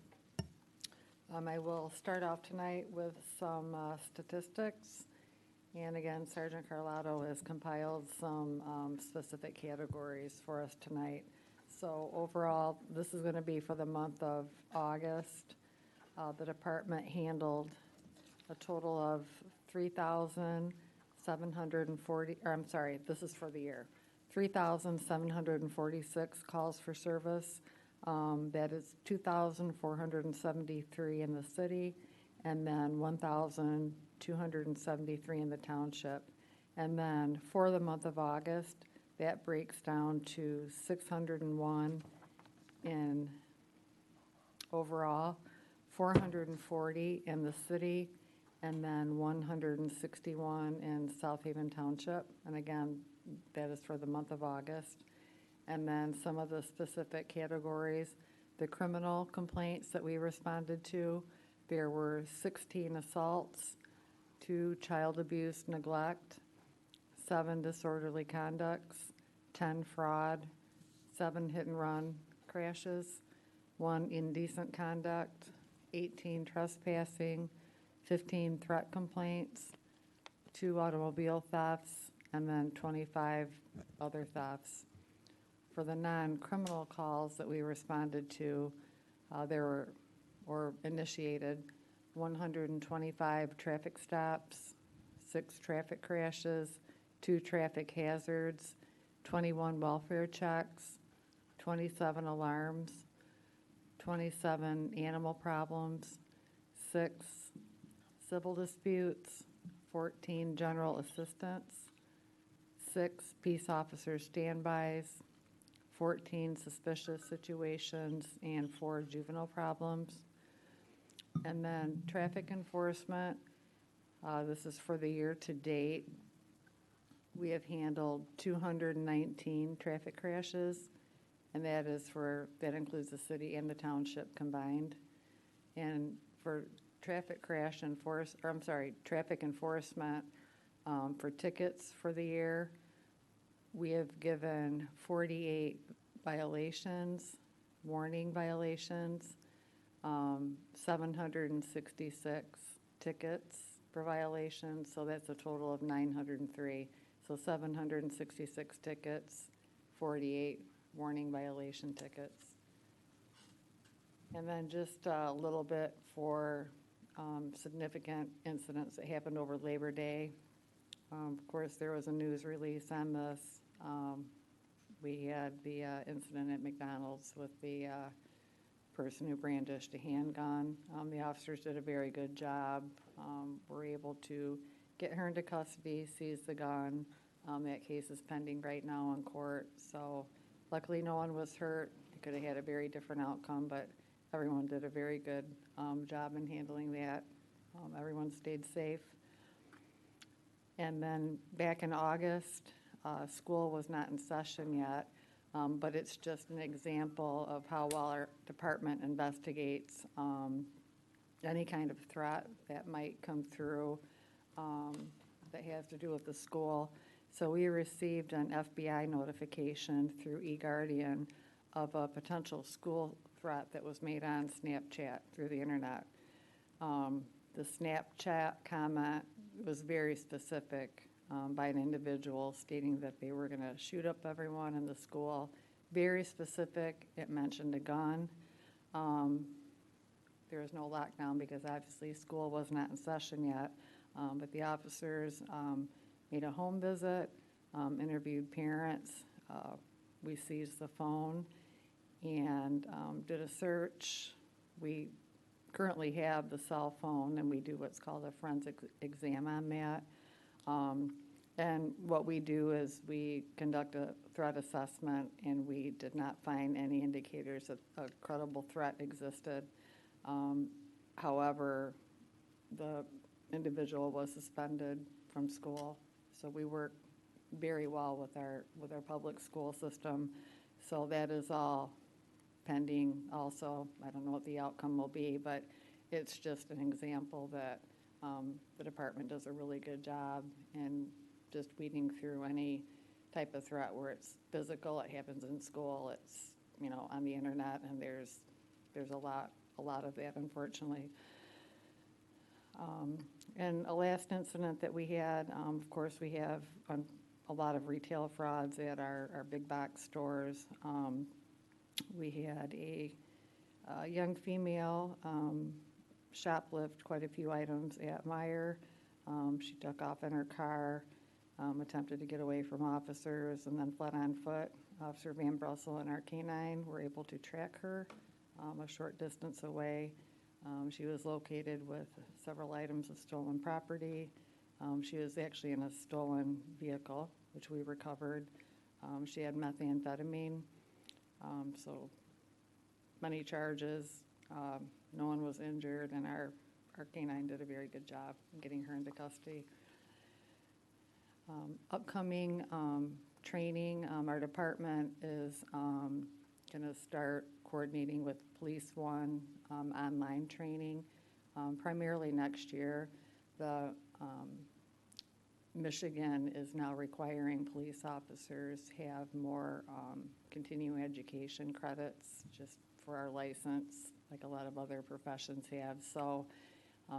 I will start off tonight with some statistics. And again, Sergeant Carlotto has compiled some specific categories for us tonight. So overall, this is going to be for the month of August. The department handled a total of 3,740, or I'm sorry, this is for the year, 3,746 calls for service. That is 2,473 in the city, and then 1,273 in the township. And then for the month of August, that breaks down to 601 in overall, 440 in the city, and then 161 in South Haven Township. And again, that is for the month of August. And then some of the specific categories, the criminal complaints that we responded to, there were 16 assaults, 2 child abuse, neglect, 7 disorderly conducts, 10 fraud, 7 hit and run crashes, 1 indecent conduct, 18 trespassing, 15 threat complaints, 2 automobile thefts, and then 25 other thefts. For the non-criminal calls that we responded to, there were initiated 125 traffic stops, 6 traffic crashes, 2 traffic hazards, 21 welfare checks, 27 alarms, 27 animal problems, 6 civil disputes, 14 general assistance, 6 peace officer standbys, 14 suspicious situations, and 4 juvenile problems. And then traffic enforcement, this is for the year to date. We have handled 219 traffic crashes, and that includes the city and the township combined. And for traffic enforcement for tickets for the year, we have given 48 violations, warning violations, 766 tickets for violations, so that's a total of 903. So 766 tickets, 48 warning violation tickets. And then just a little bit for significant incidents that happened over Labor Day. Of course, there was a news release on this. We had the incident at McDonald's with the person who brandished a handgun. The officers did a very good job. Were able to get her into custody, seize the gun. That case is pending right now in court. So luckily, no one was hurt. It could have had a very different outcome, but everyone did a very good job in handling that. Everyone stayed safe. And then back in August, school was not in session yet, but it's just an example of how well our department investigates any kind of threat that might come through that has to do with the school. So we received an FBI notification through eGuardian of a potential school threat that was made on Snapchat through the internet. The Snapchat comment was very specific by an individual stating that they were going to shoot up everyone in the school. Very specific. It mentioned a gun. There was no lockdown because obviously school was not in session yet. But the officers made a home visit, interviewed parents. We seized the phone and did a search. We currently have the cell phone, and we do what's called a forensic exam on that. And what we do is we conduct a threat assessment, and we did not find any indicators that a credible threat existed. However, the individual was suspended from school, so we work very well with our public school system. So that is all pending also. I don't know what the outcome will be, but it's just an example that the department does a really good job in just weeding through any type of threat where it's physical, it happens in school, it's, you know, on the internet, and there's a lot of that, unfortunately. And a last incident that we had, of course, we have a lot of retail frauds at our big box stores. We had a young female shoplift quite a few items at Meijer. She took off in her car, attempted to get away from officers, and then fled on foot. Officer Van Brussel and our K-9 were able to track her a short distance away. She was located with several items of stolen property. She was actually in a stolen vehicle, which we recovered. She had methamphetamine, so many charges. No one was injured, and our K-9 did a very good job in getting her into custody. Upcoming training, our department is going to start coordinating with Police One online training, primarily next year. The Michigan is now requiring police officers have more continuing education credits just for our license, like a lot of other professions have. So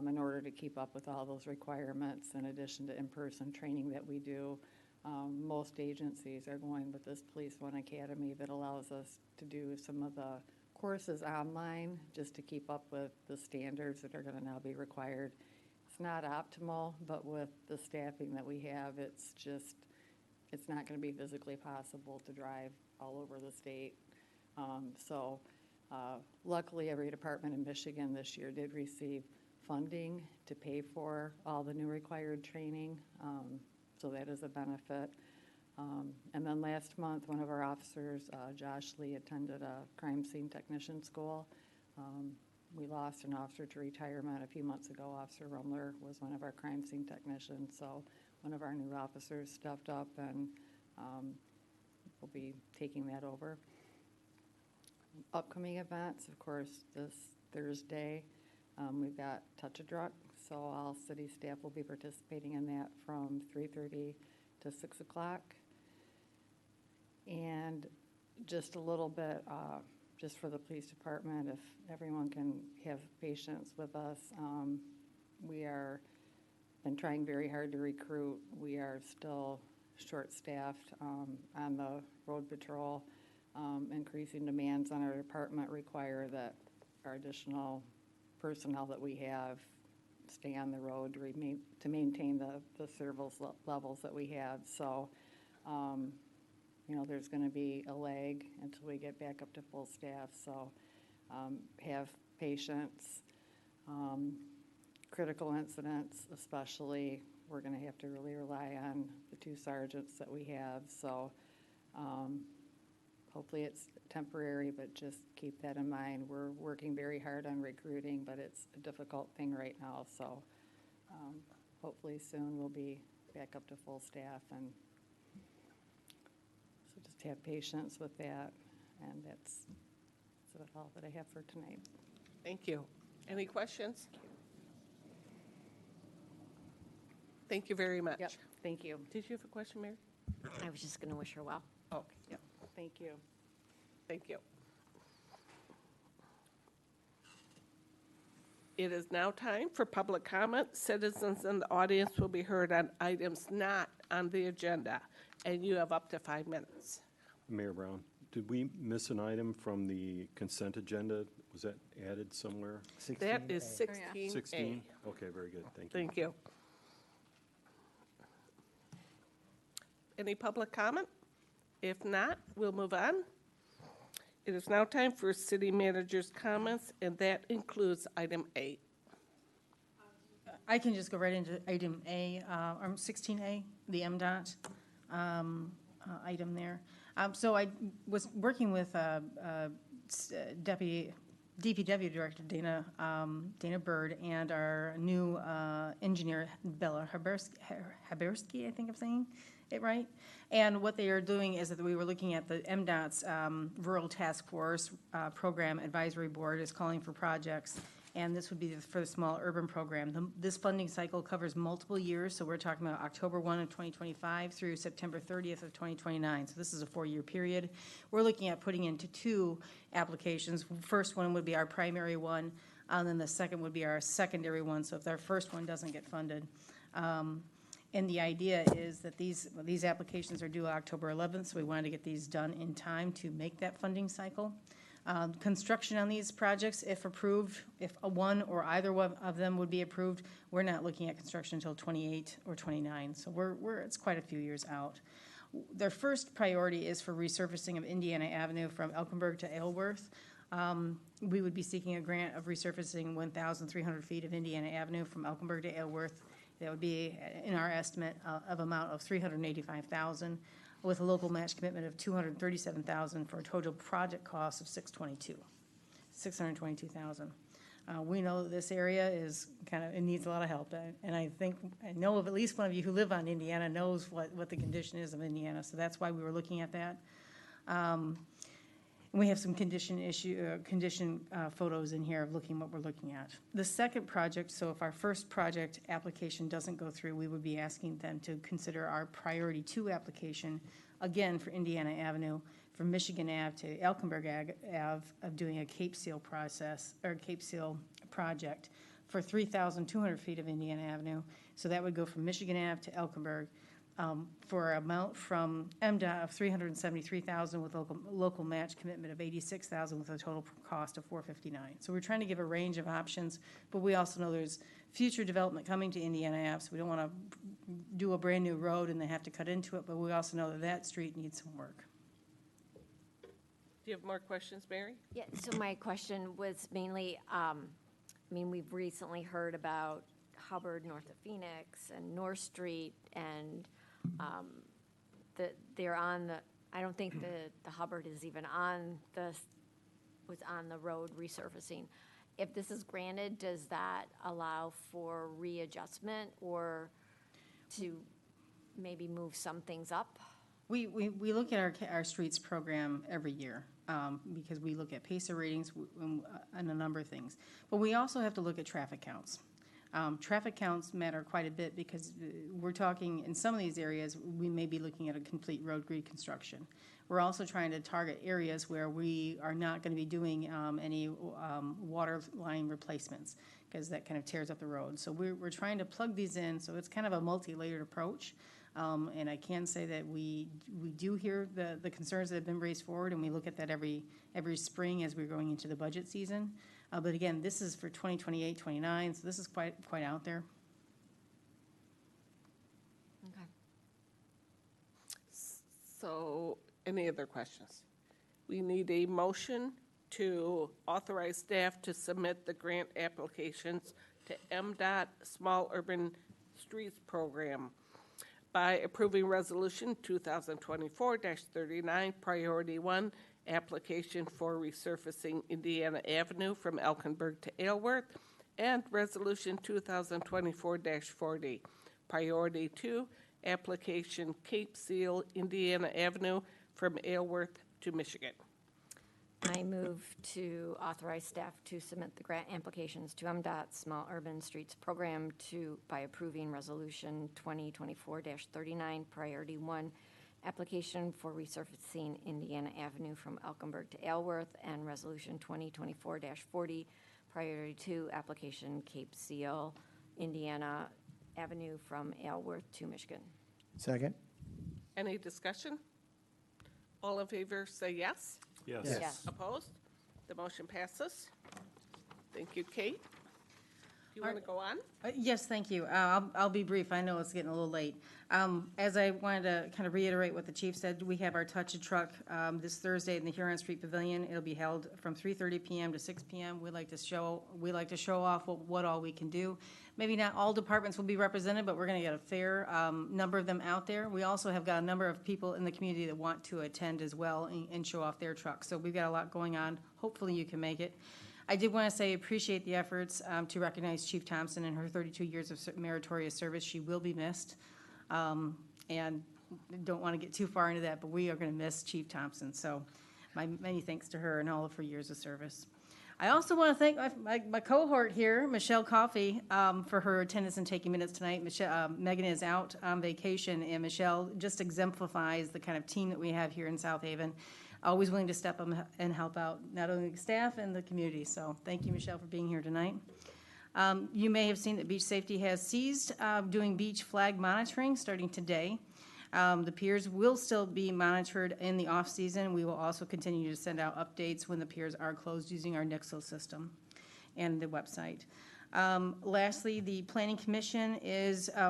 in order to keep up with all those requirements, in addition to in-person training that we do, most agencies are going with this Police One Academy that allows us to do some of the courses online just to keep up with the standards that are going to now be required. It's not optimal, but with the staffing that we have, it's not going to be physically possible to drive all over the state. So luckily, every department in Michigan this year did receive funding to pay for all the new required training, so that is a benefit. And then last month, one of our officers, Josh Lee, attended a crime scene technician school. We lost an officer to retirement a few months ago. Officer Rumler was one of our crime scene technicians, so one of our new officers stepped up and will be taking that over. Upcoming events, of course, this Thursday, we've got Touch a Truck, so all city staff will be participating in that from 3:30 to 6 o'clock. And just a little bit, just for the police department, if everyone can have patience with us, we are been trying very hard to recruit. We are still short-staffed on the road patrol. Increasing demands on our department require that our additional personnel that we have stay on the road to maintain the service levels that we have. So, you know, there's going to be a lag until we get back up to full staff. So have patience. Critical incidents especially, we're going to have to really rely on the 2 sergeants that we have. So hopefully it's temporary, but just keep that in mind. We're working very hard on recruiting, but it's a difficult thing right now. So hopefully soon we'll be back up to full staff. And so just have patience with that. And that's all that I have for tonight. Thank you. Any questions? Thank you very much. Yep, thank you. Did you have a question, Mary? I was just going to wish her well. Okay. Yep, thank you. Thank you. It is now time for public comment. Citizens in the audience will be heard on items not on the agenda, and you have up to 5 minutes. Mayor Brown, did we miss an item from the consent agenda? Was that added somewhere? That is 16A. 16? Okay, very good, thank you. Thank you. Any public comment? If not, we'll move on. It is now time for city manager's comments, and that includes item 8. I can just go right into item A, or 16A, the MDOT item there. So I was working with Deputy DPW Director Dana Bird and our new engineer Bella Habersky, I think I'm saying it right. And what they are doing is that we were looking at the MDOT's Rural Task Force Program Advisory Board is calling for projects, and this would be for the small urban program. This funding cycle covers multiple years, so we're talking about October 1 of 2025 through September 30th of 2029. So this is a 4-year period. We're looking at putting into 2 applications. First one would be our primary one, and then the second would be our secondary one. So if our first one doesn't get funded. And the idea is that these applications are due October 11th, so we wanted to get these done in time to make that funding cycle. Construction on these projects, if approved, if one or either one of them would be approved, we're not looking at construction until 28 or 29, so it's quite a few years out. Their first priority is for resurfacing of Indiana Avenue from Elkenberg to Aylworth. We would be seeking a grant of resurfacing 1,300 feet of Indiana Avenue from Elkenberg to Aylworth. That would be, in our estimate, of amount of $385,000, with a local match commitment of $237,000 for a total project cost of $622,000. We know that this area is it needs a lot of help, and I know of at least one of you who live on Indiana knows what the condition is of Indiana, so that's why we were looking at that. And we have some condition photos in here of what we're looking at. The second project, so if our first project application doesn't go through, we would be asking them to consider our priority 2 application, again for Indiana Avenue, from Michigan Ave to Elkenberg Ave, of doing a Cape Seal process, or Cape Seal project for 3,200 feet of Indiana Avenue. So that would go from Michigan Ave to Elkenberg. For an amount from MDOT of $373,000 with local match commitment of $86,000 with a total cost of $459,000. So we're trying to give a range of options, but we also know there's future development coming to Indiana Ave, so we don't want to do a brand new road and they have to cut into it, but we also know that street needs some work. Do you have more questions, Mary? Yeah, so my question was mainly, we've recently heard about Hubbard north of Phoenix and North Street, and they're on the, I don't think the Hubbard is even was on the road resurfacing. If this is granted, does that allow for readjustment or to maybe move some things up? We look at our streets program every year because we look at PACER ratings and a number of things. But we also have to look at traffic counts. Traffic counts matter quite a bit because we're talking, in some of these areas, we may be looking at a complete road reconstruction. We're also trying to target areas where we are not going to be doing any water line replacements because that kind of tears up the road. So we're trying to plug these in, so it's kind of a multi-layered approach. And I can say that we do hear the concerns that have been raised forward, and we look at that every spring as we're going into the budget season. But again, this is for 2028, 29, so this is quite out there. Okay. So, any other questions? We need a motion to authorize staff to submit the grant applications to MDOT Small Urban Streets Program by approving Resolution 2024-39, Priority 1, application for resurfacing Indiana Avenue from Elkinburg to Aylworth, and Resolution 2024-40, Priority 2, application Cape Seal, Indiana Avenue from Aylworth to Michigan. I move to authorize staff to submit the grant applications to MDOT Small Urban Streets Program by approving Resolution 2024-39, Priority 1, application for resurfacing Indiana Avenue from Elkinburg to Aylworth, and Resolution 2024-40, Priority 2, application Cape Seal, Indiana Avenue from Aylworth to Michigan. Second? Any discussion? All in favor say yes. Yes. Yes. Opposed? The motion passes. Thank you, Kate. Do you want to go on? Yes, thank you. I'll be brief. I know it's getting a little late. As I wanted to kind of reiterate what the chief said, we have our Touch a Truck this Thursday in the Huron Street Pavilion. It'll be held from 3:30 p.m. to 6 p.m. We like to show off what all we can do. Maybe not all departments will be represented, but we're going to get a fair number of them out there. We also have got a number of people in the community that want to attend as well and show off their trucks. So we've got a lot going on. Hopefully you can make it. I did want to say appreciate the efforts to recognize Chief Thompson and her 32 years of meritorious service. She will be missed. And don't want to get too far into that, but we are going to miss Chief Thompson. So my many thanks to her and all of her years of service. I also want to thank my cohort here, Michelle Coffey, for her attendance and taking minutes tonight. Megan is out on vacation, and Michelle just exemplifies the kind of team that we have here in South Haven. Always willing to step up and help out not only the staff and the community. So thank you, Michelle, for being here tonight. You may have seen that Beach Safety has ceased doing beach flag monitoring starting today. The piers will still be monitored in the off-season. We will also continue to send out updates when the piers are closed using our Nixle system and the website. Lastly, the Planning Commission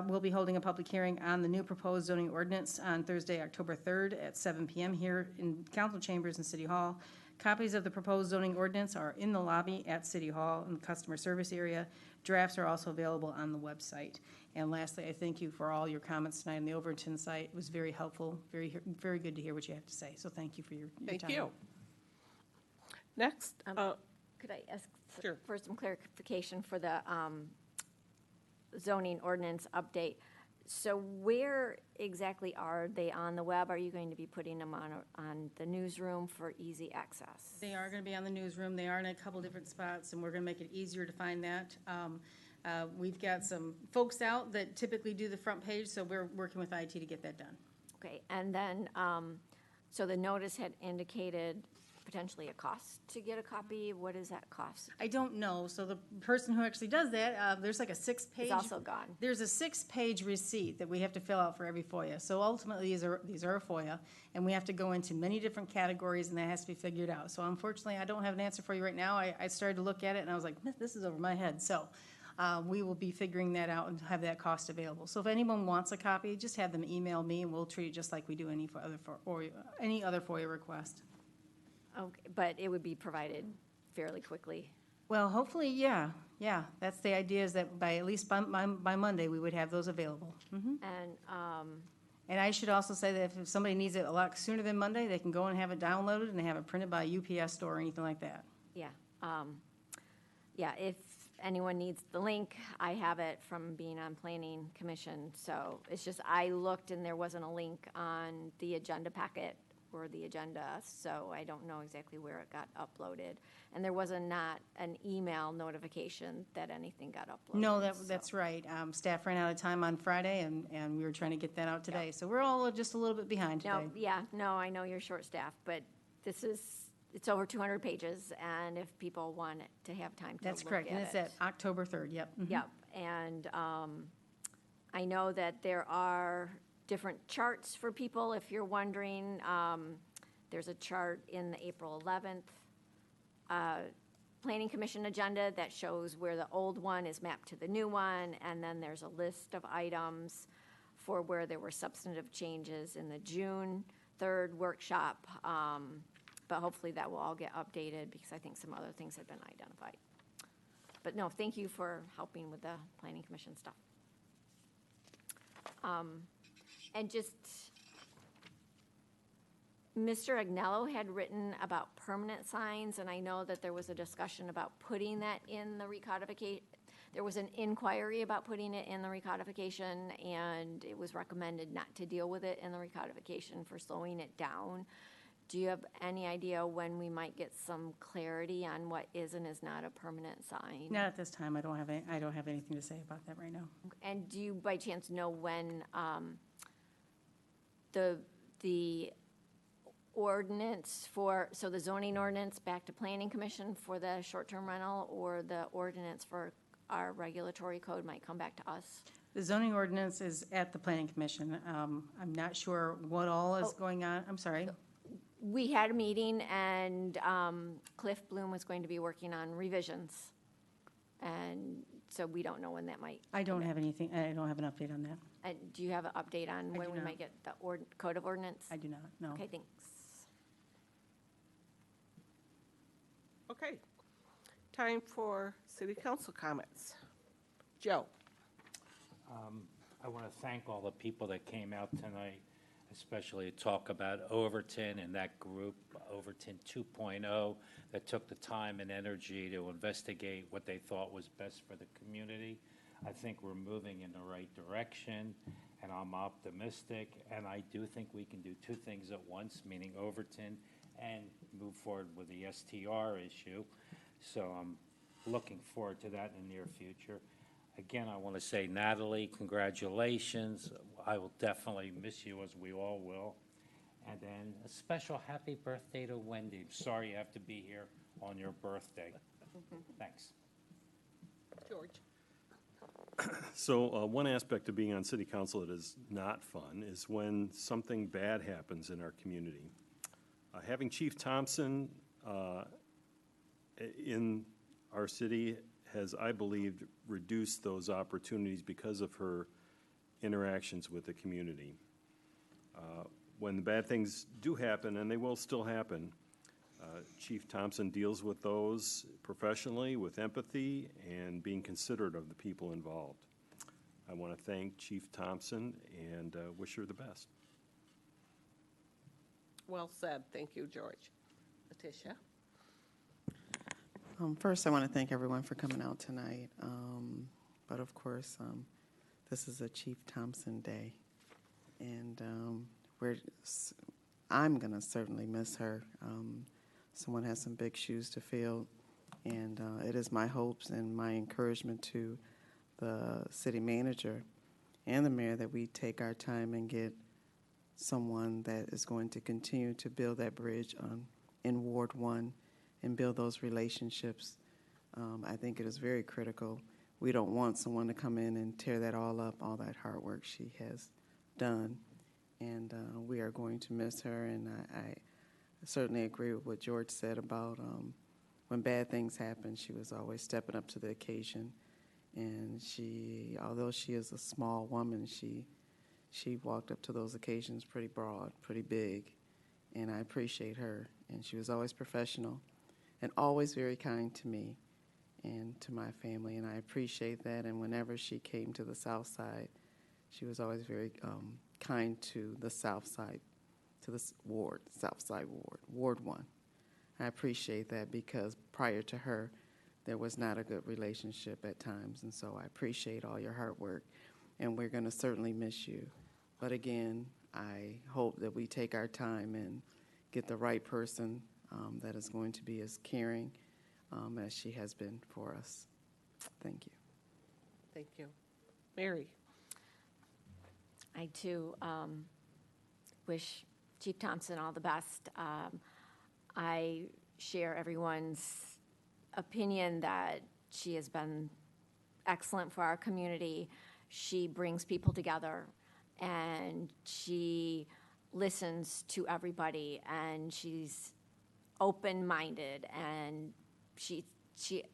will be holding a public hearing on the new proposed zoning ordinance on Thursday, October 3rd at 7 p.m. here in Council Chambers in City Hall. Copies of the proposed zoning ordinance are in the lobby at City Hall in the customer service area. Drafts are also available on the website. And lastly, I thank you for all your comments tonight on the Overton site. It was very helpful, very, very good to hear what you have to say. So thank you for your time. Thank you. Next. Could I ask Sure. for some clarification for the zoning ordinance update? So where exactly are they on the web? Are you going to be putting them on the newsroom for easy access? They are going to be on the newsroom. They are in a couple different spots, and we're going to make it easier to find that. We've got some folks out that typically do the front page, so we're working with IT to get that done. Okay, and then, so the notice had indicated potentially a cost to get a copy. What does that cost? I don't know. So the person who actually does that, there's like a 6-page. It's also gone. There's a 6-page receipt that we have to fill out for every FOIA. So ultimately, these are a FOIA, and we have to go into many different categories, and that has to be figured out. So unfortunately, I don't have an answer for you right now. I started to look at it, and I was like, this is over my head. So we will be figuring that out and have that cost available. So if anyone wants a copy, just have them email me, and we'll treat it just like we do any other FOIA request. Okay, but it would be provided fairly quickly. Well, hopefully, yeah. That's the idea, is that at least by Monday, we would have those available. Mm-hmm. And I should also say that if somebody needs it a lot sooner than Monday, they can go and have it downloaded and have it printed by a UPS store or anything like that. Yeah. If anyone needs the link, I have it from being on Planning Commission. So it's just, I looked and there wasn't a link on the agenda packet or the agenda, so I don't know exactly where it got uploaded. And there was not an email notification that anything got uploaded. No, that's right. Staff ran out of time on Friday, and we were trying to get that out today. Yeah. So we're all just a little bit behind today. No, I know you're short-staffed, but it's over 200 pages, and if people want to have time to That's look correct, at and it's at October 3rd, yep. Mm-hmm. Yep, and I know that there are different charts for people, if you're wondering. There's a chart in the April 11th Planning Commission agenda that shows where the old one is mapped to the new one, and then there's a list of items for where there were substantive changes in the June 3rd workshop. But hopefully that will all get updated because I think some other things have been identified. But no, thank you for helping with the Planning Commission stuff. And just, Mr. Agnello had written about permanent signs, and I know that there was a discussion about putting that in the recodification. There was an inquiry about putting it in the recodification, and it was recommended not to deal with it in the recodification for slowing it down. Do you have any idea when we might get some clarity on what is and is not a permanent sign? Not at this time. I don't have anything to say about that right now. And do you by chance know when the ordinance for, so the zoning ordinance back to Planning Commission for the short-term rental, or the ordinance for our regulatory code might come back to us? The zoning ordinance is at the Planning Commission. I'm not sure what all is going on. I'm sorry. We had a meeting, and Cliff Bloom was going to be working on revisions. And so we don't know when that might. I don't have anything. I don't have an update on that. Do you have an update on I when do we not. might get the code of ordinance? I do not, no. Okay, thanks. Okay. Time for city council comments. Joe? I want to thank all the people that came out tonight, especially to talk about Overton and that group, Overton 2.0, that took the time and energy to investigate what they thought was best for the community. I think we're moving in the right direction, and I'm optimistic, and I do think we can do two things at once, meaning Overton and move forward with the STR issue. So I'm looking forward to that in the near future. Again, I want to say, Natalie, congratulations. I will definitely miss you, as we all will. And then a special happy birthday to Wendy. Sorry you have to be here on your birthday. Thanks. George? So one aspect of being on city council that is not fun is when something bad happens in our community. Having Chief Thompson in our city has, I believe, reduced those opportunities because of her interactions with the community. When the bad things do happen, and they will still happen, Chief Thompson deals with those professionally, with empathy, and being considerate of the people involved. I want to thank Chief Thompson and wish her the best. Well said. Thank you, George. Letitia? First, I want to thank everyone for coming out tonight. But of course, this is a Chief Thompson Day, and I'm going to certainly miss her. Someone has some big shoes to fill, and it is my hopes and my encouragement to the city manager and the mayor that we take our time and get someone that is going to continue to build that bridge in Ward 1 and build those relationships. I think it is very critical. We don't want someone to come in and tear that all up, all that hard work she has done. And we are going to miss her, and I certainly agree with what George said about when bad things happen, she was always stepping up to the occasion. And she, although she is a small woman, she walked up to those occasions pretty broad, pretty big, and I appreciate her. And she was always professional and always very kind to me and to my family, and I appreciate that. And whenever she came to the South Side, she was always very kind to the South Side, to this ward, South Side Ward, Ward 1. I appreciate that because prior to her, there was not a good relationship at times, and so I appreciate all your hard work, and we're going to certainly miss you. But again, I hope that we take our time and get the right person that is going to be as caring as she has been for us. Thank you. Thank you. Mary? I, too, wish Chief Thompson all the best. I share everyone's opinion that she has been excellent for our community. She brings people together, and she listens to everybody, and she's open-minded, and she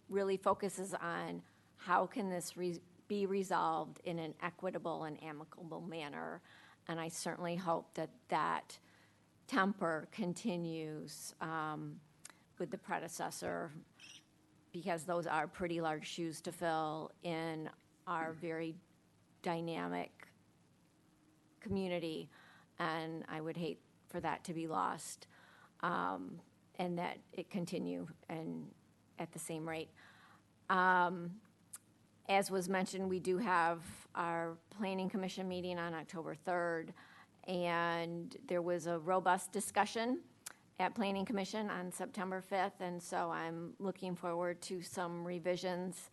really focuses on how can this be resolved in an equitable and amicable manner. And I certainly hope that that temper continues with the predecessor, because those are pretty large shoes to fill in our very dynamic community, and I would hate for that to be lost, and that it continue and at the same rate. As was mentioned, we do have our Planning Commission meeting on October 3rd, and there was a robust discussion at Planning Commission on September 5th, and so I'm looking forward to some revisions,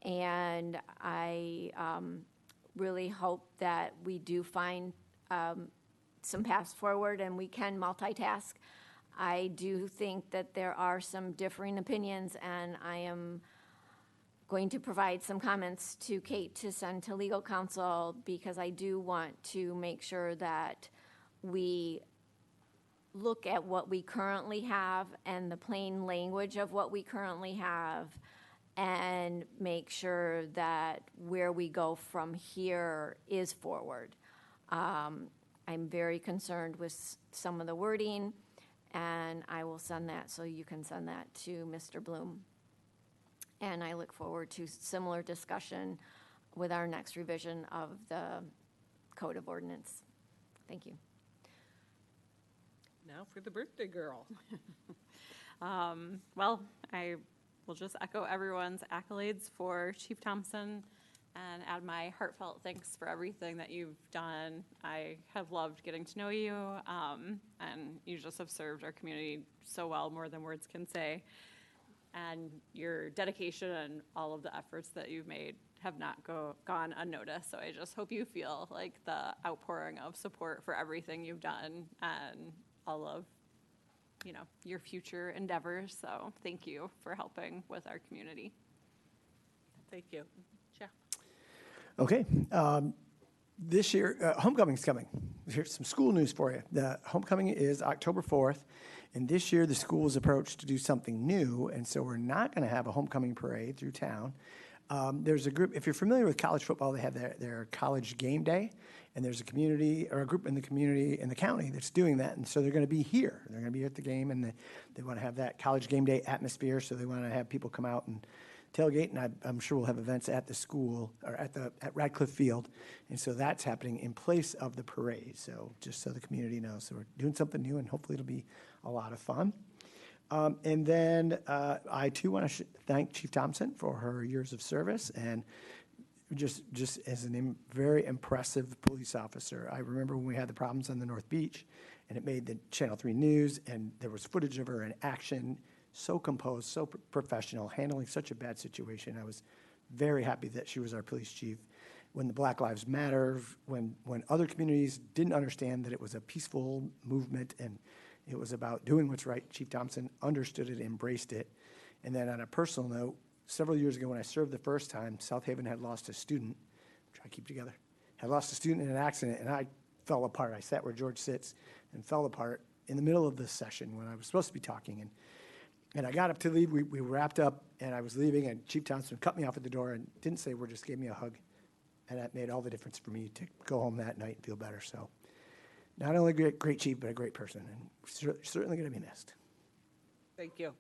and I really hope that we do find some paths forward and we can multitask. I do think that there are some differing opinions, and I am going to provide some comments to Kate to send to legal counsel, because I do want to make sure that we look at what we currently have and the plain language of what we currently have, and make sure that where we go from here is forward. I'm very concerned with some of the wording, and I will send that, so you can send that to Mr. Bloom. And I look forward to similar discussion with our next revision of the Code of Ordinance. Thank you. Now for the birthday girl. Well, I will just echo everyone's accolades for Chief Thompson and add my heartfelt thanks for everything that you've done. I have loved getting to know you, and you just have served our community so well, more than words can say. And your dedication and all of the efforts that you've made have not gone unnoticed. So I just hope you feel like the outpouring of support for everything you've done and all of, your future endeavors. So thank you for helping with our community. Thank you. Jeff. Okay. This year, homecoming's coming. Here's some school news for you. The homecoming is October 4th, and this year the school was approached to do something new, and so we're not going to have a homecoming parade through town. There's a group, if you're familiar with college football, they have their college game day, and there's a community or a group in the community in the county that's doing that, and so they're going to be here. They're going to be at the game, and they want to have that college game day atmosphere, so they want to have people come out and tailgate, and I'm sure we'll have events at the school or at Radcliffe Field, and so that's happening in place of the parade. So just so the community knows, so we're doing something new, and hopefully it'll be a lot of fun. And then I too want to thank Chief Thompson for her years of service, and just as a very impressive police officer. I remember when we had the problems on the North Beach, and it made the Channel 3 news, and there was footage of her in action. So composed, so professional, handling such a bad situation. I was very happy that she was our police chief. When the Black Lives Matter, when other communities didn't understand that it was a peaceful movement and it was about doing what's right, Chief Thompson understood it, embraced it. And then on a personal note, several years ago when I served the first time, South Haven had lost a student, try to keep together, had lost a student in an accident, and I fell apart. I sat where George sits and fell apart in the middle of this session when I was supposed to be talking. And I got up to leave, we wrapped up, and I was leaving, and Chief Thompson cut me off at the door and didn't say a word, just gave me a hug. And that made all the difference for me to go home that night and feel better. So not only a great chief, but a great person, and certainly going to be missed. Thank you.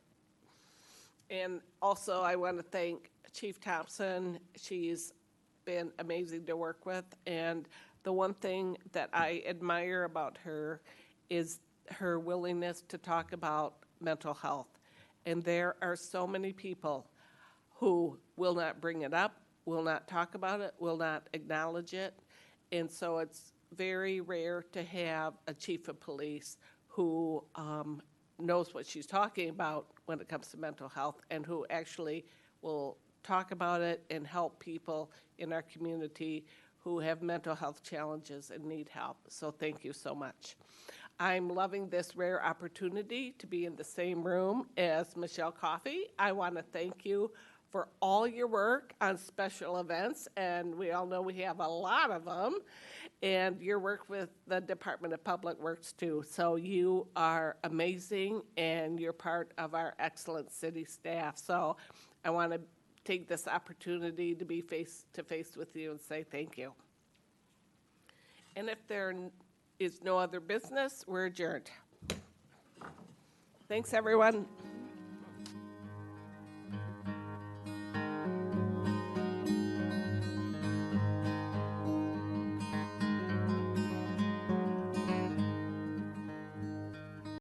And also, I want to thank Chief Thompson. She's been amazing to work with, and the one thing that I admire about her is her willingness to talk about mental health. And there are so many people who will not bring it up, will not talk about it, will not acknowledge it. And so it's very rare to have a chief of police who knows what she's talking about when it comes to mental health, and who actually will talk about it and help people in our community who have mental health challenges and need help. So thank you so much. I'm loving this rare opportunity to be in the same room as Michelle Coffey. I want to thank you for all your work on special events, and we all know we have a lot of them. and your work with the Department of Public Works too. So you are amazing, and you're part of our excellent city staff. So I want to take this opportunity to be face-to-face with you and say thank you. And if there is no other business, we're adjourned. Thanks, everyone.